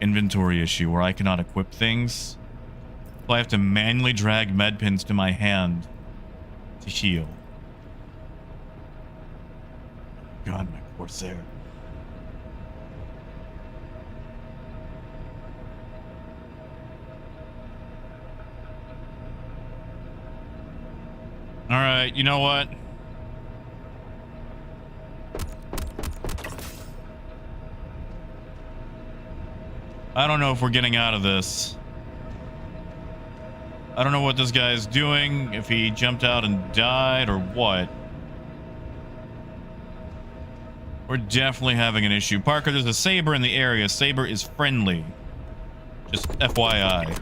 inventory issue where I cannot equip things. So I have to manually drag med pins to my hand to heal. God, my Corsair. All right, you know what? I don't know if we're getting out of this. I don't know what this guy's doing, if he jumped out and died or what. We're definitely having an issue. Parker, there's a Saber in the area. Saber is friendly. Just FYI.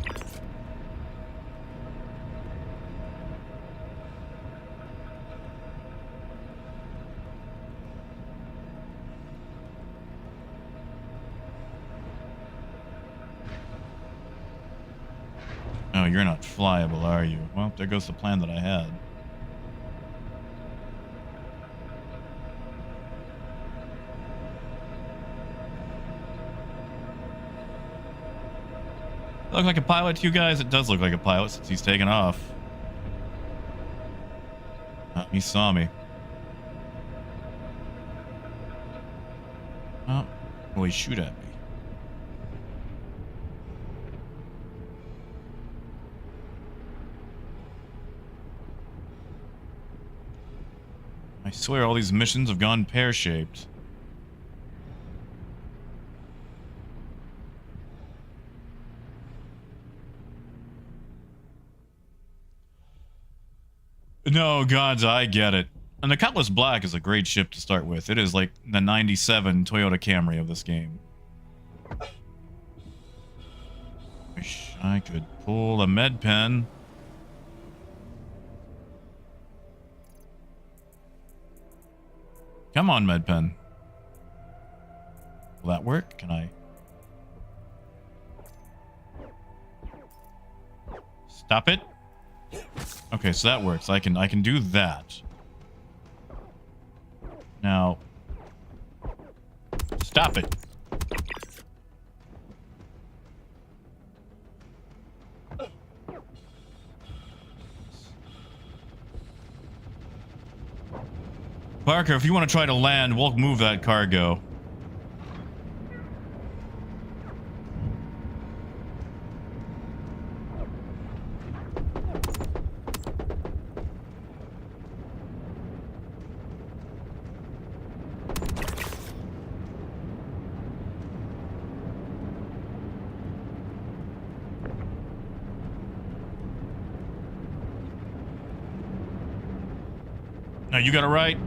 you're not flyable, are you? Well, there goes the plan that I had. Look like a pilot to you guys? It does look like a pilot since he's taken off. He saw me. Oh, will he shoot at me? I swear all these missions have gone pear-shaped. No, gods, I get it. And the Cutlass Black is a great ship to start with. It is like the 97 Toyota Camry of this game. Wish I could pull a med pen. Come on, med pen. Will that work? Can I? Stop it. Okay, so that works. I can do that. Now, stop it. Parker, if you want to try to land, we'll move that cargo. Now you got it right.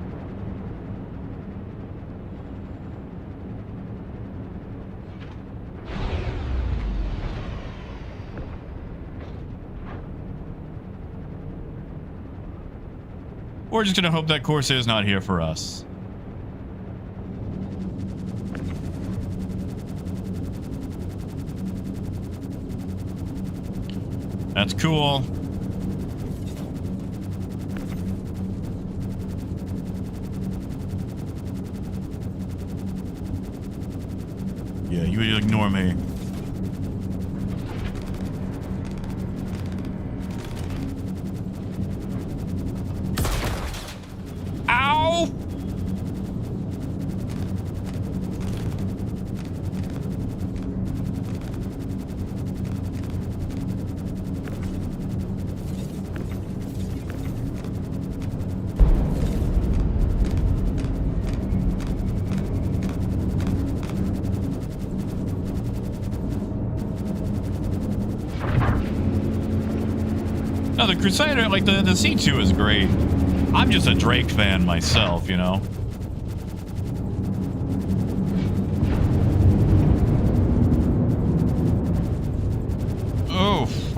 We're just gonna hope that Corsair's not here for us. That's cool. Yeah, you ignore me. Ow! No, the Crusader, like the C2 is great. I'm just a Drake fan myself, you know.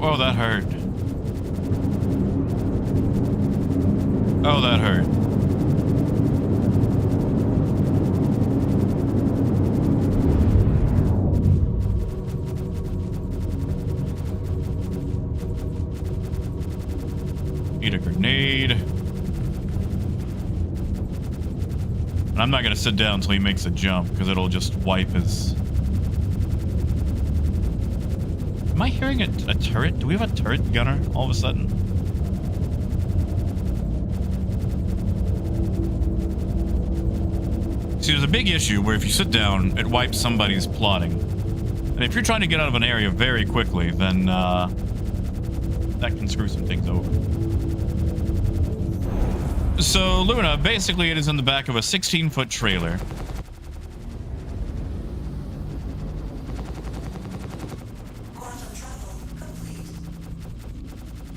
Oh, that hurt. Oh, that hurt. Need a grenade. And I'm not gonna sit down until he makes a jump, because it'll just wipe his... Am I hearing a turret? Do we have a turret gunner all of a sudden? See, there's a big issue where if you sit down, it wipes somebody's plotting. And if you're trying to get out of an area very quickly, then that can screw some things over. So, Luna, basically it is in the back of a 16-foot trailer.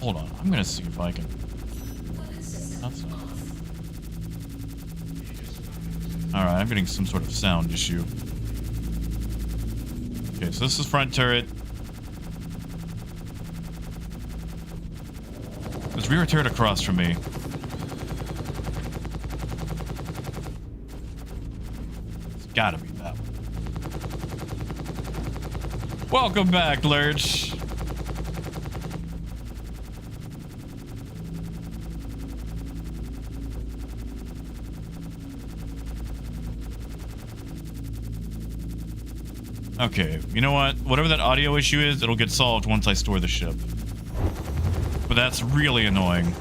Hold on, I'm gonna see if I can... Alright, I'm getting some sort of sound issue. Okay, so this is front turret. There's rear turret across from me. Gotta be that one. Welcome back, Lurch. Okay, you know what? Whatever that audio issue is, it'll get solved once I store the ship. But that's really annoying.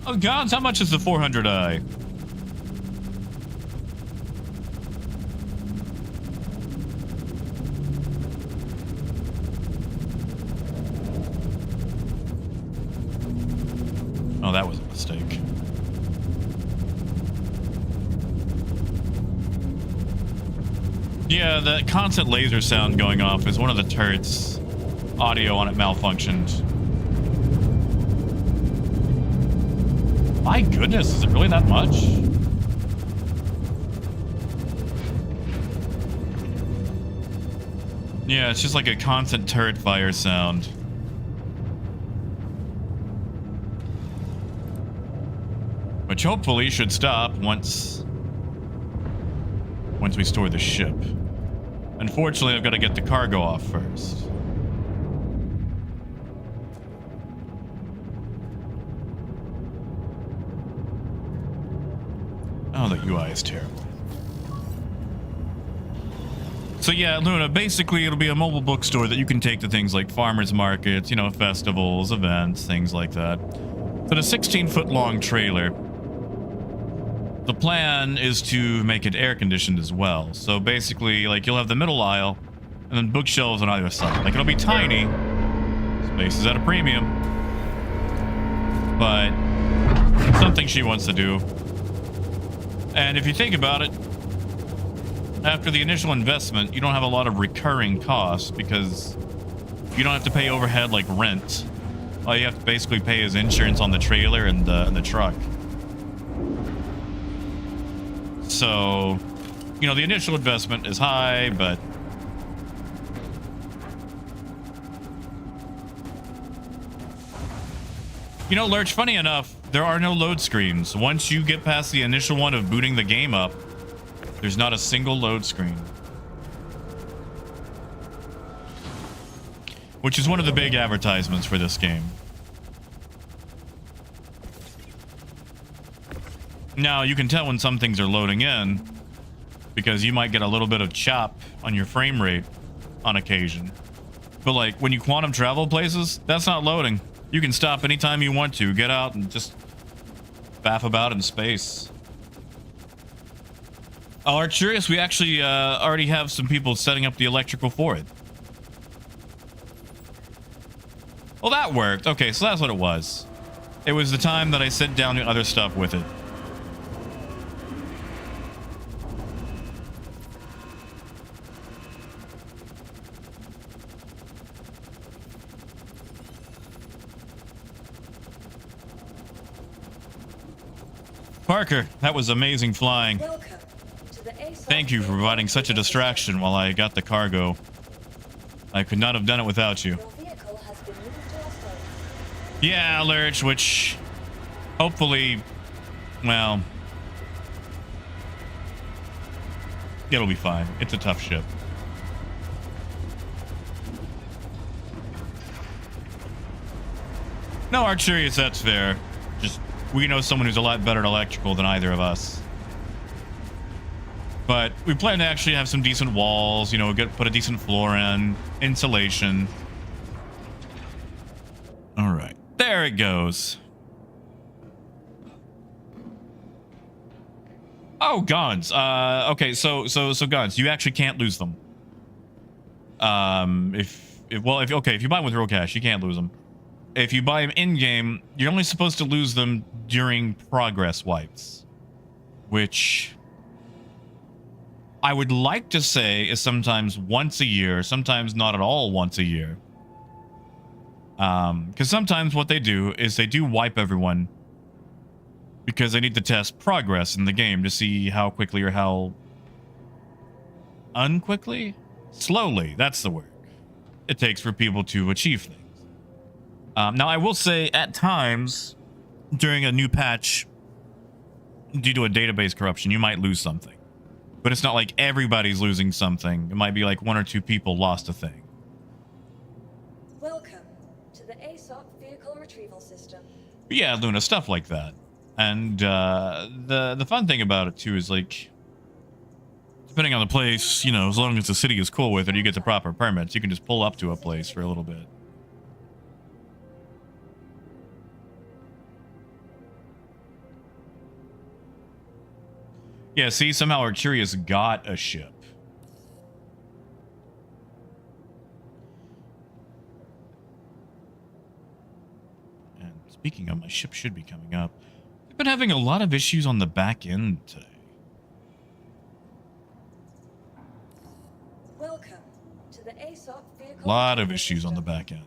Oh gods, how much is the 400i? Oh, that was a mistake. Yeah, the constant laser sound going off is one of the turrets' audio on it malfunctioned. My goodness, is it really that much? Yeah, it's just like a constant turret fire sound. Which hopefully should stop once we store the ship. Unfortunately, I've got to get the cargo off first. Oh, the UI is terrible. So yeah, Luna, basically it'll be a mobile bookstore that you can take to things like farmers markets, you know, festivals, events, things like that. So the 16-foot long trailer, the plan is to make it air conditioned as well. So basically, like, you'll have the middle aisle and then bookshelves on either side. Like, it'll be tiny. Space is at a premium. But something she wants to do. And if you think about it, after the initial investment, you don't have a lot of recurring costs because you don't have to pay overhead like rent. All you have to basically pay is insurance on the trailer and the truck. So, you know, the initial investment is high, but you know, Lurch, funny enough, there are no load screens. Once you get past the initial one of booting the game up, there's not a single load screen. Which is one of the big advertisements for this game. Now, you can tell when some things are loading in because you might get a little bit of chop on your frame rate on occasion. But like when you quantum travel places, that's not loading. You can stop anytime you want to, get out and just faff about in space. Oh, Arcturus, we actually already have some people setting up the electrical for it. Well, that worked. Okay, so that's what it was. It was the time that I set down the other stuff with it. Parker, that was amazing flying. Thank you for providing such a distraction while I got the cargo. I could not have done it without you. Yeah, Lurch, which hopefully, well, it'll be fine. It's a tough ship. No, Arcturus, that's fair. Just, we know someone who's a lot better at electrical than either of us. But we plan to actually have some decent walls, you know, put a decent floor in, insulation. All right, there it goes. Oh, guns. Okay, so guns, you actually can't lose them. If you buy them with real cash, you can't lose them. If you buy them in game, you're only supposed to lose them during progress wipes, which I would like to say is sometimes once a year, sometimes not at all once a year. Because sometimes what they do is they do wipe everyone because they need to test progress in the game to see how quickly or how unquickly, slowly, that's the word, it takes for people to achieve things. Now, I will say at times during a new patch, due to a database corruption, you might lose something. But it's not like everybody's losing something. It might be like one or two people lost a thing. Welcome to the ASOP vehicle retrieval system. But yeah, Luna, stuff like that. And the fun thing about it too is like, depending on the place, you know, as long as the city is cool with it, you get the proper permits, you can just pull up to a place for a little bit. Yeah, see, somehow Arcurious got a ship. And speaking of, my ship should be coming up. I've been having a lot of issues on the back end today. Welcome to the ASOP vehicle. A lot of issues on the back end.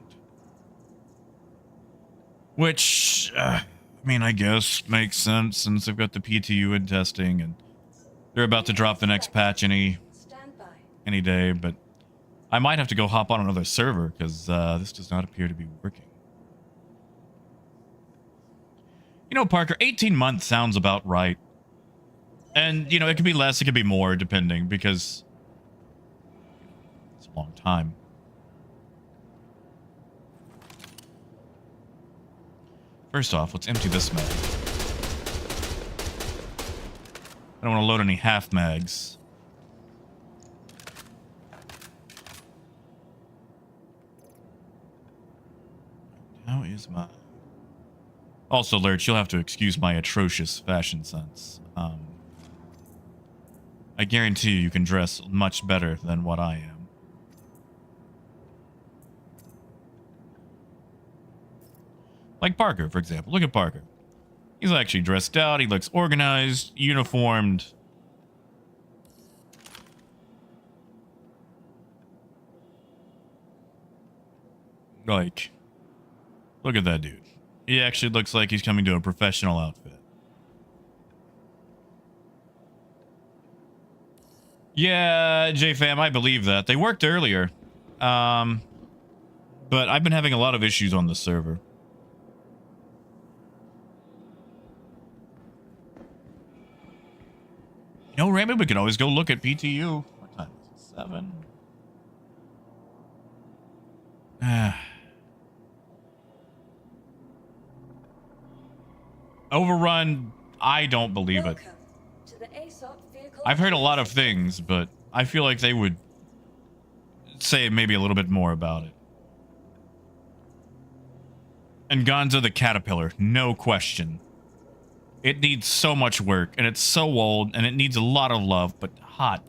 Which, I mean, I guess makes sense since they've got the PTU in testing and they're about to drop the next patch any day, but I might have to go hop on another server because this does not appear to be working. You know, Parker, 18 months sounds about right. And, you know, it could be less, it could be more, depending, because it's a long time. First off, let's empty this mag. I don't want to load any half mags. How is my... Also, Lurch, you'll have to excuse my atrocious fashion sense. I guarantee you can dress much better than what I am. Like Parker, for example. Look at Parker. He's actually dressed out. He looks organized, uniformed. Like, look at that dude. He actually looks like he's coming to a professional outfit. Yeah, JFam, I believe that. They worked earlier. But I've been having a lot of issues on the server. You know, Raymond, we could always go look at PTU. What time is it? 7? Overrun, I don't believe it. I've heard a lot of things, but I feel like they would say maybe a little bit more about it. And Gonzo the Caterpillar, no question. It needs so much work, and it's so old, and it needs a lot of love, but hot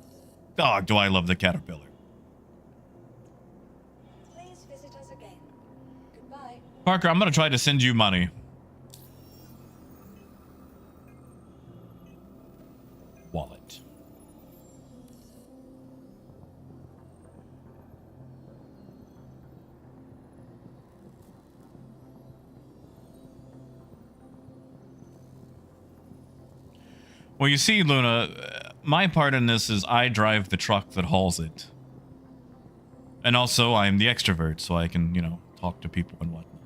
dog, do I love the Caterpillar. Please visit us again. Goodbye. Parker, I'm going to try to send you money. Wallet. Well, you see, Luna, my part in this is I drive the truck that hauls it. And also, I'm the extrovert, so I can, you know, talk to people and whatnot.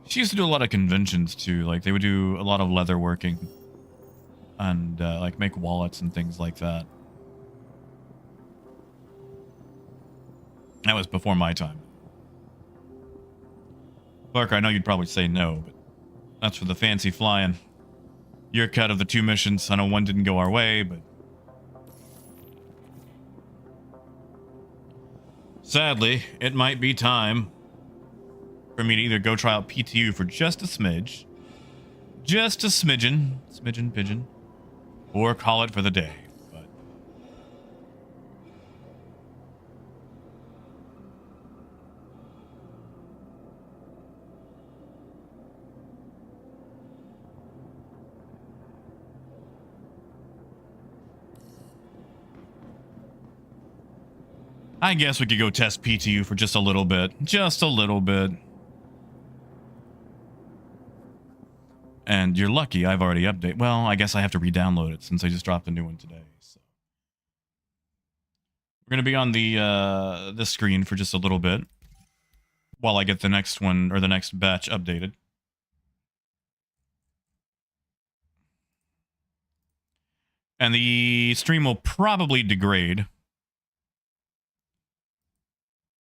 She used to do a lot of conventions, too. Like, they would do a lot of leather working. And, like, make wallets and things like that. That was before my time. Parker, I know you'd probably say no, but that's for the fancy flying. Your cut of the 2 missions. I know one didn't go our way, but... sadly, it might be time for me to either go try out PTU for just a smidge, just a smidgen, pigeon, or call it for the day. But I guess we could go test PTU for just a little bit. Just a little bit. And you're lucky I've already updated. Well, I guess I have to re-download it since I just dropped a new one today. So we're going to be on the this screen for just a little bit while I get the next one or the next batch updated. And the stream will probably degrade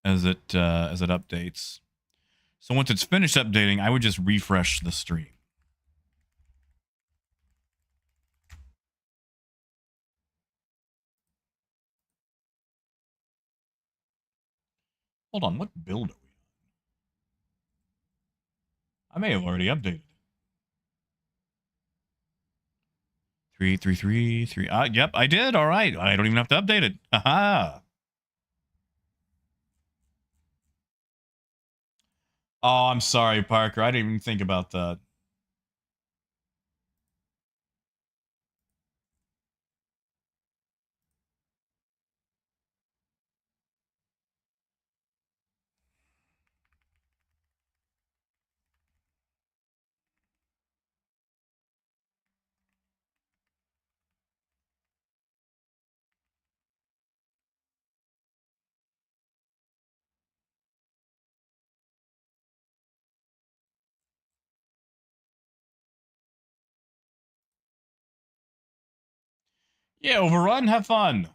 as it updates. So once it's finished updating, I would just refresh the stream. Hold on, what build are we on? I may have already updated. 333. Yep, I did. All right. I don't even have to update it. Aha. Oh, I'm sorry, Parker. I didn't even think about that. Yeah, overrun. Have fun.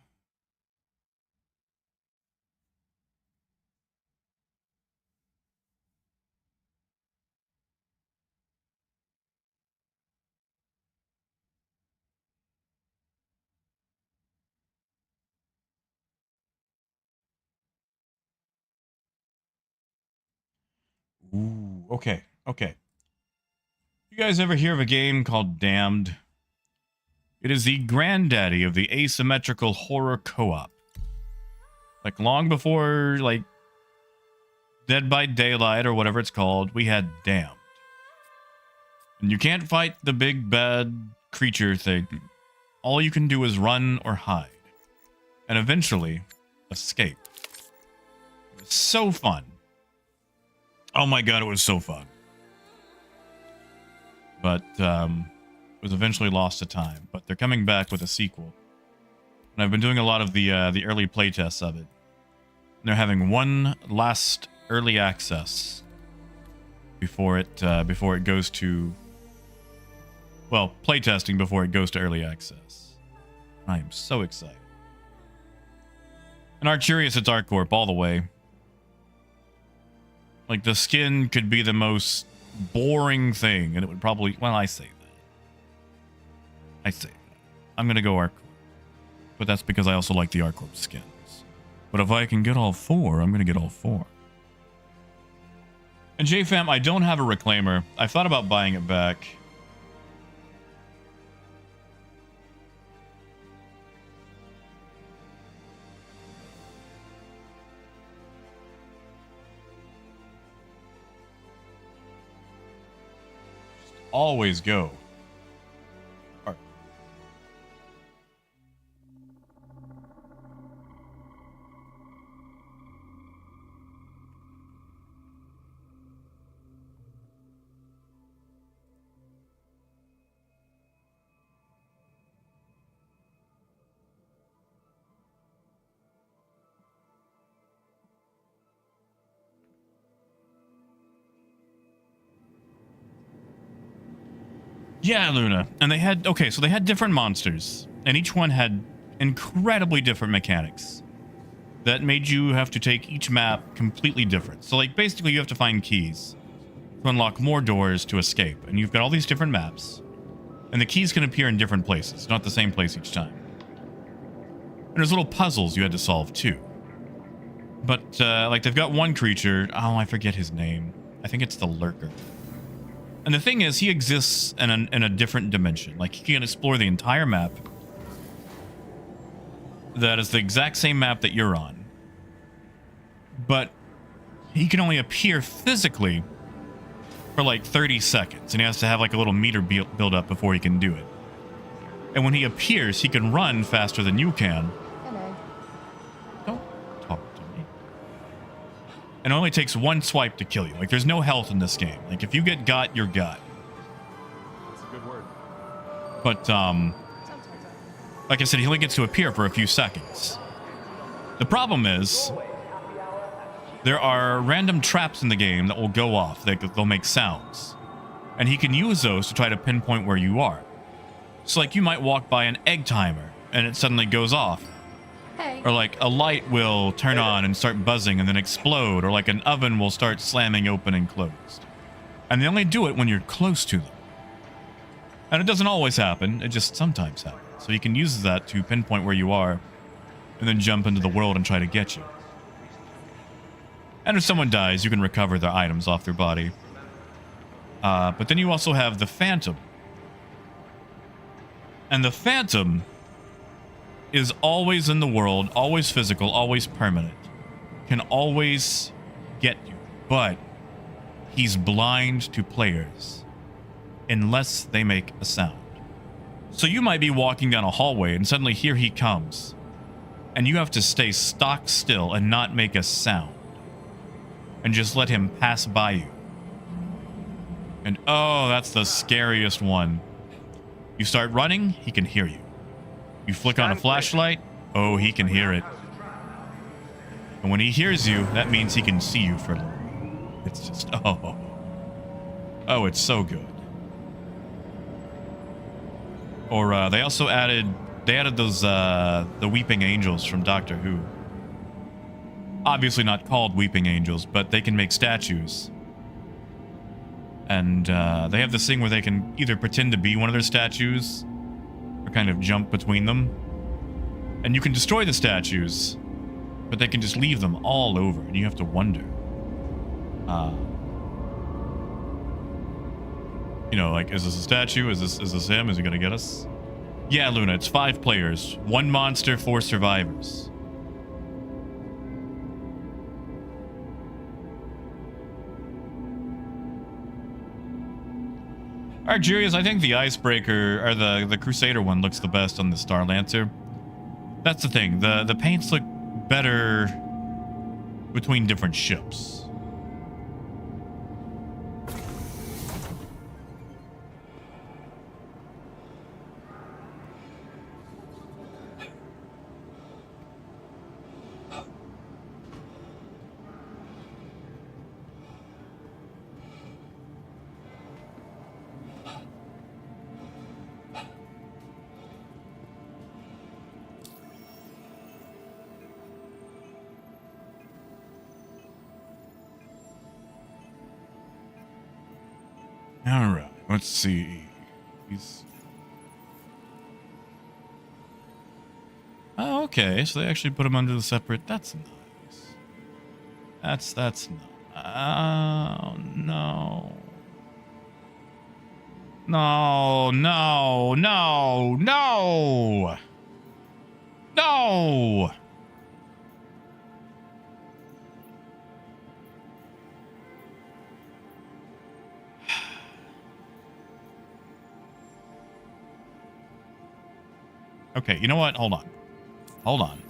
Ooh, okay, okay. You guys ever hear of a game called Damned? It is the granddaddy of the asymmetrical horror co-op. Like long before like Dead by Daylight or whatever it's called, we had Damned. And you can't fight the big bad creature thing. All you can do is run or hide. And eventually escape. It was so fun. Oh my god, it was so fun. But it was eventually lost to time. But they're coming back with a sequel. And I've been doing a lot of the early playtests of it. And they're having one last early access before it goes to, well, playtesting before it goes to early access. I am so excited. And Arcturus, it's ArcCorp all the way. Like, the skin could be the most boring thing, and it would probably... Well, I say that. I'm going to go ArcCorp. But that's because I also like the ArcCorp skins. But if I can get all four, I'm going to get all four. And JFam, I don't have a Reclaimer. I thought about buying it back. Always go. Alright. Yeah, Luna. And they had, okay, so they had different monsters, and each one had incredibly different mechanics that made you have to take each map completely different. So, like, basically you have to find keys to unlock more doors to escape, and you've got all these different maps, and the keys can appear in different places, not the same place each time. And there's little puzzles you had to solve, too. But, like, they've got one creature, oh, I forget his name. I think it's the Lurker. And the thing is, he exists in a different dimension. Like, he can explore the entire map. That is the exact same map that you're on. But he can only appear physically for like 30 seconds. And he has to have like a little meter build up before he can do it. And when he appears, he can run faster than you can. Hello. Don't talk to me. And it only takes one swipe to kill you. Like, there's no health in this game. Like, if you get got, you're got. That's a good word. But, like I said, he only gets to appear for a few seconds. The problem is, there are random traps in the game that will go off. They'll make sounds. And he can use those to try to pinpoint where you are. So, like, you might walk by an egg timer, and it suddenly goes off. Hey. Or like a light will turn on and start buzzing and then explode, or like an oven will start slamming open and closed. And they only do it when you're close to them. And it doesn't always happen, it just sometimes happens. So he can use that to pinpoint where you are and then jump into the world and try to get you. And if someone dies, you can recover their items off their body. But then you also have the Phantom. And the Phantom is always in the world, always physical, always permanent. Can always get you. But he's blind to players unless they make a sound. So you might be walking down a hallway and suddenly here he comes. And you have to stay stock still and not make a sound. And just let him pass by you. And oh, that's the scariest one. You start running, he can hear you. You flick on a flashlight, oh, he can hear it. And when he hears you, that means he can see you for a little. It's just, oh. Oh, it's so good. Or they also added those, the Weeping Angels from Doctor Who. Obviously not called Weeping Angels, but they can make statues. And they have this thing where they can either pretend to be one of their statues or kind of jump between them. And you can destroy the statues, but they can just leave them all over, and you have to wonder. You know, like, is this a statue? Is this him? Is he gonna get us? Yeah, Luna, it's 5 players. 1 monster, 4 survivors. Arcurious, I think the Icebreaker, or the Crusader one looks the best on the Star Lancer. That's the thing. The paints look better between different ships. Alright, let's see. Oh, okay, so they actually put him under the separate... That's nice. That's nice. Oh, no. No, no, no, no! No! Okay, you know what? Hold on. Hold on.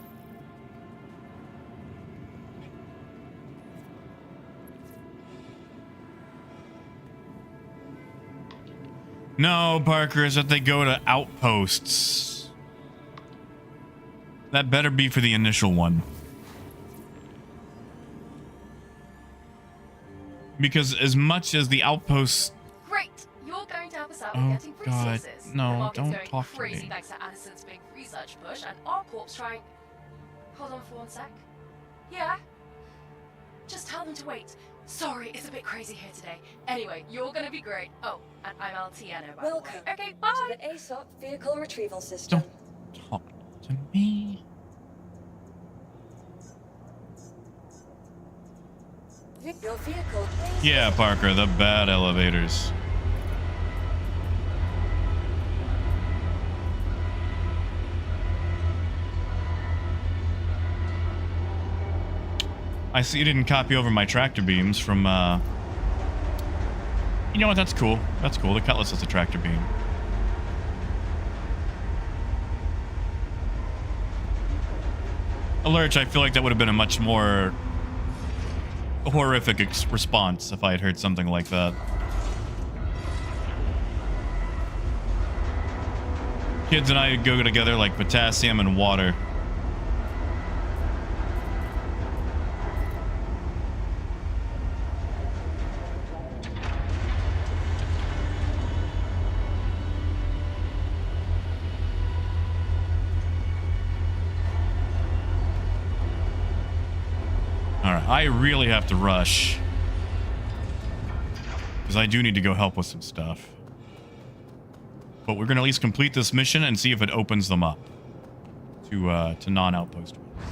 No, Parker, is that they go to outposts. That better be for the initial one. Because as much as the outposts... Great! You're going to help us out Oh, with getting God. resources. No, the market's don't going talk to crazy me. thanks to Addison's big research push, and our corp's trying... Hold on for 1 sec. Yeah? Just tell them to wait. Sorry, it's a bit crazy here today. Anyway, you're gonna be great. Oh, and I'm Altiano, by the way. Welcome Okay, bye! to the ASOP vehicle retrieval system. Don't talk to me. Your vehicle. Yeah, Parker, the bad elevators. I see you didn't copy over my tractor beams from, You know what, that's cool. That's cool. The Cutlass is a tractor beam. A lurch, I feel like that would have been a much more horrific response if I had heard something like that. Kids and I go together like potassium and water. Alright, I really have to rush. Because I do need to go help with some stuff. But we're going to at least complete this mission and see if it opens them up to non-outpost ones.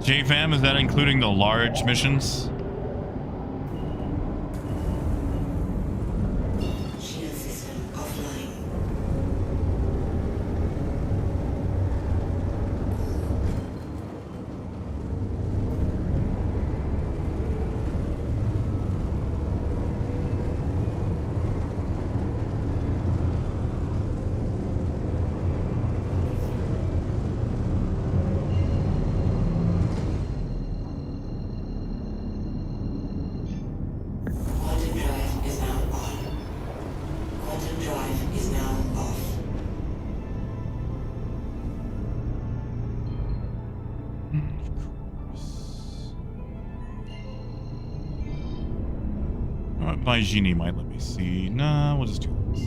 JFam, is that including the large missions? Shield system offline. Quantum drive is now on. Quantum drive is now off. My genie might let me see. Nah, we'll just do this.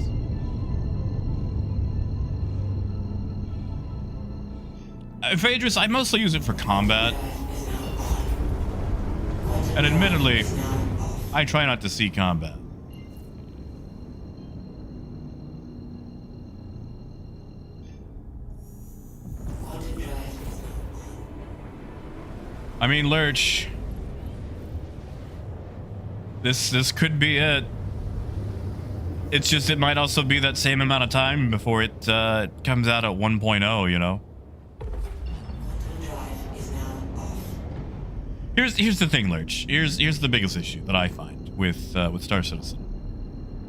Phaedrus, I mostly use it for combat. And admittedly, I try not to see combat. I mean, Lurch, this could be it. It's just it might also be that same amount of time before it comes out at 1.0, you know. Here's the thing, Lurch. Here's the biggest issue that I find with Star Citizen,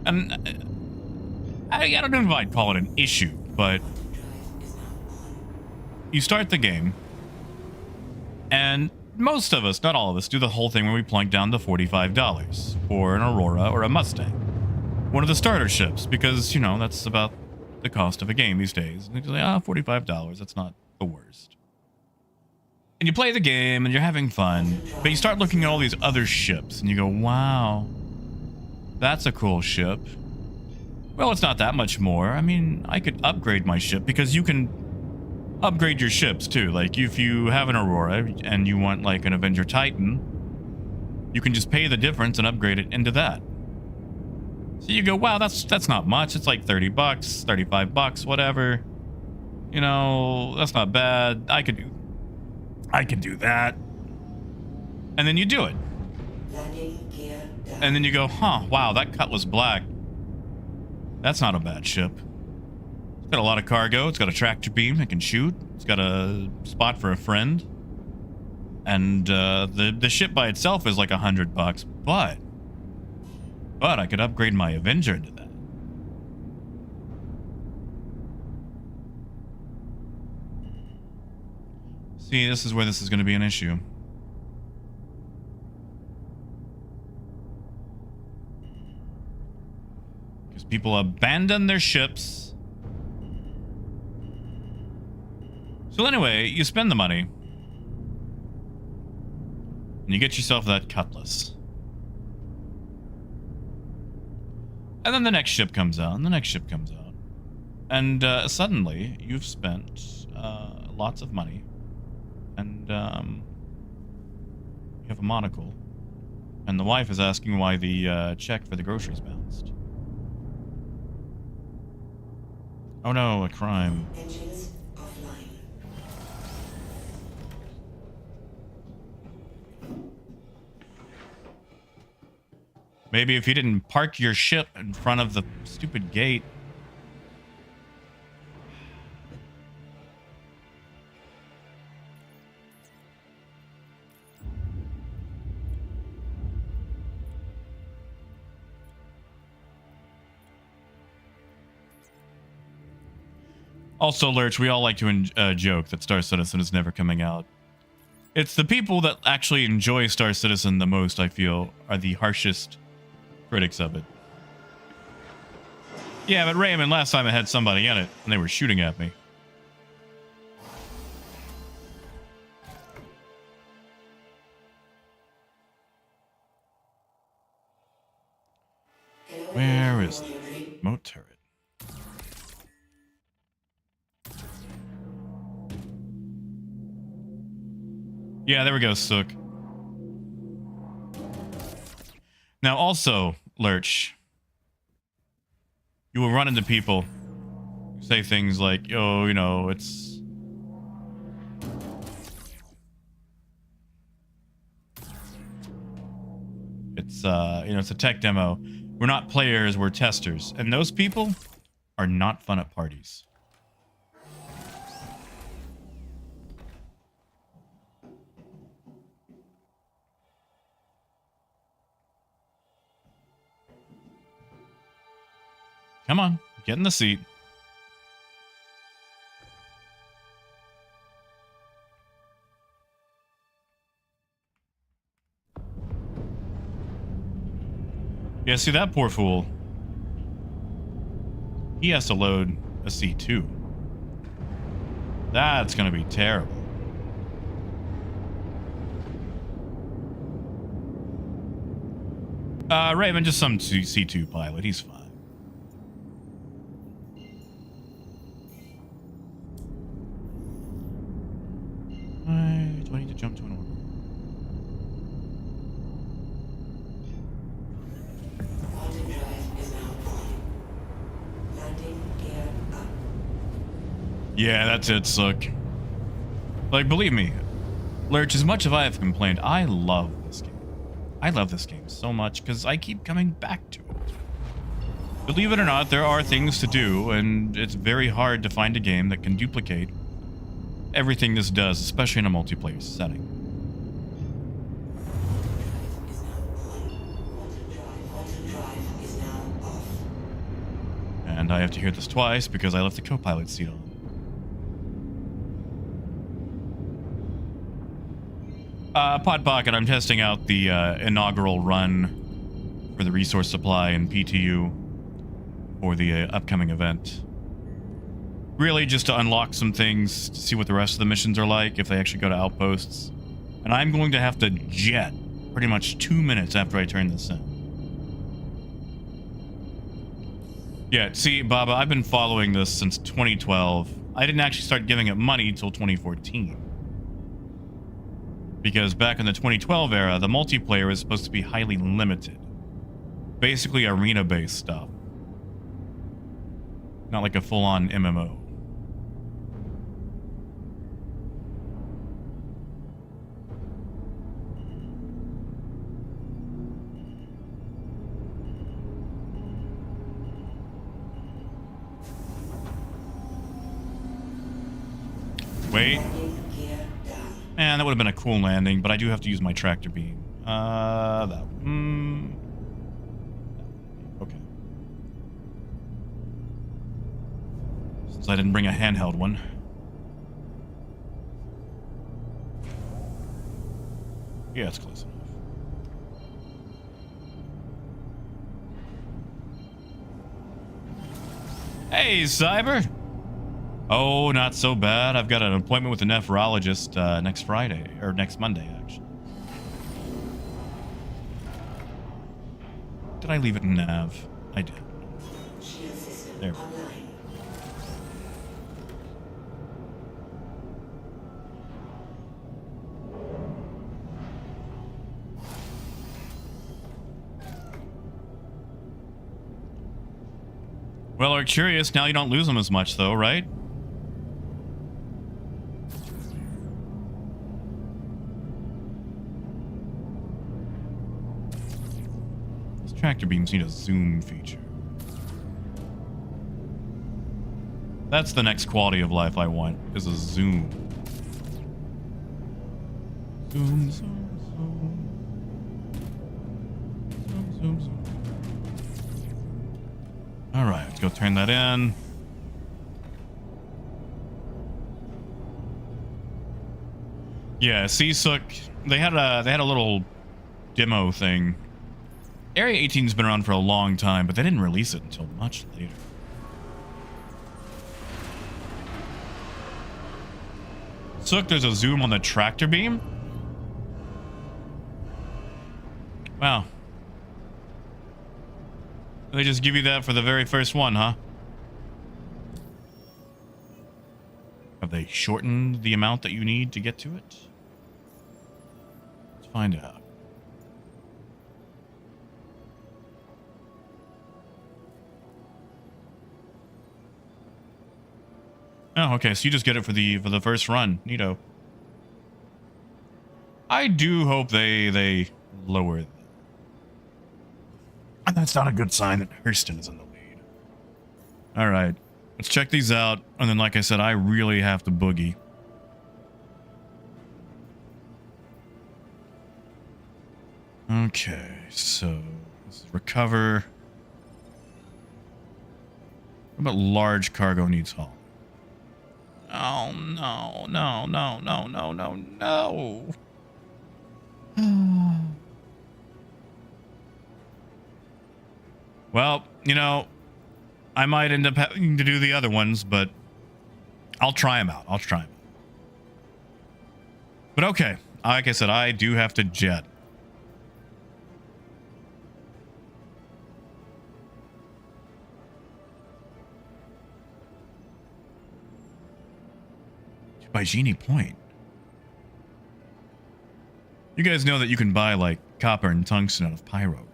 and I don't know if I'd call it an issue, but you start the game, and most of us, not all of us, do the whole thing where we plunk down the $45 for an Aurora or a Mustang, one of the starter ships, because you know that's about the cost of a game these days. And you're like, $45, that's not the worst. And you play the game and you're having fun, but you start looking at all these other ships and you go, wow, that's a cool ship. Well, it's not that much more. I mean, I could upgrade my ship because you can upgrade your ships too. Like if you have an Aurora and you want like an Avenger Titan, you can just pay the difference and upgrade it into that. So you go, wow, that's not much. It's like $30, $35, whatever. You know, that's not bad. I can do that. And then you do it. And then you go, huh, wow, that Cutlass Black, that's not a bad ship. It's got a lot of cargo. It's got a tractor beam it can shoot. It's got a spot for a friend. And the ship by itself is like $100, but I could upgrade my Avenger into that. See, this is where this is going to be an issue. Because people abandon their ships. So anyway, you spend the money. And you get yourself that Cutlass. And then the next ship comes out, and the next ship comes out. And suddenly, you've spent lots of money. And you have a monocle. And the wife is asking why the check for the groceries bounced. Oh no, a crime. Engines offline. Maybe if you didn't park your ship in front of the stupid gate. Also, Lurch, we all like to joke that Star Citizen is never coming out. It's the people that actually enjoy Star Citizen the most, I feel, are the harshest critics of it. Yeah, but Raymond, last time I had somebody in it, and they were shooting at me. Where is it? Moat turret. Yeah, there we go, Sook. Now, also, Lurch, you will run into people who say things like, oh, you know, it's It's it's a tech demo. We're not players, we're testers. And those people are not fun at parties. Come on, get in the seat. Yeah, see that poor fool. He has to load a C2. That's gonna be terrible. Raven, just some C2 pilot. He's fine. Do I need to jump to an order? Quantum drive is now on. Landing gear up. Yeah, that's it, Sook. Like, believe me, Lurch, as much as I have complained, I love this game. I love this game so much because I keep coming back to it. Believe it or not, there are things to do, and it's very hard to find a game that can duplicate everything this does, especially in a multiplayer setting. Is now on. Quantum drive is now off. And I have to hear this twice because I left the co-pilot seat on. Pod Pocket, I'm testing out the inaugural run for the resource supply and PTU for the upcoming event. Really just to unlock some things, to see what the rest of the missions are like, if they actually go to outposts. And I'm going to have to jet pretty much 2 minutes after I turn this in. Yeah, see, Baba, I've been following this since 2012. I didn't actually start giving it money until 2014. Because back in the 2012 era, the multiplayer was supposed to be highly limited. Basically arena-based stuff. Not like a full-on MMO. Wait. Landing gear down. Man, that would have been a cool landing, but I do have to use my tractor beam. That. Okay. Since I didn't bring a handheld one. Yeah, it's close enough. Hey, Cyber! Oh, not so bad. I've got an appointment with a nephrologist next Friday, or next Monday, actually. Did I leave it in nav? I did. Shield system There. online. Well, we're curious. Now you don't lose them as much, though, right? These tractor beams need a zoom feature. That's the next quality of life I want, is a zoom. Zoom, zoom, zoom. Zoom, zoom, zoom. All right, let's go turn that in. Yeah, Seasook, they had a little demo thing. Area 18's been around for a long time, but they didn't release it until much later. Sook, there's a zoom on the tractor beam? Wow. They just give you that for the very first one, huh? Have they shortened the amount that you need to get to it? Let's find out. Oh, okay, so you just get it for the first run. Neato. I do hope they lower it. And that's not a good sign that Hurston is in the lead. All right. Let's check these out. And then, like I said, I really have to boogie. Okay, so this is recover. What about large cargo needs haul? Oh, no, no, no, no, no, no, no. Well, you know, I might end up having to do the other ones, but I'll try them out. I'll try them. But okay, like I said, I do have to jet. By Genie Point. You guys know that you can buy like copper and tungsten out of pyro, right?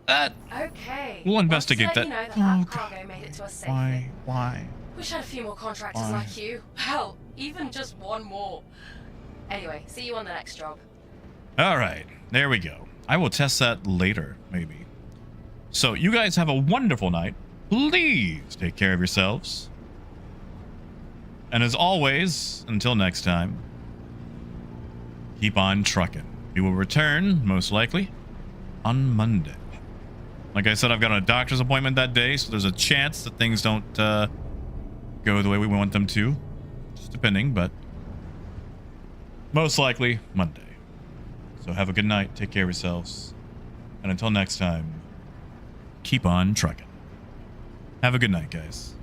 That Okay. we'll investigate that. You know that cargo made it to us safely. Why? Wish I had a few more contractors Why? like you. Hell, even just one more. Anyway, see you on the next job. All right, there we go. I will test that later, maybe. So you guys have a wonderful night. Please take care of yourselves. And as always, until next time, keep on trucking. We will return, most likely, on Monday. Like I said, I've got a doctor's appointment that day, so there's a chance that things don't go the way we want them to. Just depending, but most likely Monday. So have a good night. Take care of yourselves. And until next time, keep on trucking. Have a good night, guys.